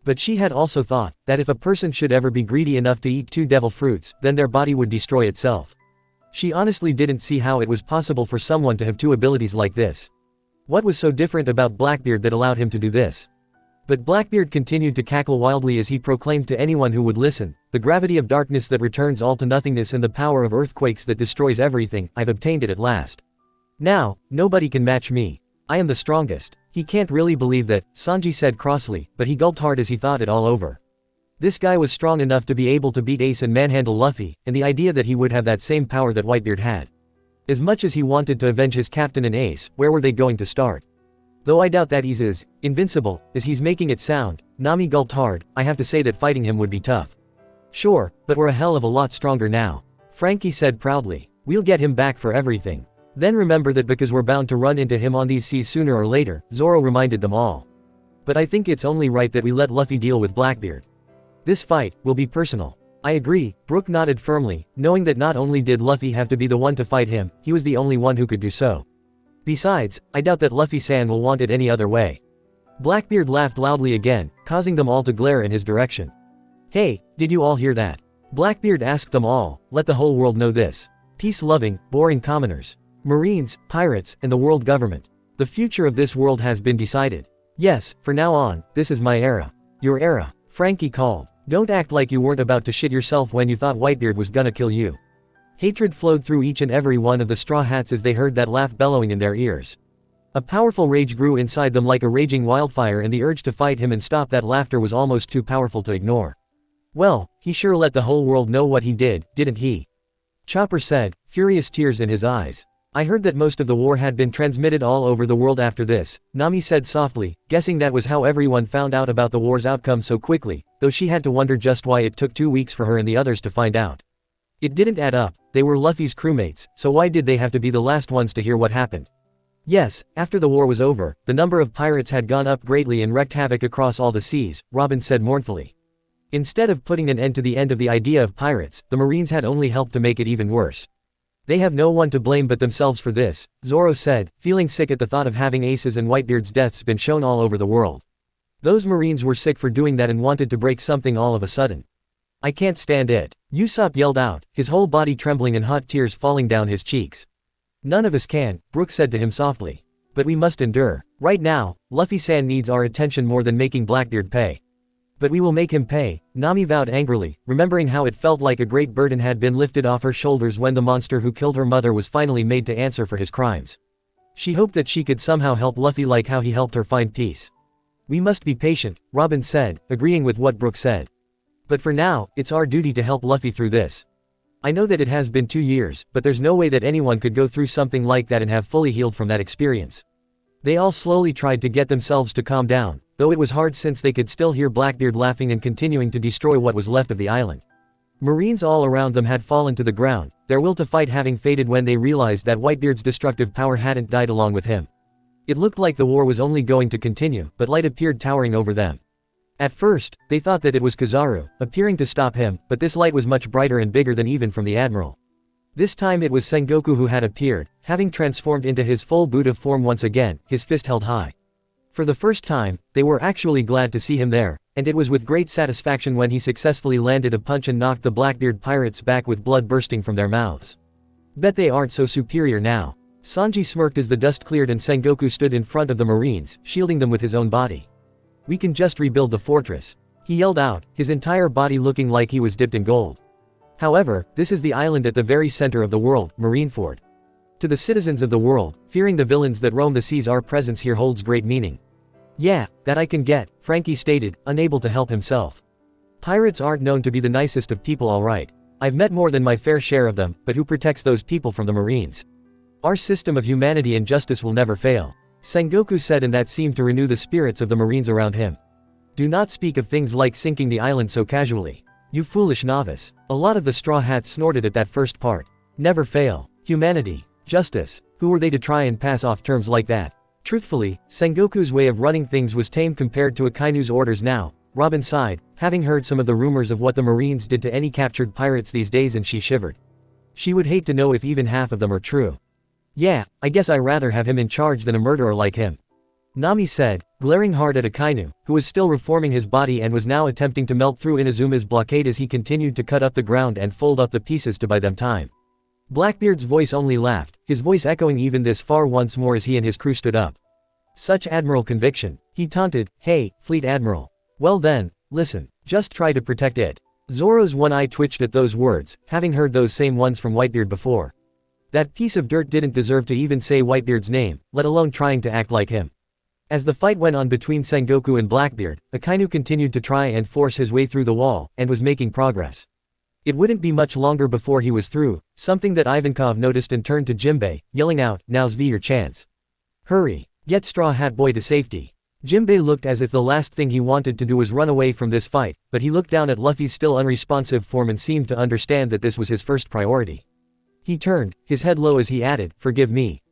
But she had also thought that if a person should ever be greedy enough to eat two devil fruits, then their body would destroy itself. She honestly didn't see how it was possible for someone to have two abilities like this. What was so different about Blackbeard that allowed him to do this? But Blackbeard continued to cackle wildly as he proclaimed to anyone who would listen, the gravity of darkness that returns all to nothingness and the power of earthquakes that destroys everything, I've obtained it at last. Now, nobody can match me. I am the strongest. He can't really believe that, Sanji said crossly, but he gulped hard as he thought it all over. This guy was strong enough to be able to beat Ace and manhandle Luffy, and the idea that he would have that same power that Whitebeard had. As much as he wanted to avenge his captain and Ace, where were they going to start? Though I doubt that he's as invincible as he's making it sound, Nami gulped hard. I have to say that fighting him would be tough. Sure, but we're a hell of a lot stronger now. Frankie said proudly. We'll get him back for everything. Then remember that because we're bound to run into him on these seas sooner or later, Zoro reminded them all. But I think it's only right that we let Luffy deal with Blackbeard. This fight will be personal. I agree, Brook nodded firmly, knowing that not only did Luffy have to be the one to fight him, he was the only one who could do so. Besides, I doubt that Luffy-san will want it any other way. Blackbeard laughed loudly again, causing them all to glare in his direction. Hey, did you all hear that? Blackbeard asked them all, let the whole world know this. Peace-loving, boring commoners. Marines, pirates, and the world government. The future of this world has been decided. Yes, from now on, this is my era. Your era, Frankie called. Don't act like you weren't about to shit yourself when you thought Whitebeard was gonna kill you. Hatred flowed through each and every one of the Straw Hats as they heard that laugh bellowing in their ears. A powerful rage grew inside them like a raging wildfire, and the urge to fight him and stop that laughter was almost too powerful to ignore. Well, he sure let the whole world know what he did, didn't he? Chopper said, furious tears in his eyes. I heard that most of the war had been transmitted all over the world after this, Nami said softly, guessing that was how everyone found out about the war's outcome so quickly, though she had to wonder just why it took 2 weeks for her and the others to find out. It didn't add up. They were Luffy's crewmates, so why did they have to be the last ones to hear what happened? Yes, after the war was over, the number of pirates had gone up greatly and wreaked havoc across all the seas, Robin said mournfully. Instead of putting an end to the end of the idea of pirates, the Marines had only helped to make it even worse. They have no one to blame but themselves for this, Zoro said, feeling sick at the thought of having Ace's and Whitebeard's deaths been shown all over the world. Those Marines were sick for doing that and wanted to break something all of a sudden. I can't stand it. Usopp yelled out, his whole body trembling and hot tears falling down his cheeks. None of us can, Brook said to him softly. But we must endure. Right now, Luffy-san needs our attention more than making Blackbeard pay. But we will make him pay, Nami vowed angrily, remembering how it felt like a great burden had been lifted off her shoulders when the monster who killed her mother was finally made to answer for his crimes. She hoped that she could somehow help Luffy like how he helped her find peace. We must be patient, Robin said, agreeing with what Brook said. But for now, it's our duty to help Luffy through this. I know that it has been 2 years, but there's no way that anyone could go through something like that and have fully healed from that experience. They all slowly tried to get themselves to calm down, though it was hard since they could still hear Blackbeard laughing and continuing to destroy what was left of the island. Marines all around them had fallen to the ground, their will to fight having faded when they realized that Whitebeard's destructive power hadn't died along with him. It looked like the war was only going to continue, but light appeared towering over them. At first, they thought that it was Kizaru, appearing to stop him, but this light was much brighter and bigger than even from the Admiral. This time it was Sengoku who had appeared, having transformed into his full Buddha form once again, his fist held high. For the first time, they were actually glad to see him there, and it was with great satisfaction when he successfully landed a punch and knocked the Blackbeard pirates back with blood bursting from their mouths. Bet they aren't so superior now. Sanji smirked as the dust cleared and Sengoku stood in front of the Marines, shielding them with his own body. We can just rebuild the fortress. He yelled out, his entire body looking like he was dipped in gold. However, this is the island at the very center of the world, Marineford. To the citizens of the world, fearing the villains that roam the seas, our presence here holds great meaning. Yeah, that I can get, Frankie stated, unable to help himself. Pirates aren't known to be the nicest of people, alright. I've met more than my fair share of them, but who protects those people from the Marines? Our system of humanity and justice will never fail, Sengoku said, and that seemed to renew the spirits of the Marines around him. Do not speak of things like sinking the island so casually. You foolish novice. A lot of the Straw Hats snorted at that first part. Never fail. Humanity. Justice. Who were they to try and pass off terms like that? Truthfully, Sengoku's way of running things was tame compared to Akainu's orders now. Robin sighed, having heard some of the rumors of what the Marines did to any captured pirates these days, and she shivered. She would hate to know if even half of them are true. Yeah, I guess I'd rather have him in charge than a murderer like him, Nami said, glaring hard at Akainu, who was still reforming his body and was now attempting to melt through Inazuma's blockade as he continued to cut up the ground and fold up the pieces to buy them time. Blackbeard's voice only laughed, his voice echoing even this far once more as he and his crew stood up. Such admiral conviction. He taunted, hey, Fleet Admiral. Well then, listen, just try to protect it. Zoro's one eye twitched at those words, having heard those same ones from Whitebeard before. That piece of dirt didn't deserve to even say Whitebeard's name, let alone trying to act like him. As the fight went on between Sengoku and Blackbeard, Akainu continued to try and force his way through the wall, and was making progress. It wouldn't be much longer before he was through, something that Ivankov noticed and turned to Jinbei, yelling out, now's your chance. Hurry, get Straw Hat Boy to safety. Jinbei looked as if the last thing he wanted to do was run away from this fight, but he looked down at Luffy's still unresponsive form and seemed to understand that this was his first priority. He turned, his head low as he added, forgive me.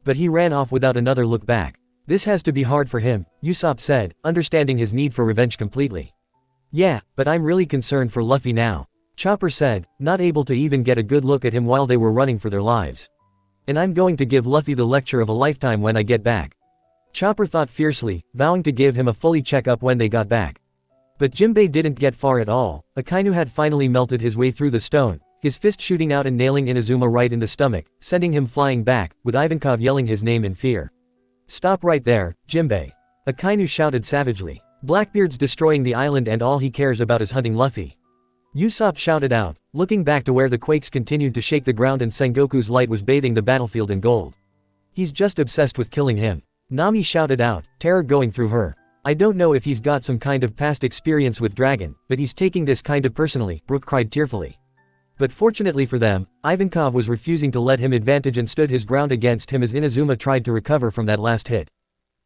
But he ran off without another look back. This has to be hard for him, Usopp said, understanding his need for revenge completely. Yeah, but I'm really concerned for Luffy now, Chopper said, not able to even get a good look at him while they were running for their lives. And I'm going to give Luffy the lecture of a lifetime when I get back. Chopper thought fiercely, vowing to give him a fully check-up when they got back. But Jinbei didn't get far at all. Akainu had finally melted his way through the stone, his fist shooting out and nailing Inazuma right in the stomach, sending him flying back, with Ivankov yelling his name in fear. Stop right there, Jinbei. Akainu shouted savagely. Blackbeard's destroying the island and all he cares about is hunting Luffy. Usopp shouted out, looking back to where the quakes continued to shake the ground and Sengoku's light was bathing the battlefield in gold. He's just obsessed with killing him. Nami shouted out, terror going through her. I don't know if he's got some kind of past experience with Dragon, but he's taking this kind of personally, Brook cried tearfully. But fortunately for them, Ivankov was refusing to let him advantage and stood his ground against him as Inazuma tried to recover from that last hit.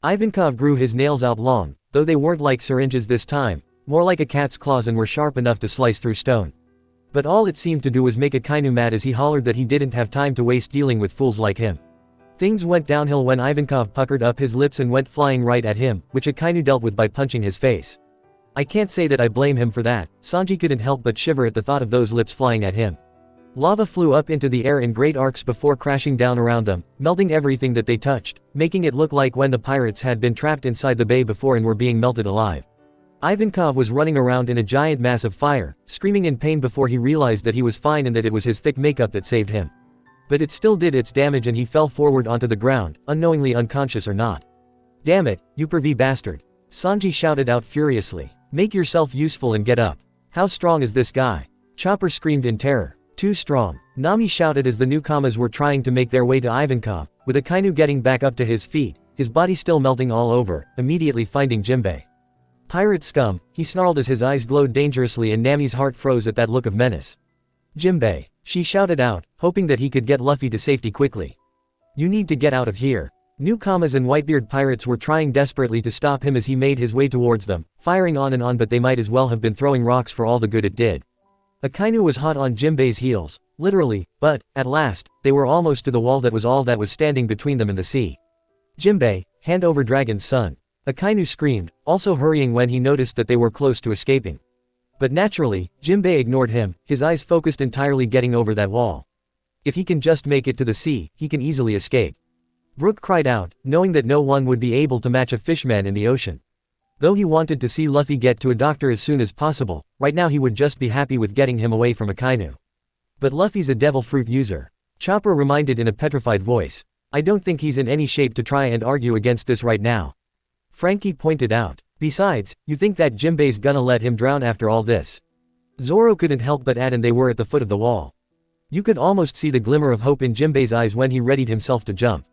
Ivankov grew his nails out long, though they weren't like syringes this time, more like a cat's claws and were sharp enough to slice through stone. But all it seemed to do was make Akainu mad as he hollered that he didn't have time to waste dealing with fools like him. Things went downhill when Ivankov puckered up his lips and went flying right at him, which Akainu dealt with by punching his face. I can't say that I blame him for that, Sanji couldn't help but shiver at the thought of those lips flying at him. Lava flew up into the air in great arcs before crashing down around them, melting everything that they touched, making it look like when the pirates had been trapped inside the bay before and were being melted alive. Ivankov was running around in a giant mass of fire, screaming in pain before he realized that he was fine and that it was his thick makeup that saved him. But it still did its damage and he fell forward onto the ground, unknowingly unconscious or not. Damn it, you pervy bastard. Sanji shouted out furiously. Make yourself useful and get up. How strong is this guy? Chopper screamed in terror. Too strong. Nami shouted as the newcomers were trying to make their way to Ivankov, with Akainu getting back up to his feet, his body still melting all over, immediately finding Jinbei. Pirate scum, he snarled as his eyes glowed dangerously and Nami's heart froze at that look of menace. Jinbei, she shouted out, hoping that he could get Luffy to safety quickly. You need to get out of here. Newcomers and Whitebeard pirates were trying desperately to stop him as he made his way towards them, firing on and on, but they might as well have been throwing rocks for all the good it did. Akainu was hot on Jinbei's heels, literally, but, at last, they were almost to the wall that was all that was standing between them and the sea. Jinbei, hand over Dragon's son. Akainu screamed, also hurrying when he noticed that they were close to escaping. But naturally, Jinbei ignored him, his eyes focused entirely getting over that wall. If he can just make it to the sea, he can easily escape. Brook cried out, knowing that no one would be able to match a fishman in the ocean. Though he wanted to see Luffy get to a doctor as soon as possible, right now he would just be happy with getting him away from Akainu. But Luffy's a devil fruit user. Chopper reminded in a petrified voice. I don't think he's in any shape to try and argue against this right now. Frankie pointed out. Besides, you think that Jinbei's gonna let him drown after all this? Zoro couldn't help but add, and they were at the foot of the wall. You could almost see the glimmer of hope in Jinbei's eyes when he readied himself to jump.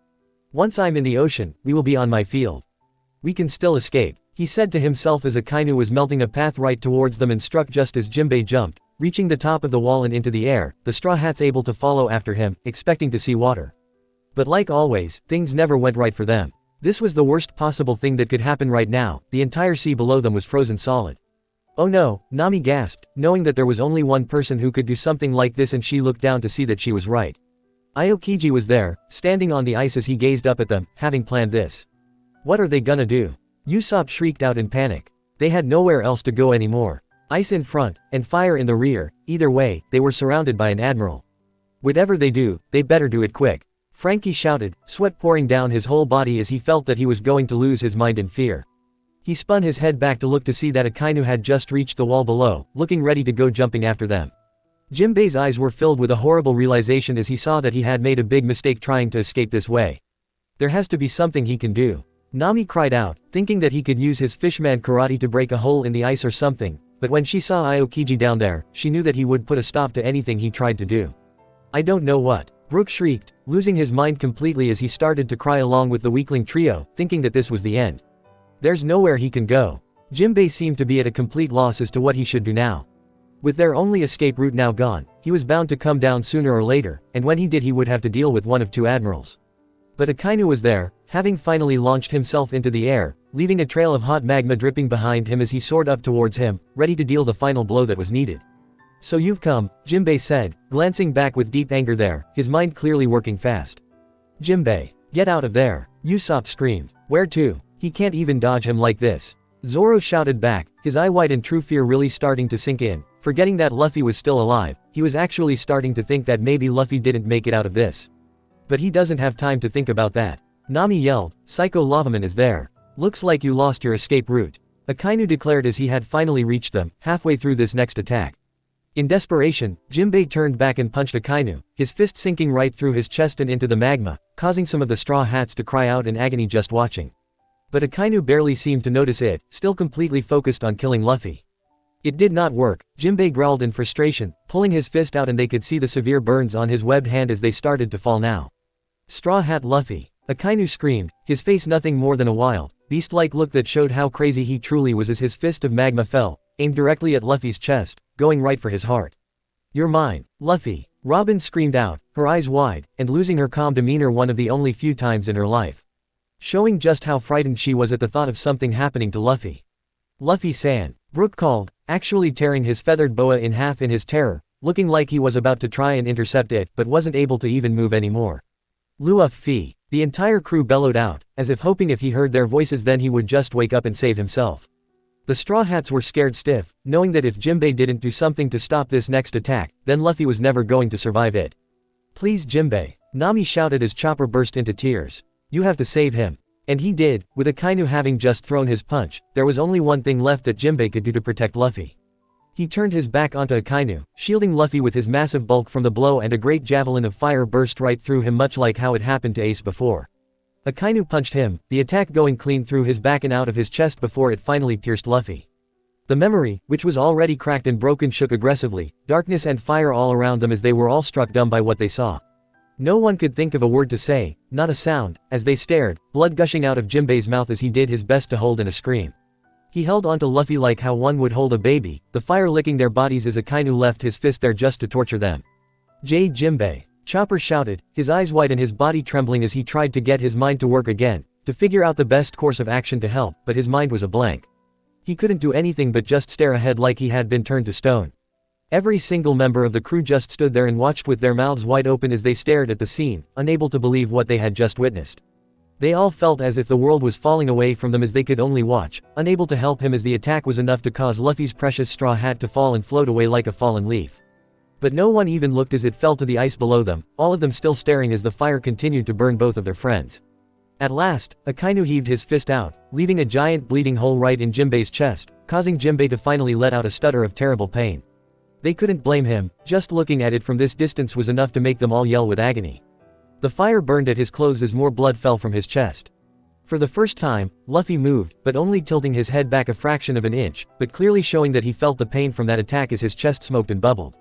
Once I'm in the ocean, we will be on my field. We can still escape, he said to himself as Akainu was melting a path right towards them and struck just as Jinbei jumped, reaching the top of the wall and into the air, the Straw Hats able to follow after him, expecting to see water. But like always, things never went right for them. This was the worst possible thing that could happen right now. The entire sea below them was frozen solid. Oh no, Nami gasped, knowing that there was only one person who could do something like this, and she looked down to see that she was right. Aokiji was there, standing on the ice as he gazed up at them, having planned this. What are they gonna do? Usopp shrieked out in panic. They had nowhere else to go anymore. Ice in front, and fire in the rear, either way, they were surrounded by an admiral. Whatever they do, they better do it quick. Frankie shouted, sweat pouring down his whole body as he felt that he was going to lose his mind in fear. He spun his head back to look to see that Akainu had just reached the wall below, looking ready to go jumping after them. Jinbei's eyes were filled with a horrible realization as he saw that he had made a big mistake trying to escape this way. There has to be something he can do. Nami cried out, thinking that he could use his fishman karate to break a hole in the ice or something, but when she saw Aokiji down there, she knew that he would put a stop to anything he tried to do. I don't know what. Brook shrieked, losing his mind completely as he started to cry along with the weakling trio, thinking that this was the end. There's nowhere he can go. Jinbei seemed to be at a complete loss as to what he should do now. With their only escape route now gone, he was bound to come down sooner or later, and when he did he would have to deal with one of two admirals. But Akainu was there, having finally launched himself into the air, leaving a trail of hot magma dripping behind him as he soared up towards him, ready to deal the final blow that was needed. So you've come, Jinbei said, glancing back with deep anger there, his mind clearly working fast. Jinbei, get out of there, Usopp screamed. Where to? He can't even dodge him like this. Zoro shouted back, his eye wide in true fear really starting to sink in. Forgetting that Luffy was still alive, he was actually starting to think that maybe Luffy didn't make it out of this. But he doesn't have time to think about that. Nami yelled, Psycho Lavaman is there. Looks like you lost your escape route. Akainu declared as he had finally reached them, halfway through this next attack. In desperation, Jinbei turned back and punched Akainu, his fist sinking right through his chest and into the magma, causing some of the Straw Hats to cry out in agony just watching. But Akainu barely seemed to notice it, still completely focused on killing Luffy. It did not work. Jinbei growled in frustration, pulling his fist out, and they could see the severe burns on his webbed hand as they started to fall now. Straw Hat Luffy. Akainu screamed, his face nothing more than a wild, beast-like look that showed how crazy he truly was as his fist of magma fell, aimed directly at Luffy's chest, going right for his heart. You're mine, Luffy. Robin screamed out, her eyes wide, and losing her calm demeanor one of the only few times in her life. Showing just how frightened she was at the thought of something happening to Luffy. Luffy-san, Brook called, actually tearing his feathered boa in half in his terror, looking like he was about to try and intercept it but wasn't able to even move anymore. Luffy. The entire crew bellowed out, as if hoping if he heard their voices then he would just wake up and save himself. The Straw Hats were scared stiff, knowing that if Jinbei didn't do something to stop this next attack, then Luffy was never going to survive it. Please Jinbei, Nami shouted as Chopper burst into tears. You have to save him. And he did, with Akainu having just thrown his punch, there was only one thing left that Jinbei could do to protect Luffy. He turned his back onto Akainu, shielding Luffy with his massive bulk from the blow, and a great javelin of fire burst right through him much like how it happened to Ace before. Akainu punched him, the attack going clean through his back and out of his chest before it finally pierced Luffy. The memory, which was already cracked and broken, shook aggressively, darkness and fire all around them as they were all struck dumb by what they saw. No one could think of a word to say, not a sound, as they stared, blood gushing out of Jinbei's mouth as he did his best to hold in a scream. He held onto Luffy like how one would hold a baby, the fire licking their bodies as Akainu left his fist there just to torture them. Jinbei. Chopper shouted, his eyes wide and his body trembling as he tried to get his mind to work again, to figure out the best course of action to help, but his mind was a blank. He couldn't do anything but just stare ahead like he had been turned to stone. Every single member of the crew just stood there and watched with their mouths wide open as they stared at the scene, unable to believe what they had just witnessed. They all felt as if the world was falling away from them as they could only watch, unable to help him as the attack was enough to cause Luffy's precious Straw Hat to fall and float away like a fallen leaf. But no one even looked as it fell to the ice below them, all of them still staring as the fire continued to burn both of their friends. At last, Akainu heaved his fist out, leaving a giant bleeding hole right in Jinbei's chest, causing Jinbei to finally let out a stutter of terrible pain. They couldn't blame him, just looking at it from this distance was enough to make them all yell with agony. The fire burned at his clothes as more blood fell from his chest. For the first time, Luffy moved, but only tilting his head back a fraction of an inch, but clearly showing that he felt the pain from that attack as his chest smoked and bubbled.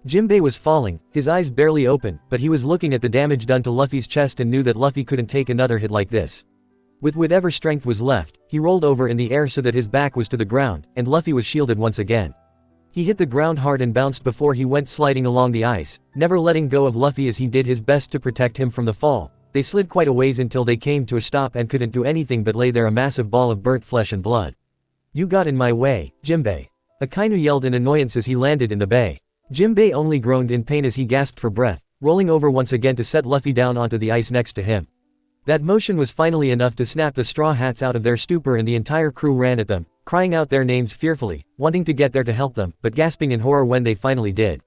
Jinbei was falling, his eyes barely open, but he was looking at the damage done to Luffy's chest and knew that Luffy couldn't take another hit like this. With whatever strength was left, he rolled over in the air so that his back was to the ground, and Luffy was shielded once again. He hit the ground hard and bounced before he went sliding along the ice, never letting go of Luffy as he did his best to protect him from the fall. They slid quite a ways until they came to a stop and couldn't do anything but lay there a massive ball of burnt flesh and blood. "You got in my way, Jinbei." Akainu yelled in annoyance as he landed in the bay. Jinbei only groaned in pain as he gasped for breath, rolling over once again to set Luffy down onto the ice next to him. That motion was finally enough to snap the Straw Hats out of their stupor and the entire crew ran at them, crying out their names fearfully, wanting to get there to help them, but gasping in horror when they finally did.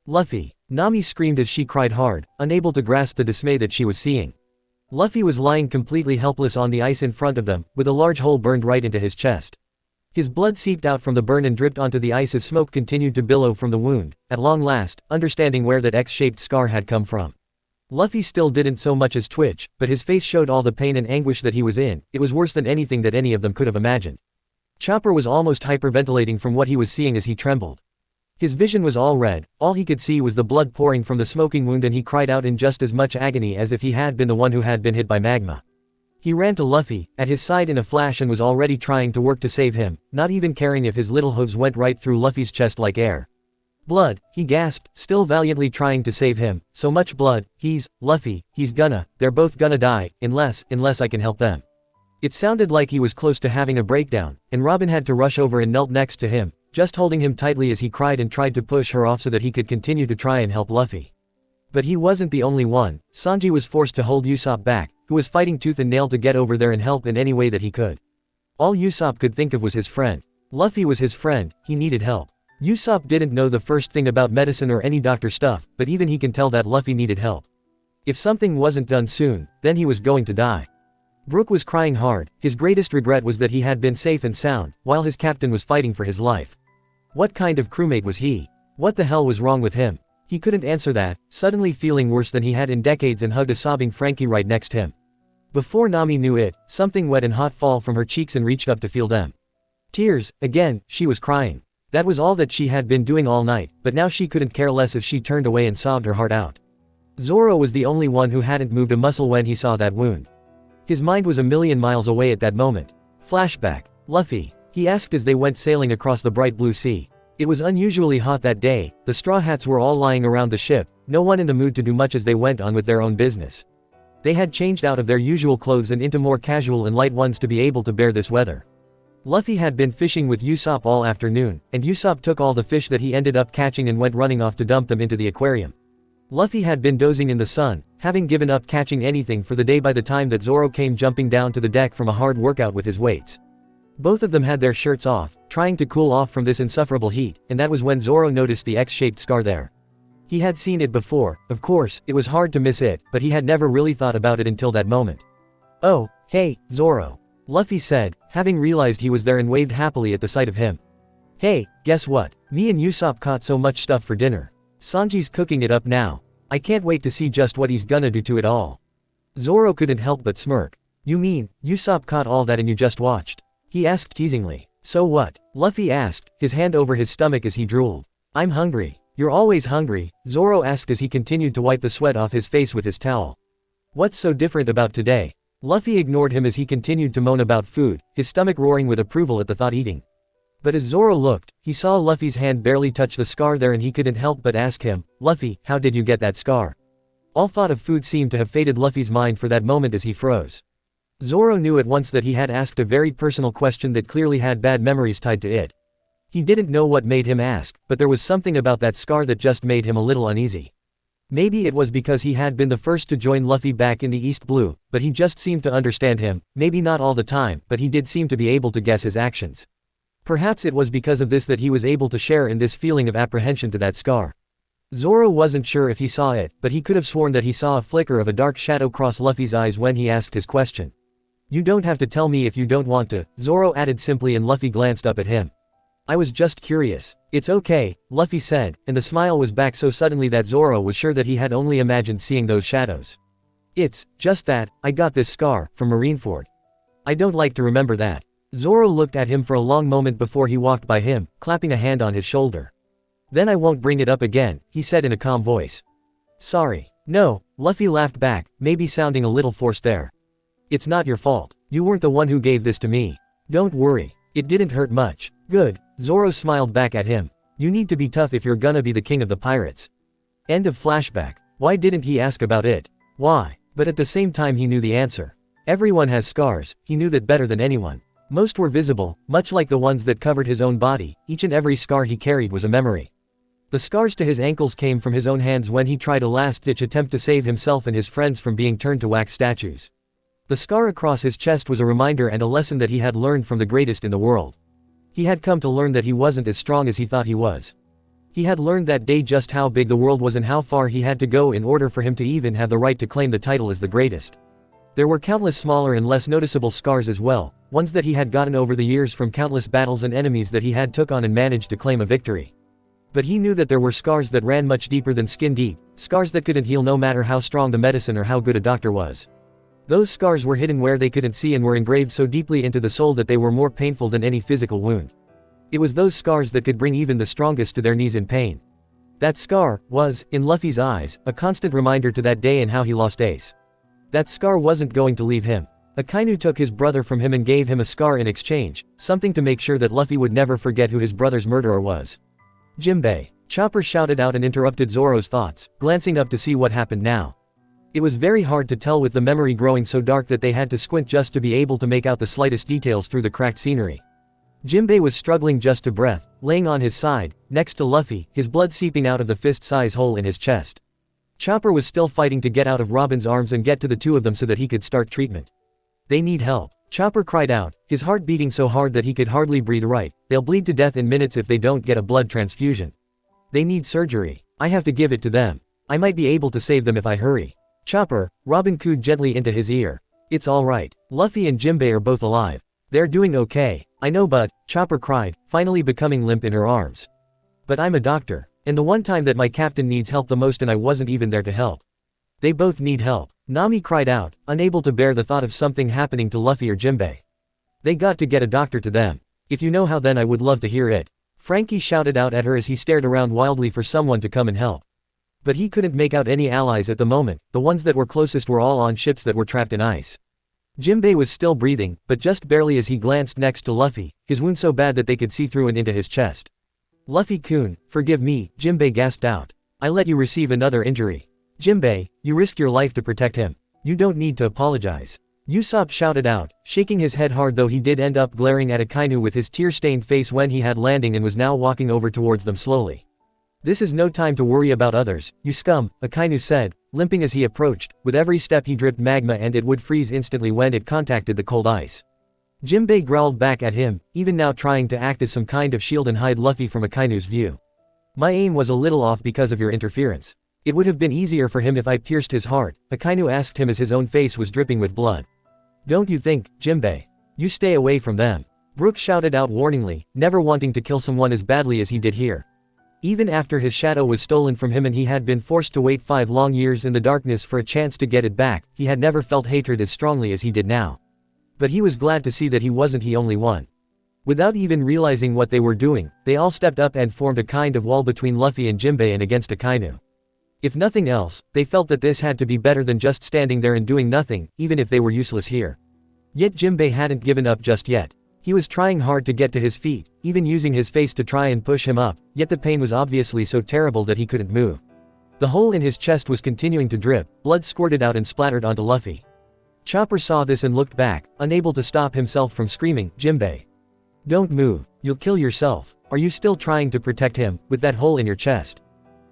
"Luffy!" Nami screamed as she cried hard, unable to grasp the dismay that she was seeing. Luffy was lying completely helpless on the ice in front of them, with a large hole burned right into his chest. His blood seeped out from the burn and dripped onto the ice as smoke continued to billow from the wound, at long last, understanding where that X-shaped scar had come from. Luffy still didn't so much as twitch, but his face showed all the pain and anguish that he was in. It was worse than anything that any of them could have imagined. Chopper was almost hyperventilating from what he was seeing as he trembled. His vision was all red, all he could see was the blood pouring from the smoking wound and he cried out in just as much agony as if he had been the one who had been hit by magma. He ran to Luffy, at his side in a flash and was already trying to work to save him, not even caring if his little hooves went right through Luffy's chest like air. "Blood," he gasped, still valiantly trying to save him, "so much blood, Luffy, they're both gonna die, unless I can help them." It sounded like he was close to having a breakdown, and Robin had to rush over and knelt next to him, just holding him tightly as he cried and tried to push her off so that he could continue to try and help Luffy. But he wasn't the only one. Sanji was forced to hold Usopp back, who was fighting tooth and nail to get over there and help in any way that he could. All Usopp could think of was his friend. Luffy was his friend, he needed help. Usopp didn't know the first thing about medicine or any doctor stuff, but even he can tell that Luffy needed help. If something wasn't done soon, then he was going to die. Brook was crying hard, his greatest regret was that he had been safe and sound, while his captain was fighting for his life. What kind of crewmate was he? What the hell was wrong with him? He couldn't answer that, suddenly feeling worse than he had in decades and hugged a sobbing Frankie right next to him. Before Nami knew it, something wet and hot fell from her cheeks and reached up to feel them. Tears, again, she was crying. That was all that she had been doing all night, but now she couldn't care less as she turned away and sobbed her heart out. Zoro was the only one who hadn't moved a muscle when he saw that wound. His mind was a million miles away at that moment. Flashback. "Luffy?" he asked as they went sailing across the bright blue sea. It was unusually hot that day, the Straw Hats were all lying around the ship, no one in the mood to do much as they went on with their own business. They had changed out of their usual clothes and into more casual and light ones to be able to bear this weather. Luffy had been fishing with Usopp all afternoon, and Usopp took all the fish that he ended up catching and went running off to dump them into the aquarium. Luffy had been dozing in the sun, having given up catching anything for the day by the time that Zoro came jumping down to the deck from a hard workout with his weights. Both of them had their shirts off, trying to cool off from this insufferable heat, and that was when Zoro noticed the X-shaped scar there. He had seen it before, of course, it was hard to miss it, but he had never really thought about it until that moment. "Oh, hey, Zoro," Luffy said, having realized he was there and waved happily at the sight of him. "Hey, guess what? Me and Usopp caught so much stuff for dinner. Sanji's cooking it up now. I can't wait to see just what he's gonna do to it all." Zoro couldn't help but smirk. "You mean, Usopp caught all that and you just watched?" he asked teasingly. "So what?" Luffy asked, his hand over his stomach as he drooled. "I'm hungry." "You're always hungry," Zoro asked as he continued to wipe the sweat off his face with his towel. "What's so different about today?" Luffy ignored him as he continued to moan about food, his stomach roaring with approval at the thought eating. But as Zoro looked, he saw Luffy's hand barely touch the scar there and he couldn't help but ask him, "Luffy, how did you get that scar?" All thought of food seemed to have faded Luffy's mind for that moment as he froze. Zoro knew at once that he had asked a very personal question that clearly had bad memories tied to it. He didn't know what made him ask, but there was something about that scar that just made him a little uneasy. Maybe it was because he had been the first to join Luffy back in the East Blue, but he just seemed to understand him, maybe not all the time, but he did seem to be able to guess his actions. Perhaps it was because of this that he was able to share in this feeling of apprehension to that scar. Zoro wasn't sure if he saw it, but he could have sworn that he saw a flicker of a dark shadow cross Luffy's eyes when he asked his question. "You don't have to tell me if you don't want to," Zoro added simply, and Luffy glanced up at him. "I was just curious." "It's okay," Luffy said, and the smile was back so suddenly that Zoro was sure that he had only imagined seeing those shadows. "It's just that I got this scar from Marineford. I don't like to remember that." Zoro looked at him for a long moment before he walked by him, clapping a hand on his shoulder. "Then I won't bring it up again," he said in a calm voice. "Sorry." "No," Luffy laughed back, maybe sounding a little forced there. "It's not your fault. You weren't the one who gave this to me. Don't worry. It didn't hurt much." "Good." Zoro smiled back at him. "You need to be tough if you're gonna be the king of the pirates." End of flashback. Why didn't he ask about it? Why? But at the same time he knew the answer. Everyone has scars, he knew that better than anyone. Most were visible, much like the ones that covered his own body. Each and every scar he carried was a memory. The scars to his ankles came from his own hands when he tried a last-ditch attempt to save himself and his friends from being turned to wax statues. The scar across his chest was a reminder and a lesson that he had learned from the greatest in the world. He had come to learn that he wasn't as strong as he thought he was. He had learned that day just how big the world was and how far he had to go in order for him to even have the right to claim the title as the greatest. There were countless smaller and less noticeable scars as well, ones that he had gotten over the years from countless battles and enemies that he had took on and managed to claim a victory. But he knew that there were scars that ran much deeper than skin deep, scars that couldn't heal no matter how strong the medicine or how good a doctor was. Those scars were hidden where they couldn't see and were engraved so deeply into the soul that they were more painful than any physical wound. It was those scars that could bring even the strongest to their knees in pain. That scar was, in Luffy's eyes, a constant reminder to that day and how he lost Ace. That scar wasn't going to leave him. Akainu took his brother from him and gave him a scar in exchange, something to make sure that Luffy would never forget who his brother's murderer was. "Jinbei!" Chopper shouted out and interrupted Zoro's thoughts, glancing up to see what happened now. It was very hard to tell with the memory growing so dark that they had to squint just to be able to make out the slightest details through the cracked scenery. Jinbei was struggling just to breath, laying on his side, next to Luffy, his blood seeping out of the fist-size hole in his chest. Chopper was still fighting to get out of Robin's arms and get to the two of them so that he could start treatment. "They need help," Chopper cried out, his heart beating so hard that he could hardly breathe right. "They'll bleed to death in minutes if they don't get a blood transfusion. They need surgery. I have to give it to them. I might be able to save them if I hurry." "Chopper," Robin cooed gently into his ear. "It's all right. Luffy and Jinbei are both alive. They're doing okay." "I know but," Chopper cried, finally becoming limp in her arms. "But I'm a doctor. And the one time that my captain needs help the most and I wasn't even there to help. They both need help." Nami cried out, unable to bear the thought of something happening to Luffy or Jinbei. "They got to get a doctor to them. If you know how, then I would love to hear it." Frankie shouted out at her as he stared around wildly for someone to come and help. But he couldn't make out any allies at the moment. The ones that were closest were all on ships that were trapped in ice. Jinbei was still breathing, but just barely as he glanced next to Luffy, his wound so bad that they could see through and into his chest. "Luffy-kun, forgive me," Jinbei gasped out. "I let you receive another injury." "Jinbei, you risked your life to protect him. You don't need to apologize." Usopp shouted out, shaking his head hard, though he did end up glaring at Akainu with his tear-stained face when he had landing and was now walking over towards them slowly. "This is no time to worry about others, you scum," Akainu said, limping as he approached. With every step he dripped magma and it would freeze instantly when it contacted the cold ice. Jinbei growled back at him, even now trying to act as some kind of shield and hide Luffy from Akainu's view. "My aim was a little off because of your interference. It would have been easier for him if I pierced his heart," Akainu asked him as his own face was dripping with blood. "Don't you think, Jinbei? You stay away from them," Brook shouted out warningly, never wanting to kill someone as badly as he did here. Even after his shadow was stolen from him and he had been forced to wait 5 long years in the darkness for a chance to get it back, he had never felt hatred as strongly as he did now. But he was glad to see that he wasn't the only one. Without even realizing what they were doing, they all stepped up and formed a kind of wall between Luffy and Jinbei and against Akainu. If nothing else, they felt that this had to be better than just standing there and doing nothing, even if they were useless here. Yet Jinbei hadn't given up just yet. He was trying hard to get to his feet, even using his face to try and push him up, yet the pain was obviously so terrible that he couldn't move. The hole in his chest was continuing to drip, blood squirted out and splattered onto Luffy. Chopper saw this and looked back, unable to stop himself from screaming, "Jinbei! Don't move, you'll kill yourself. Are you still trying to protect him, with that hole in your chest?"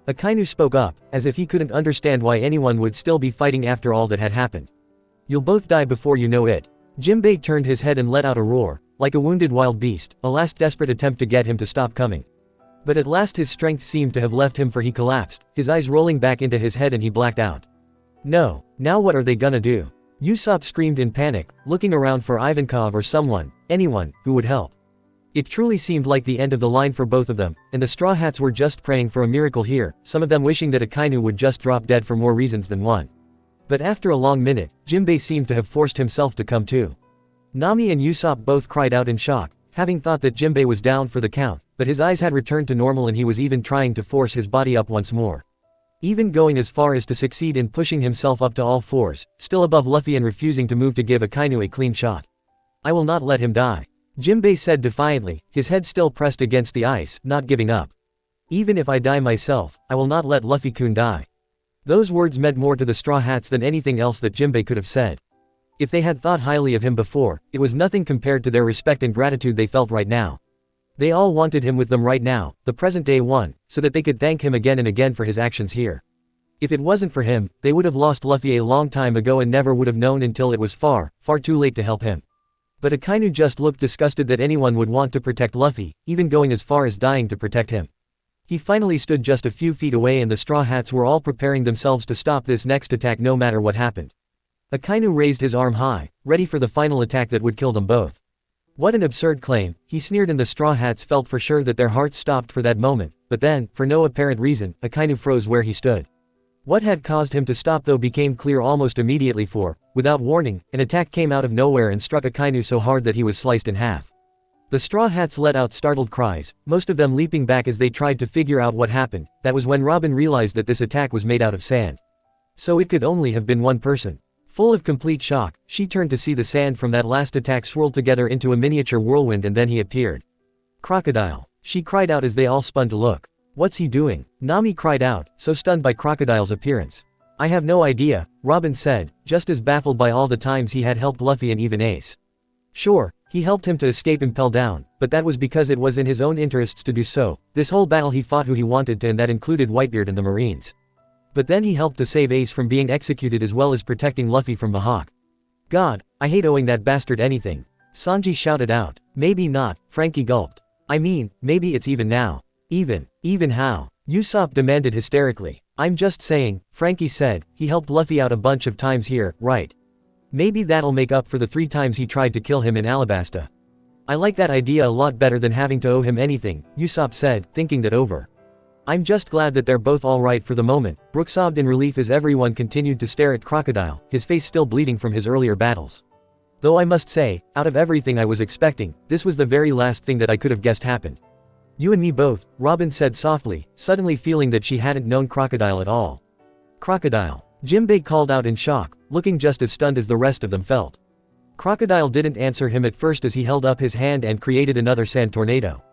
Akainu spoke up, as if he couldn't understand why anyone would still be fighting after all that had happened. "You'll both die before you know it." Jinbei turned his head and let out a roar, like a wounded wild beast, a last desperate attempt to get him to stop coming. But at last his strength seemed to have left him, for he collapsed, his eyes rolling back into his head, and he blacked out. No, now what are they gonna do? Usopp screamed in panic, looking around for Ivankov or someone, anyone, who would help. It truly seemed like the end of the line for both of them, and the Straw Hats were just praying for a miracle here, some of them wishing that Akainu would just drop dead for more reasons than one. But after a long minute, Jinbei seemed to have forced himself to come to. Nami and Usopp both cried out in shock, having thought that Jinbei was down for the count, but his eyes had returned to normal and he was even trying to force his body up once more. Even going as far as to succeed in pushing himself up to all fours, still above Luffy and refusing to move to give Akainu a clean shot. I will not let him die, Jinbei said defiantly, his head still pressed against the ice, not giving up. Even if I die myself, I will not let Luffy-kun die. Those words meant more to the Straw Hats than anything else that Jinbei could have said. If they had thought highly of him before, it was nothing compared to their respect and gratitude they felt right now. They all wanted him with them right now, the present day one, so that they could thank him again and again for his actions here. If it wasn't for him, they would have lost Luffy a long time ago and never would have known until it was far, far too late to help him. But Akainu just looked disgusted that anyone would want to protect Luffy, even going as far as dying to protect him. He finally stood just a few feet away and the Straw Hats were all preparing themselves to stop this next attack no matter what happened. Akainu raised his arm high, ready for the final attack that would kill them both. What an absurd claim, he sneered, and the Straw Hats felt for sure that their hearts stopped for that moment, but then, for no apparent reason, Akainu froze where he stood. What had caused him to stop though became clear almost immediately, for, without warning, an attack came out of nowhere and struck Akainu so hard that he was sliced in half. The Straw Hats let out startled cries, most of them leaping back as they tried to figure out what happened. That was when Robin realized that this attack was made out of sand. So it could only have been one person. Full of complete shock, she turned to see the sand from that last attack swirled together into a miniature whirlwind, and then he appeared. Crocodile, she cried out as they all spun to look. What's he doing? Nami cried out, so stunned by Crocodile's appearance. I have no idea, Robin said, just as baffled by all the times he had helped Luffy and even Ace. Sure, he helped him to escape Impel Down, but that was because it was in his own interests to do so. This whole battle he fought who he wanted to, and that included Whitebeard and the Marines. But then he helped to save Ace from being executed as well as protecting Luffy from the Hawk. God, I hate owing that bastard anything. Sanji shouted out. Maybe not, Frankie gulped. I mean, maybe it's even now. Even how? Usopp demanded hysterically. I'm just saying, Frankie said, he helped Luffy out a bunch of times here, right? Maybe that'll make up for the 3 times he tried to kill him in Alabasta. I like that idea a lot better than having to owe him anything, Usopp said, thinking that over. I'm just glad that they're both alright for the moment, Brook sobbed in relief as everyone continued to stare at Crocodile, his face still bleeding from his earlier battles. Though I must say, out of everything I was expecting, this was the very last thing that I could have guessed happened. You and me both, Robin said softly, suddenly feeling that she hadn't known Crocodile at all. Crocodile, Jinbei called out in shock, looking just as stunned as the rest of them felt. Crocodile didn't answer him at first as he held up his hand and created another sand tornado.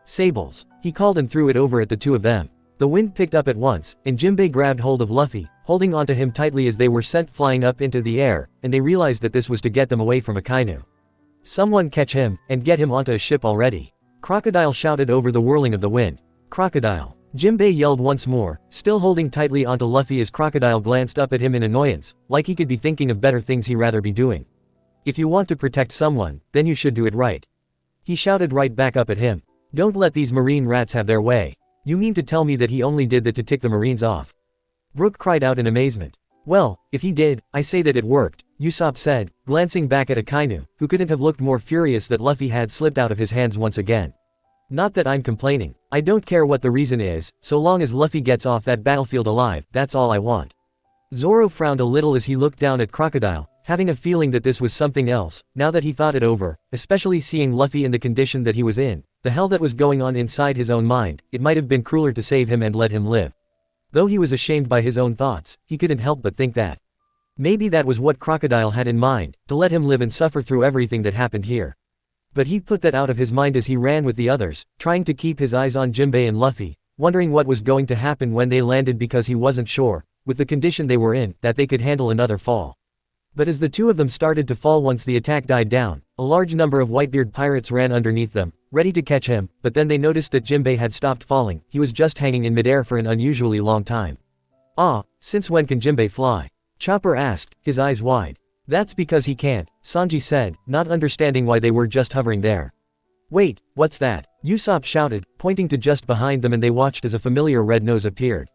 Sables, he called and threw it over at the two of them. The wind picked up at once, and Jinbei grabbed hold of Luffy, holding onto him tightly as they were sent flying up into the air, and they realized that this was to get them away from Akainu. Someone catch him, and get him onto a ship already. Crocodile shouted over the whirling of the wind. Crocodile. Jinbei yelled once more, still holding tightly onto Luffy as Crocodile glanced up at him in annoyance, like he could be thinking of better things he'd rather be doing. If you want to protect someone, then you should do it right. He shouted right back up at him. Don't let these marine rats have their way. You mean to tell me that he only did that to tick the Marines off? Brook cried out in amazement. Well, if he did, I say that it worked, Usopp said, glancing back at Akainu, who couldn't have looked more furious that Luffy had slipped out of his hands once again. Not that I'm complaining. I don't care what the reason is, so long as Luffy gets off that battlefield alive, that's all I want. Zoro frowned a little as he looked down at Crocodile, having a feeling that this was something else, now that he thought it over, especially seeing Luffy in the condition that he was in, the hell that was going on inside his own mind. It might have been crueler to save him and let him live. Though he was ashamed by his own thoughts, he couldn't help but think that. Maybe that was what Crocodile had in mind, to let him live and suffer through everything that happened here. But he put that out of his mind as he ran with the others, trying to keep his eyes on Jinbei and Luffy, wondering what was going to happen when they landed because he wasn't sure, with the condition they were in, that they could handle another fall. But as the two of them started to fall once the attack died down, a large number of Whitebeard pirates ran underneath them, ready to catch him, but then they noticed that Jinbei had stopped falling. He was just hanging in midair for an unusually long time. Ah, since when can Jinbei fly? Chopper asked, his eyes wide. That's because he can't, Sanji said, not understanding why they were just hovering there. Wait, what's that? Usopp shouted, pointing to just behind them, and they watched as a familiar red nose appeared.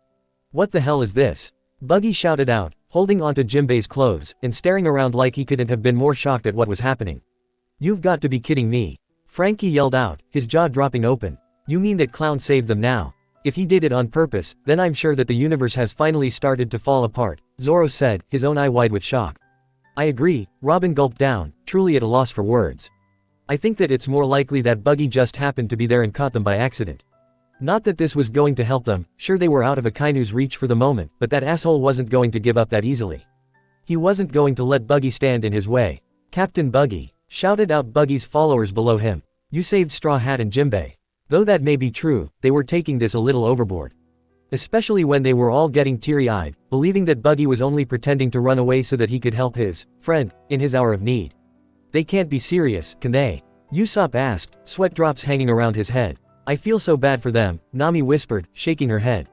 What the hell is this? Buggy shouted out, holding onto Jinbei's clothes, and staring around like he couldn't have been more shocked at what was happening. You've got to be kidding me. Frankie yelled out, his jaw dropping open. You mean that Clown saved them now? If he did it on purpose, then I'm sure that the universe has finally started to fall apart, Zoro said, his own eye wide with shock. I agree, Robin gulped down, truly at a loss for words. I think that it's more likely that Buggy just happened to be there and caught them by accident. Not that this was going to help them, sure they were out of Akainu's reach for the moment, but that asshole wasn't going to give up that easily. He wasn't going to let Buggy stand in his way. Captain Buggy, shouted out Buggy's followers below him. You saved Straw Hat and Jinbei. Though that may be true, they were taking this a little overboard. Especially when they were all getting teary-eyed, believing that Buggy was only pretending to run away so that he could help his friend in his hour of need. They can't be serious, can they? Usopp asked, sweat drops hanging around his head. I feel so bad for them, Nami whispered, shaking her head.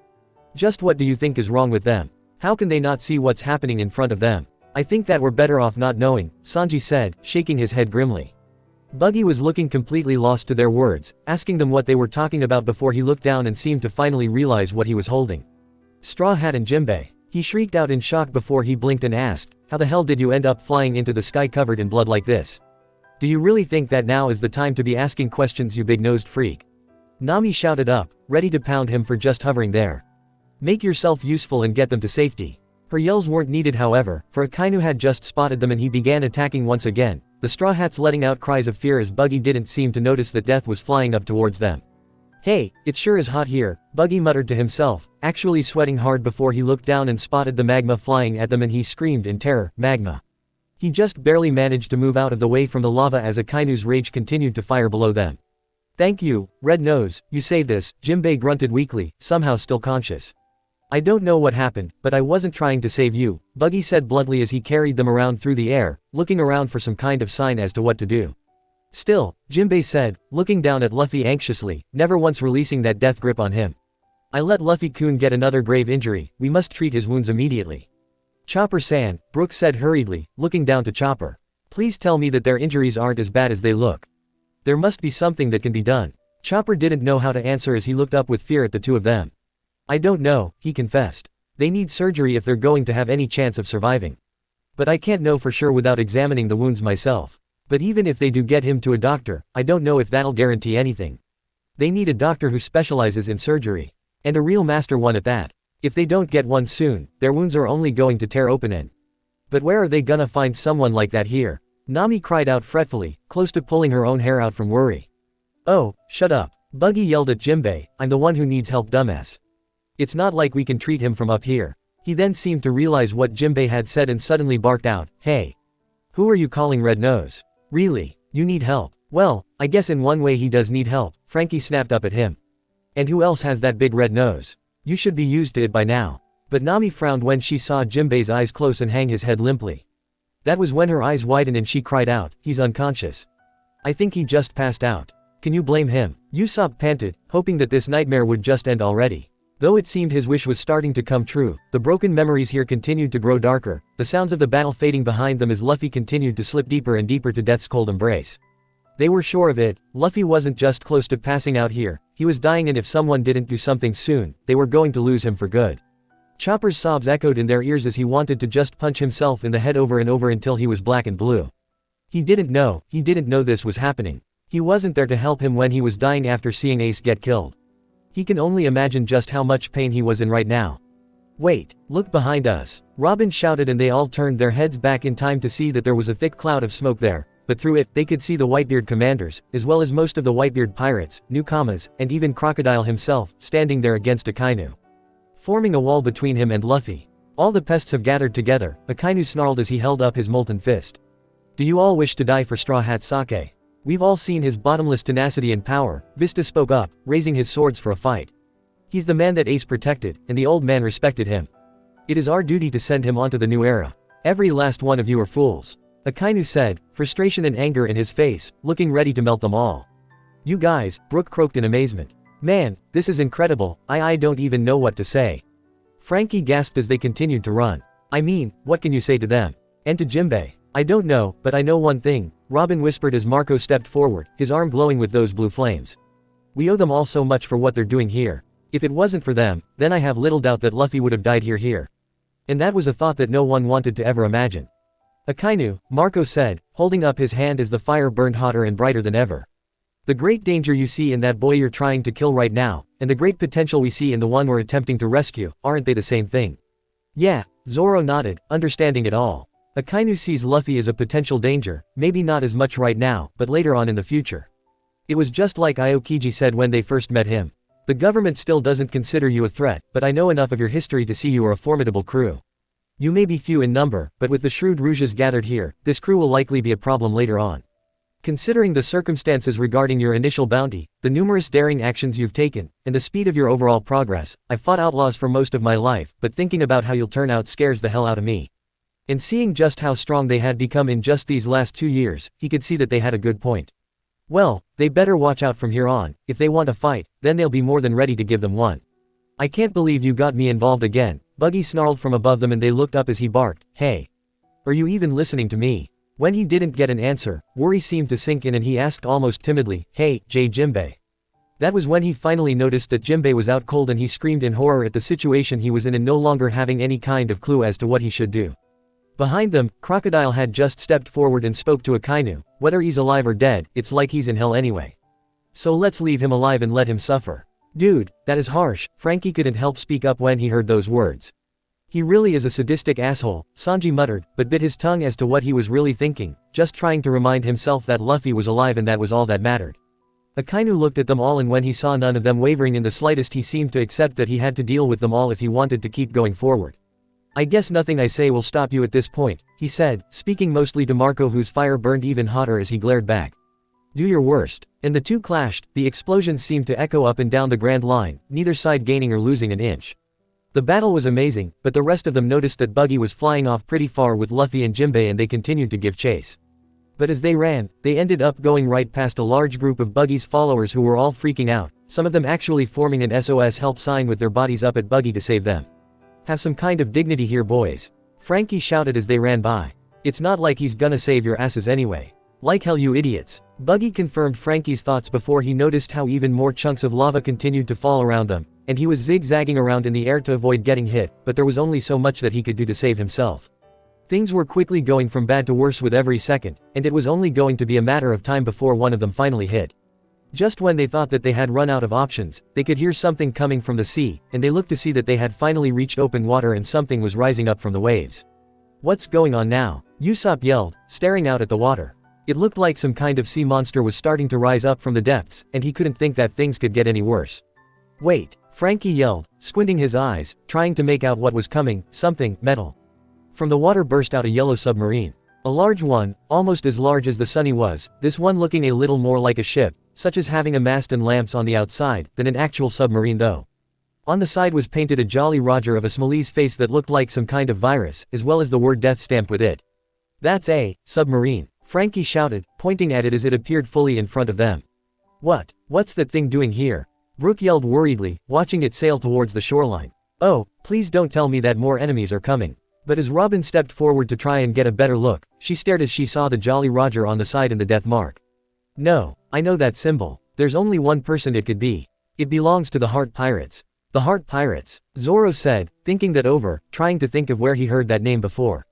Just what do you think is wrong with them? How can they not see what's happening in front of them? I think that we're better off not knowing, Sanji said, shaking his head grimly. Buggy was looking completely lost to their words, asking them what they were talking about before he looked down and seemed to finally realize what he was holding. Straw Hat and Jinbei. He shrieked out in shock before he blinked and asked, how the hell did you end up flying into the sky covered in blood like this? Do you really think that now is the time to be asking questions, you big-nosed freak? Nami shouted up, ready to pound him for just hovering there. Make yourself useful and get them to safety. Her yells weren't needed however, for Akainu had just spotted them and he began attacking once again, the Straw Hats letting out cries of fear as Buggy didn't seem to notice that death was flying up towards them. Hey, it sure is hot here, Buggy muttered to himself, actually sweating hard before he looked down and spotted the magma flying at them and he screamed in terror, magma. He just barely managed to move out of the way from the lava as Akainu's rage continued to fire below them. Thank you, Red Nose, you saved us, Jinbei grunted weakly, somehow still conscious. I don't know what happened, but I wasn't trying to save you, Buggy said bluntly as he carried them around through the air, looking around for some kind of sign as to what to do. Still, Jinbei said, looking down at Luffy anxiously, never once releasing that death grip on him. I let Luffy-kun get another grave injury, we must treat his wounds immediately. Chopper-san, Brook said hurriedly, looking down to Chopper. Please tell me that their injuries aren't as bad as they look. There must be something that can be done. Chopper didn't know how to answer as he looked up with fear at the two of them. I don't know, he confessed. They need surgery if they're going to have any chance of surviving. But I can't know for sure without examining the wounds myself. But even if they do get him to a doctor, I don't know if that'll guarantee anything. They need a doctor who specializes in surgery. And a real master one at that. If they don't get one soon, their wounds are only going to tear open in. But where are they gonna find someone like that here? Nami cried out fretfully, close to pulling her own hair out from worry. Oh, shut up. Buggy yelled at Jinbei, I'm the one who needs help, dumbass. It's not like we can treat him from up here. He then seemed to realize what Jinbei had said and suddenly barked out, hey. Who are you calling Red Nose? Really, you need help? Well, I guess in one way he does need help, Frankie snapped up at him. And who else has that big red nose? You should be used to it by now. But Nami frowned when she saw Jinbei's eyes close and hang his head limply. That was when her eyes widened and she cried out, he's unconscious. I think he just passed out. Can you blame him? Usopp panted, hoping that this nightmare would just end already. Though it seemed his wish was starting to come true, the broken memories here continued to grow darker, the sounds of the battle fading behind them as Luffy continued to slip deeper and deeper to death's cold embrace. They were sure of it, Luffy wasn't just close to passing out here, he was dying, and if someone didn't do something soon, they were going to lose him for good. Chopper's sobs echoed in their ears as he wanted to just punch himself in the head over and over until he was black and blue. He didn't know this was happening. He wasn't there to help him when he was dying after seeing Ace get killed. He can only imagine just how much pain he was in right now. Wait, look behind us, Robin shouted, and they all turned their heads back in time to see that there was a thick cloud of smoke there, but through it, they could see the Whitebeard commanders, as well as most of the Whitebeard pirates, newcomers, and even Crocodile himself, standing there against Akainu, forming a wall between him and Luffy. All the pests have gathered together, Akainu snarled as he held up his molten fist. Do you all wish to die for Straw Hat Sake? We've all seen his bottomless tenacity and power, Vista spoke up, raising his swords for a fight. He's the man that Ace protected, and the old man respected him. It is our duty to send him onto the new era. Every last one of you are fools. Akainu said, frustration and anger in his face, looking ready to melt them all. You guys, Brook croaked in amazement. Man, this is incredible, I don't even know what to say. Frankie gasped as they continued to run. I mean, what can you say to them? And to Jinbei? I don't know, but I know one thing, Robin whispered as Marco stepped forward, his arm glowing with those blue flames. We owe them all so much for what they're doing here. If it wasn't for them, then I have little doubt that Luffy would have died here. And that was a thought that no one wanted to ever imagine. Akainu, Marco said, holding up his hand as the fire burned hotter and brighter than ever. The great danger you see in that boy you're trying to kill right now, and the great potential we see in the one we're attempting to rescue, aren't they the same thing? Yeah, Zoro nodded, understanding it all. Akainu sees Luffy as a potential danger, maybe not as much right now, but later on in the future. It was just like Aokiji said when they first met him. The government still doesn't consider you a threat, but I know enough of your history to see you are a formidable crew. You may be few in number, but with the shrewd Rouges gathered here, this crew will likely be a problem later on. Considering the circumstances regarding your initial bounty, the numerous daring actions you've taken, and the speed of your overall progress, I fought outlaws for most of my life, but thinking about how you'll turn out scares the hell out of me. And seeing just how strong they had become in just these last 2 years, he could see that they had a good point. Well, they better watch out from here on. If they want a fight, then they'll be more than ready to give them one. I can't believe you got me involved again, Buggy snarled from above them, and they looked up as he barked, hey. Are you even listening to me? When he didn't get an answer, worry seemed to sink in and he asked almost timidly, hey, Jinbei. That was when he finally noticed that Jinbei was out cold and he screamed in horror at the situation he was in and no longer having any kind of clue as to what he should do. Behind them, Crocodile had just stepped forward and spoke to Akainu, whether he's alive or dead, it's like he's in hell anyway. So let's leave him alive and let him suffer. Dude, that is harsh, Frankie couldn't help speak up when he heard those words. He really is a sadistic asshole, Sanji muttered, but bit his tongue as to what he was really thinking, just trying to remind himself that Luffy was alive and that was all that mattered. Akainu looked at them all and when he saw none of them wavering in the slightest he seemed to accept that he had to deal with them all if he wanted to keep going forward. I guess nothing I say will stop you at this point, he said, speaking mostly to Marco whose fire burned even hotter as he glared back. Do your worst. And the two clashed, the explosions seemed to echo up and down the Grand Line, neither side gaining or losing an inch. The battle was amazing, but the rest of them noticed that Buggy was flying off pretty far with Luffy and Jinbei and they continued to give chase. But as they ran, they ended up going right past a large group of Buggy's followers who were all freaking out, some of them actually forming an SOS help sign with their bodies up at Buggy to save them. Have some kind of dignity here, boys. Frankie shouted as they ran by. It's not like he's gonna save your asses anyway. Like hell, you idiots. Buggy confirmed Frankie's thoughts before he noticed how even more chunks of lava continued to fall around them, and he was zigzagging around in the air to avoid getting hit, but there was only so much that he could do to save himself. Things were quickly going from bad to worse with every second, and it was only going to be a matter of time before one of them finally hit. Just when they thought that they had run out of options, they could hear something coming from the sea, and they looked to see that they had finally reached open water and something was rising up from the waves. What's going on now? Usopp yelled, staring out at the water. It looked like some kind of sea monster was starting to rise up from the depths, and he couldn't think that things could get any worse. Wait, Frankie yelled, squinting his eyes, trying to make out what was coming, something, metal. From the water burst out a yellow submarine. A large one, almost as large as the Sunny was, this one looking a little more like a ship, such as having a mast and lamps on the outside, than an actual submarine though. On the side was painted a Jolly Roger of a Smolee's face that looked like some kind of virus, as well as the word death stamped with it. That's a submarine, Frankie shouted, pointing at it as it appeared fully in front of them. What's that thing doing here? Brook yelled worriedly, watching it sail towards the shoreline. Oh, please don't tell me that more enemies are coming. But as Robin stepped forward to try and get a better look, she stared as she saw the Jolly Roger on the side and the death mark. No, I know that symbol. There's only one person it could be. It belongs to the Heart Pirates. The Heart Pirates, Zoro said, thinking that over, trying to think of where he heard that name before.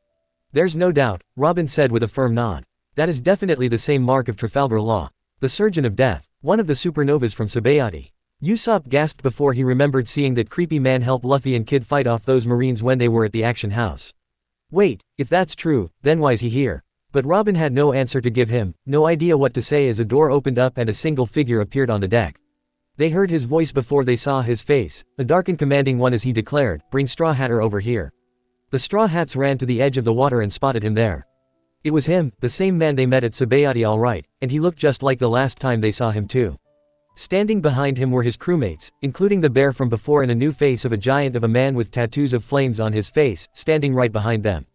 There's no doubt, Robin said with a firm nod. That is definitely the same mark of Trafalgar Law. The Surgeon of Death, one of the supernovas from Sabayati. Usopp gasped before he remembered seeing that creepy man help Luffy and Kid fight off those Marines when they were at the action house. Wait, if that's true, then why's he here? But Robin had no answer to give him, no idea what to say as a door opened up and a single figure appeared on the deck. They heard his voice before they saw his face, a dark and commanding one as he declared, "Bring Straw Hatter over here." The Straw Hats ran to the edge of the water and spotted him there. It was him, the same man they met at Sabayati all right, and he looked just like the last time they saw him too. Standing behind him were his crewmates, including the bear from before and a new face of a giant of a man with tattoos of flames on his face, standing right behind them.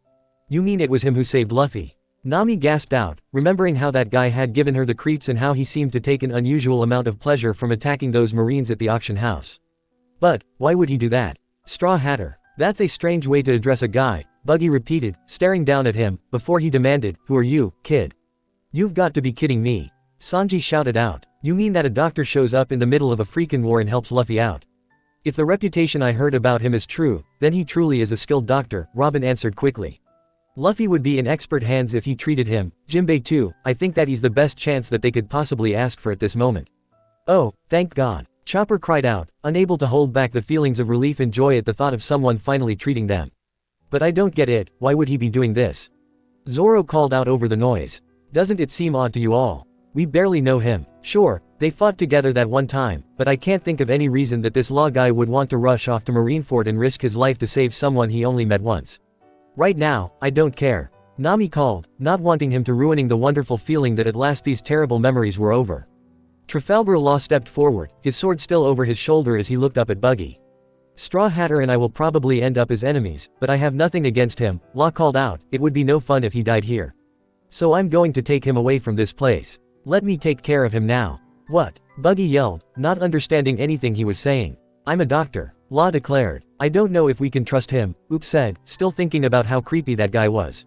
You mean it was him who saved Luffy? Nami gasped out, remembering how that guy had given her the creeps and how he seemed to take an unusual amount of pleasure from attacking those Marines at the auction house. But, why would he do that? Straw Hatter. That's a strange way to address a guy, Buggy repeated, staring down at him, before he demanded, "Who are you, kid?" "You've got to be kidding me." Sanji shouted out. "You mean that a doctor shows up in the middle of a freaking war and helps Luffy out?" "If the reputation I heard about him is true, then he truly is a skilled doctor," Robin answered quickly. "Luffy would be in expert hands if he treated him, Jinbei too. I think that he's the best chance that they could possibly ask for at this moment." "Oh, thank God," Chopper cried out, unable to hold back the feelings of relief and joy at the thought of someone finally treating them. "But I don't get it, why would he be doing this?" Zoro called out over the noise. "Doesn't it seem odd to you all? We barely know him. Sure, they fought together that one time, but I can't think of any reason that this law guy would want to rush off to Marineford and risk his life to save someone he only met once. Right now, I don't care." Nami called, not wanting him to ruining the wonderful feeling that at last these terrible memories were over. Trafalgar Law stepped forward, his sword still over his shoulder as he looked up at Buggy. "Straw Hatter and I will probably end up as enemies, but I have nothing against him," Law called out. "It would be no fun if he died here. So I'm going to take him away from this place. Let me take care of him now." "What?" Buggy yelled, not understanding anything he was saying. "I'm a doctor," Law declared. "I don't know if we can trust him," Oop said, still thinking about how creepy that guy was.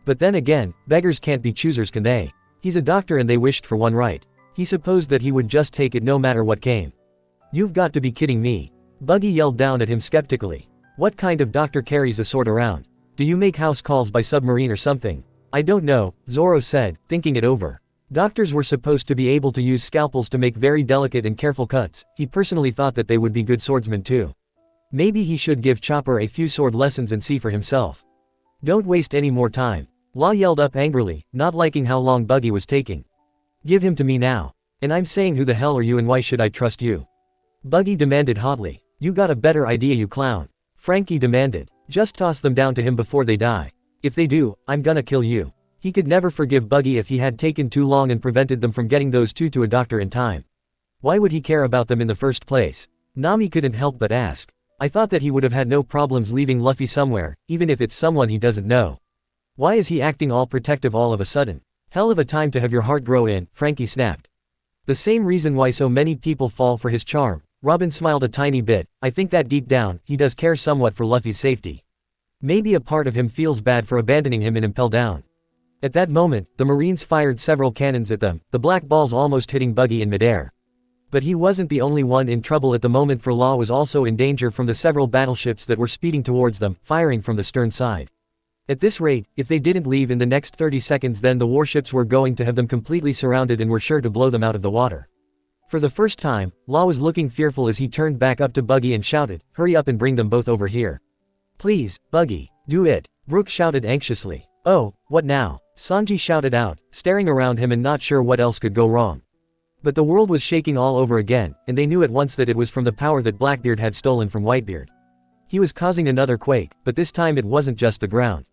"But then again, beggars can't be choosers, can they? He's a doctor and they wished for one, right? He supposed that he would just take it no matter what came." "You've got to be kidding me." Buggy yelled down at him skeptically. "What kind of doctor carries a sword around? Do you make house calls by submarine or something?" "I don't know," Zoro said, thinking it over. Doctors were supposed to be able to use scalpels to make very delicate and careful cuts. He personally thought that they would be good swordsmen too. Maybe he should give Chopper a few sword lessons and see for himself. "Don't waste any more time," Law yelled up angrily, not liking how long Buggy was taking. "Give him to me now. And I'm saying, who the hell are you and why should I trust you?" Buggy demanded hotly. "You got a better idea, you clown," Frankie demanded. "Just toss them down to him before they die. If they do, I'm gonna kill you." He could never forgive Buggy if he had taken too long and prevented them from getting those two to a doctor in time. Why would he care about them in the first place? Nami couldn't help but ask. "I thought that he would have had no problems leaving Luffy somewhere, even if it's someone he doesn't know. Why is he acting all protective all of a sudden? Hell of a time to have your heart grow in," Frankie snapped. "The same reason why so many people fall for his charm." Robin smiled a tiny bit. "I think that deep down, he does care somewhat for Luffy's safety. Maybe a part of him feels bad for abandoning him and impel down." At that moment, the Marines fired several cannons at them, the black balls almost hitting Buggy in midair. But he wasn't the only one in trouble at the moment, for Law was also in danger from the several battleships that were speeding towards them, firing from the stern side. At this rate, if they didn't leave in the next 30 seconds, then the warships were going to have them completely surrounded and were sure to blow them out of the water. For the first time, Law was looking fearful as he turned back up to Buggy and shouted, "Hurry up and bring them both over here. Please, Buggy, do it," Brook shouted anxiously. "Oh, what now?" Sanji shouted out, staring around him and not sure what else could go wrong. But the world was shaking all over again, and they knew at once that it was from the power that Blackbeard had stolen from Whitebeard. He was causing another quake, but this time it wasn't just the ground.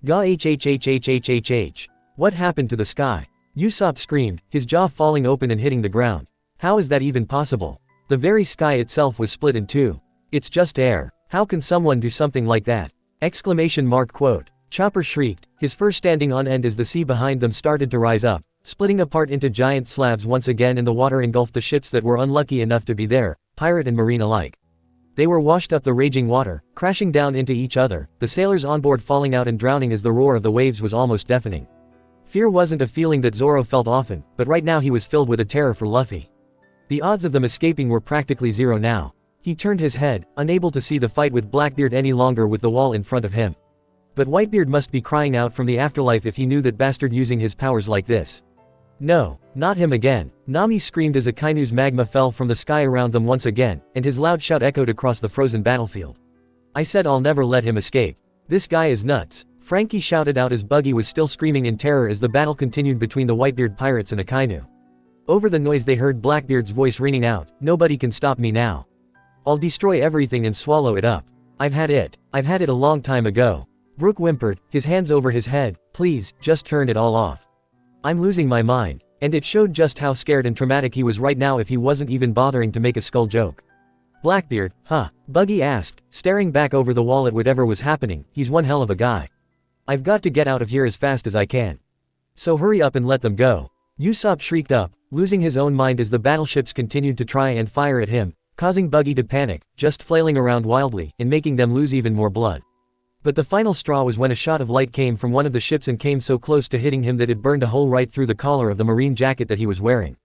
Gah hhhhhhhh. What happened to the sky? Usopp screamed, his jaw falling open and hitting the ground. How is that even possible? The very sky itself was split in two. It's just air. How can someone do something like that? Exclamation mark quote. Chopper shrieked, his fur standing on end as the sea behind them started to rise up, splitting apart into giant slabs once again, and the water engulfed the ships that were unlucky enough to be there, pirate and marine alike. They were washed up the raging water, crashing down into each other, the sailors on board falling out and drowning as the roar of the waves was almost deafening. Fear wasn't a feeling that Zoro felt often, but right now he was filled with a terror for Luffy. The odds of them escaping were practically zero now. He turned his head, unable to see the fight with Blackbeard any longer with the wall in front of him. But Whitebeard must be crying out from the afterlife if he knew that bastard using his powers like this. No, not him again. Nami screamed as Akainu's magma fell from the sky around them once again, and his loud shout echoed across the frozen battlefield. I said I'll never let him escape. This guy is nuts. Frankie shouted out as Buggy was still screaming in terror as the battle continued between the Whitebeard pirates and Akainu. Over the noise they heard Blackbeard's voice ringing out, "Nobody can stop me now. I'll destroy everything and swallow it up. I've had it a long time ago." Brook whimpered, his hands over his head, "Please, just turn it all off. I'm losing my mind." And it showed just how scared and traumatic he was right now if he wasn't even bothering to make a skull joke. "Blackbeard, huh?" Buggy asked, staring back over the wall at whatever was happening. "He's one hell of a guy. I've got to get out of here as fast as I can. So hurry up and let them go." Usopp shrieked up, losing his own mind as the battleships continued to try and fire at him, causing Buggy to panic, just flailing around wildly, and making them lose even more blood. But the final straw was when a shot of light came from one of the ships and came so close to hitting him that it burned a hole right through the collar of the marine jacket that he was wearing.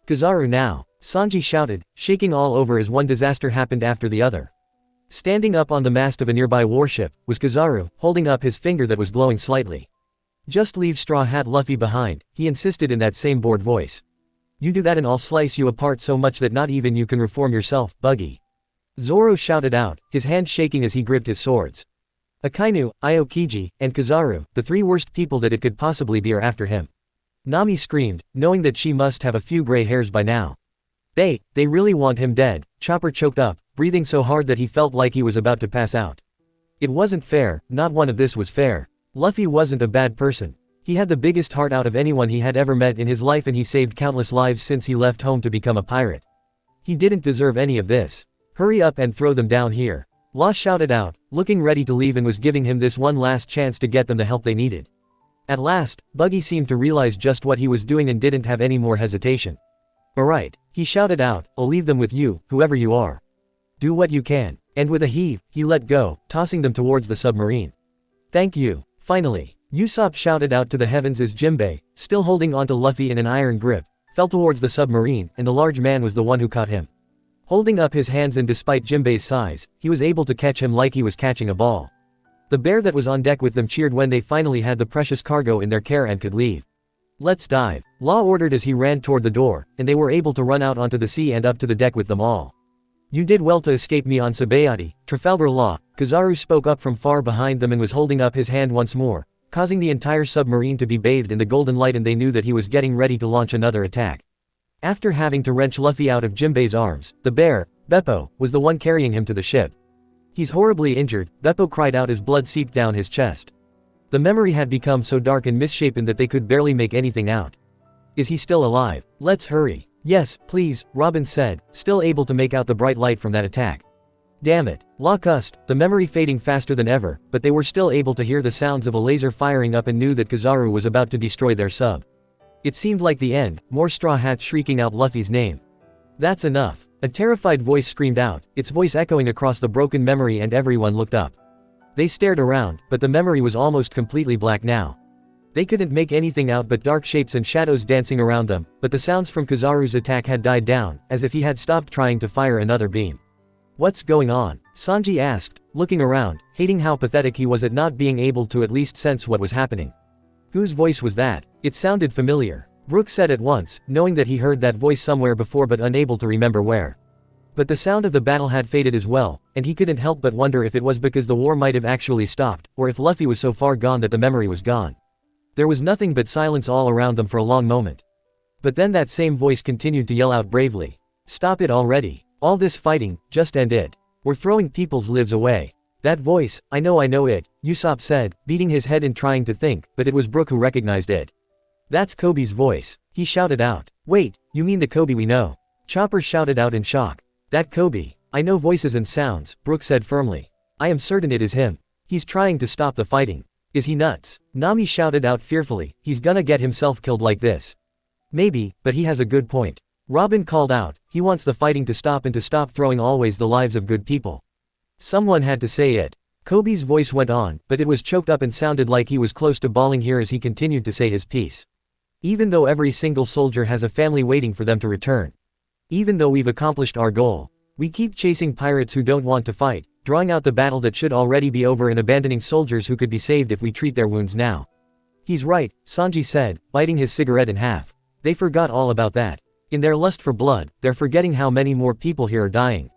Kizaru now! Sanji shouted, shaking all over as one disaster happened after the other. Standing up on the mast of a nearby warship, was Kizaru, holding up his finger that was glowing slightly. Just leave Straw Hat Luffy behind, he insisted in that same bored voice. You do that and I'll slice you apart so much that not even you can reform yourself, Buggy. Zoro shouted out, his hand shaking as he gripped his swords. Akainu, Aokiji, and Kizaru, the three worst people that it could possibly be, are after him. Nami screamed, knowing that she must have a few gray hairs by now. They really want him dead. Chopper choked up, breathing so hard that he felt like he was about to pass out. It wasn't fair, not one of this was fair. Luffy wasn't a bad person. He had the biggest heart out of anyone he had ever met in his life and he saved countless lives since he left home to become a pirate. He didn't deserve any of this. Hurry up and throw them down here. Law shouted out, looking ready to leave and was giving him this one last chance to get them the help they needed. At last, Buggy seemed to realize just what he was doing and didn't have any more hesitation. Alright, he shouted out, I'll leave them with you, whoever you are. Do what you can. And with a heave, he let go, tossing them towards the submarine. Thank you. Finally, Usopp shouted out to the heavens as Jinbei, still holding onto Luffy in an iron grip, fell towards the submarine, and the large man was the one who caught him. Holding up his hands and despite Jinbei's size, he was able to catch him like he was catching a ball. The bear that was on deck with them cheered when they finally had the precious cargo in their care and could leave. Let's dive, Law ordered as he ran toward the door, and they were able to run out onto the sea and up to the deck with them all. You did well to escape me on Sabayati, Trafalgar Law. Kizaru spoke up from far behind them and was holding up his hand once more, causing the entire submarine to be bathed in the golden light, and they knew that he was getting ready to launch another attack. After having to wrench Luffy out of Jinbei's arms, the bear, Beppo, was the one carrying him to the ship. He's horribly injured, Beppo cried out as blood seeped down his chest. The memory had become so dark and misshapen that they could barely make anything out. Is he still alive? Let's hurry. Yes, please, Robin said, still able to make out the bright light from that attack. Damn it. Law cussed, the memory fading faster than ever, but they were still able to hear the sounds of a laser firing up and knew that Kizaru was about to destroy their sub. It seemed like the end, more straw hats shrieking out Luffy's name. That's enough. A terrified voice screamed out, its voice echoing across the broken memory, and everyone looked up. They stared around, but the memory was almost completely black now. They couldn't make anything out but dark shapes and shadows dancing around them, but the sounds from Kizaru's attack had died down, as if he had stopped trying to fire another beam. What's going on? Sanji asked, looking around, hating how pathetic he was at not being able to at least sense what was happening. Whose voice was that? It sounded familiar. Brook said at once, knowing that he heard that voice somewhere before but unable to remember where. But the sound of the battle had faded as well, and he couldn't help but wonder if it was because the war might have actually stopped, or if Luffy was so far gone that the memory was gone. There was nothing but silence all around them for a long moment. But then that same voice continued to yell out bravely. Stop it already. All this fighting, just end it. We're throwing people's lives away. That voice, I know it, Usopp said, beating his head and trying to think, but it was Brook who recognized it. That's Kobe's voice. He shouted out. Wait, you mean the Kobe we know? Chopper shouted out in shock. That Kobe. I know voices and sounds, Brook said firmly. I am certain it is him. He's trying to stop the fighting. Is he nuts? Nami shouted out fearfully, he's gonna get himself killed like this. Maybe, but he has a good point. Robin called out, he wants the fighting to stop and to stop throwing always the lives of good people. Someone had to say it. Kobe's voice went on, but it was choked up and sounded like he was close to bawling here as he continued to say his piece. Even though every single soldier has a family waiting for them to return. Even though we've accomplished our goal. We keep chasing pirates who don't want to fight, drawing out the battle that should already be over and abandoning soldiers who could be saved if we treat their wounds now. He's right, Sanji said, biting his cigarette in half. They forgot all about that. In their lust for blood, they're forgetting how many more people here are dying.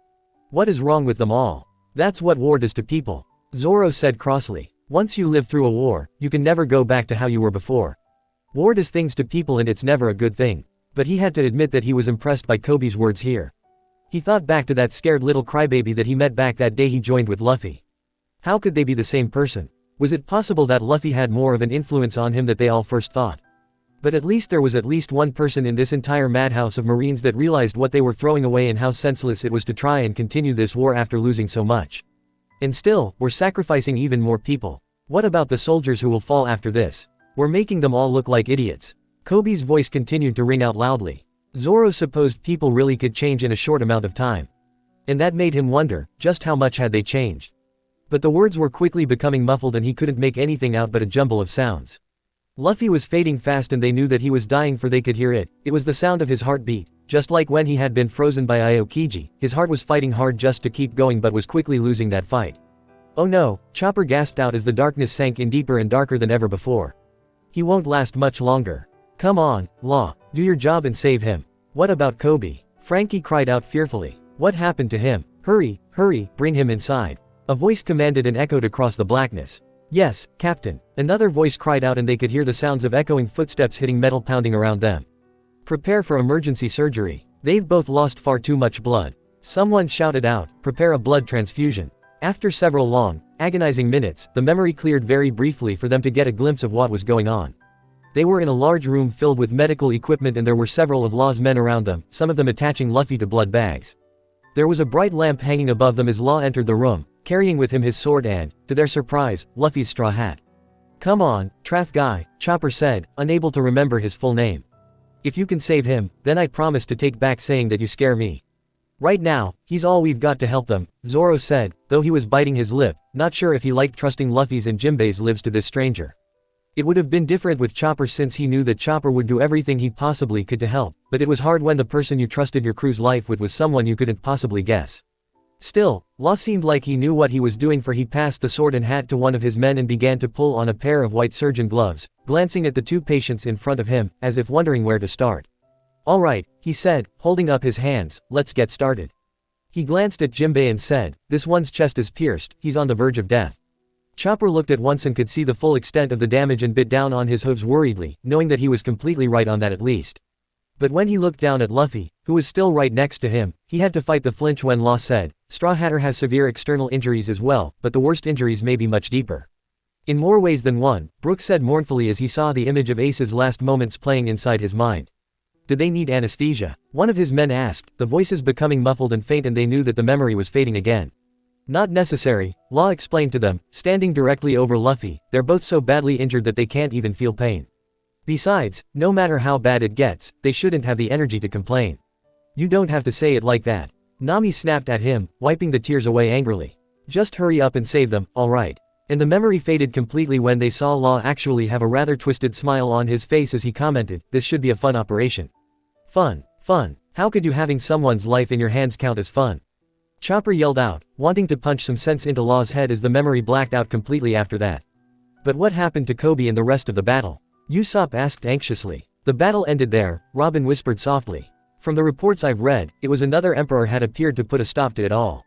What is wrong with them all? That's what war does to people. Zoro said crossly. Once you live through a war, you can never go back to how you were before. War does things to people and it's never a good thing. But he had to admit that he was impressed by Kobe's words here. He thought back to that scared little crybaby that he met back that day he joined with Luffy. How could they be the same person? Was it possible that Luffy had more of an influence on him than they all first thought? But at least there was at least one person in this entire madhouse of Marines that realized what they were throwing away and how senseless it was to try and continue this war after losing so much. And still, we're sacrificing even more people. What about the soldiers who will fall after this? We're making them all look like idiots. Kobe's voice continued to ring out loudly. Zoro supposed people really could change in a short amount of time. And that made him wonder, just how much had they changed? But the words were quickly becoming muffled and he couldn't make anything out but a jumble of sounds. Luffy was fading fast and they knew that he was dying for they could hear it. It was the sound of his heartbeat. Just like when he had been frozen by Aokiji, his heart was fighting hard just to keep going but was quickly losing that fight. Oh no, Chopper gasped out as the darkness sank in deeper and darker than ever before. He won't last much longer. Come on, Law, do your job and save him. What about Kobe? Frankie cried out fearfully. What happened to him? Hurry, hurry, bring him inside. A voice commanded and echoed across the blackness. Yes, Captain. Another voice cried out and they could hear the sounds of echoing footsteps hitting metal pounding around them. Prepare for emergency surgery. They've both lost far too much blood. Someone shouted out, prepare a blood transfusion. After several long, agonizing minutes, the memory cleared very briefly for them to get a glimpse of what was going on. They were in a large room filled with medical equipment and there were several of Law's men around them, some of them attaching Luffy to blood bags. There was a bright lamp hanging above them as Law entered the room, carrying with him his sword and, to their surprise, Luffy's straw hat. Come on, Traff Guy, Chopper said, unable to remember his full name. If you can save him, then I promise to take back saying that you scare me. Right now, he's all we've got to help them, Zoro said, though he was biting his lip, not sure if he liked trusting Luffy's and Jinbei's lives to this stranger. It would have been different with Chopper since he knew that Chopper would do everything he possibly could to help, but it was hard when the person you trusted your crew's life with was someone you couldn't possibly guess. Still, Law seemed like he knew what he was doing for he passed the sword and hat to one of his men and began to pull on a pair of white surgeon gloves, glancing at the two patients in front of him, as if wondering where to start. All right, he said, holding up his hands, let's get started. He glanced at Jinbei and said, this one's chest is pierced, he's on the verge of death. Chopper looked at once and could see the full extent of the damage and bit down on his hooves worriedly, knowing that he was completely right on that at least. But when he looked down at Luffy, who was still right next to him, he had to fight the flinch when Law said, Straw Hatter has severe external injuries as well, but the worst injuries may be much deeper. In more ways than one, Brooks said mournfully as he saw the image of Ace's last moments playing inside his mind. Did they need anesthesia? One of his men asked, the voices becoming muffled and faint and they knew that the memory was fading again. Not necessary, Law explained to them, standing directly over Luffy, they're both so badly injured that they can't even feel pain. Besides, no matter how bad it gets, they shouldn't have the energy to complain. You don't have to say it like that. Nami snapped at him, wiping the tears away angrily. Just hurry up and save them, alright. And the memory faded completely when they saw Law actually have a rather twisted smile on his face as he commented, this should be a fun operation. Fun, fun, how could you having someone's life in your hands count as fun? Chopper yelled out, wanting to punch some sense into Law's head as the memory blacked out completely after that. But what happened to Kobe and the rest of the battle? Usopp asked anxiously. The battle ended there, Robin whispered softly. From the reports I've read, it was another emperor had appeared to put a stop to it all.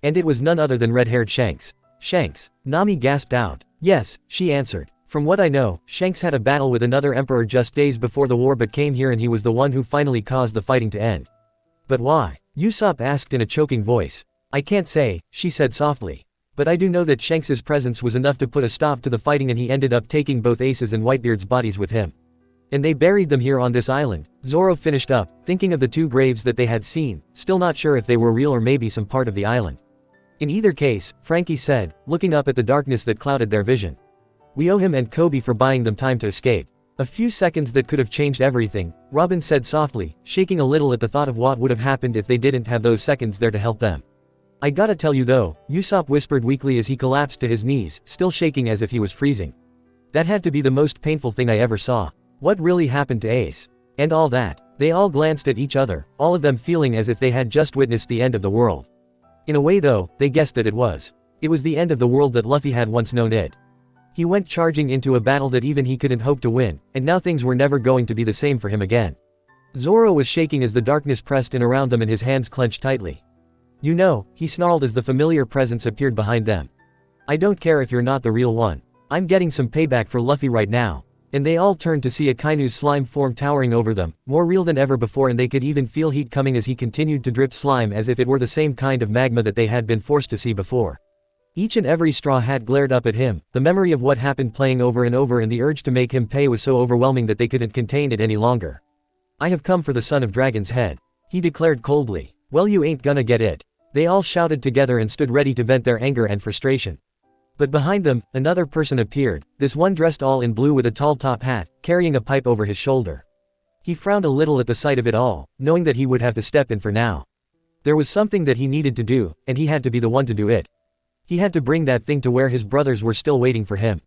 And it was none other than red-haired Shanks. Shanks, Nami gasped out. Yes, she answered. From what I know, Shanks had a battle with another emperor just days before the war but came here and he was the one who finally caused the fighting to end. But why? Usopp asked in a choking voice. I can't say, she said softly. But I do know that Shanks's presence was enough to put a stop to the fighting and he ended up taking both Ace's and Whitebeard's bodies with him. And they buried them here on this island, Zoro finished up, thinking of the two graves that they had seen, still not sure if they were real or maybe some part of the island. In either case, Frankie said, looking up at the darkness that clouded their vision. We owe him and Kobe for buying them time to escape. A few seconds that could have changed everything, Robin said softly, shaking a little at the thought of what would have happened if they didn't have those seconds there to help them. I gotta tell you though, Usopp whispered weakly as he collapsed to his knees, still shaking as if he was freezing. That had to be the most painful thing I ever saw. What really happened to Ace? And all that. They all glanced at each other, all of them feeling as if they had just witnessed the end of the world. In a way though, they guessed that it was. It was the end of the world that Luffy had once known it. He went charging into a battle that even he couldn't hope to win, and now things were never going to be the same for him again. Zoro was shaking as the darkness pressed in around them and his hands clenched tightly. You know, he snarled as the familiar presence appeared behind them. I don't care if you're not the real one. I'm getting some payback for Luffy right now. And they all turned to see Akainu's slime form towering over them, more real than ever before and they could even feel heat coming as he continued to drip slime as if it were the same kind of magma that they had been forced to see before. Each and every Straw Hat glared up at him, the memory of what happened playing over and over and the urge to make him pay was so overwhelming that they couldn't contain it any longer. I have come for the son of Dragon's head, he declared coldly. Well, you ain't gonna get it. They all shouted together and stood ready to vent their anger and frustration. But behind them, another person appeared, this one dressed all in blue with a tall top hat, carrying a pipe over his shoulder. He frowned a little at the sight of it all, knowing that he would have to step in for now. There was something that he needed to do, and he had to be the one to do it. He had to bring that thing to where his brothers were still waiting for him.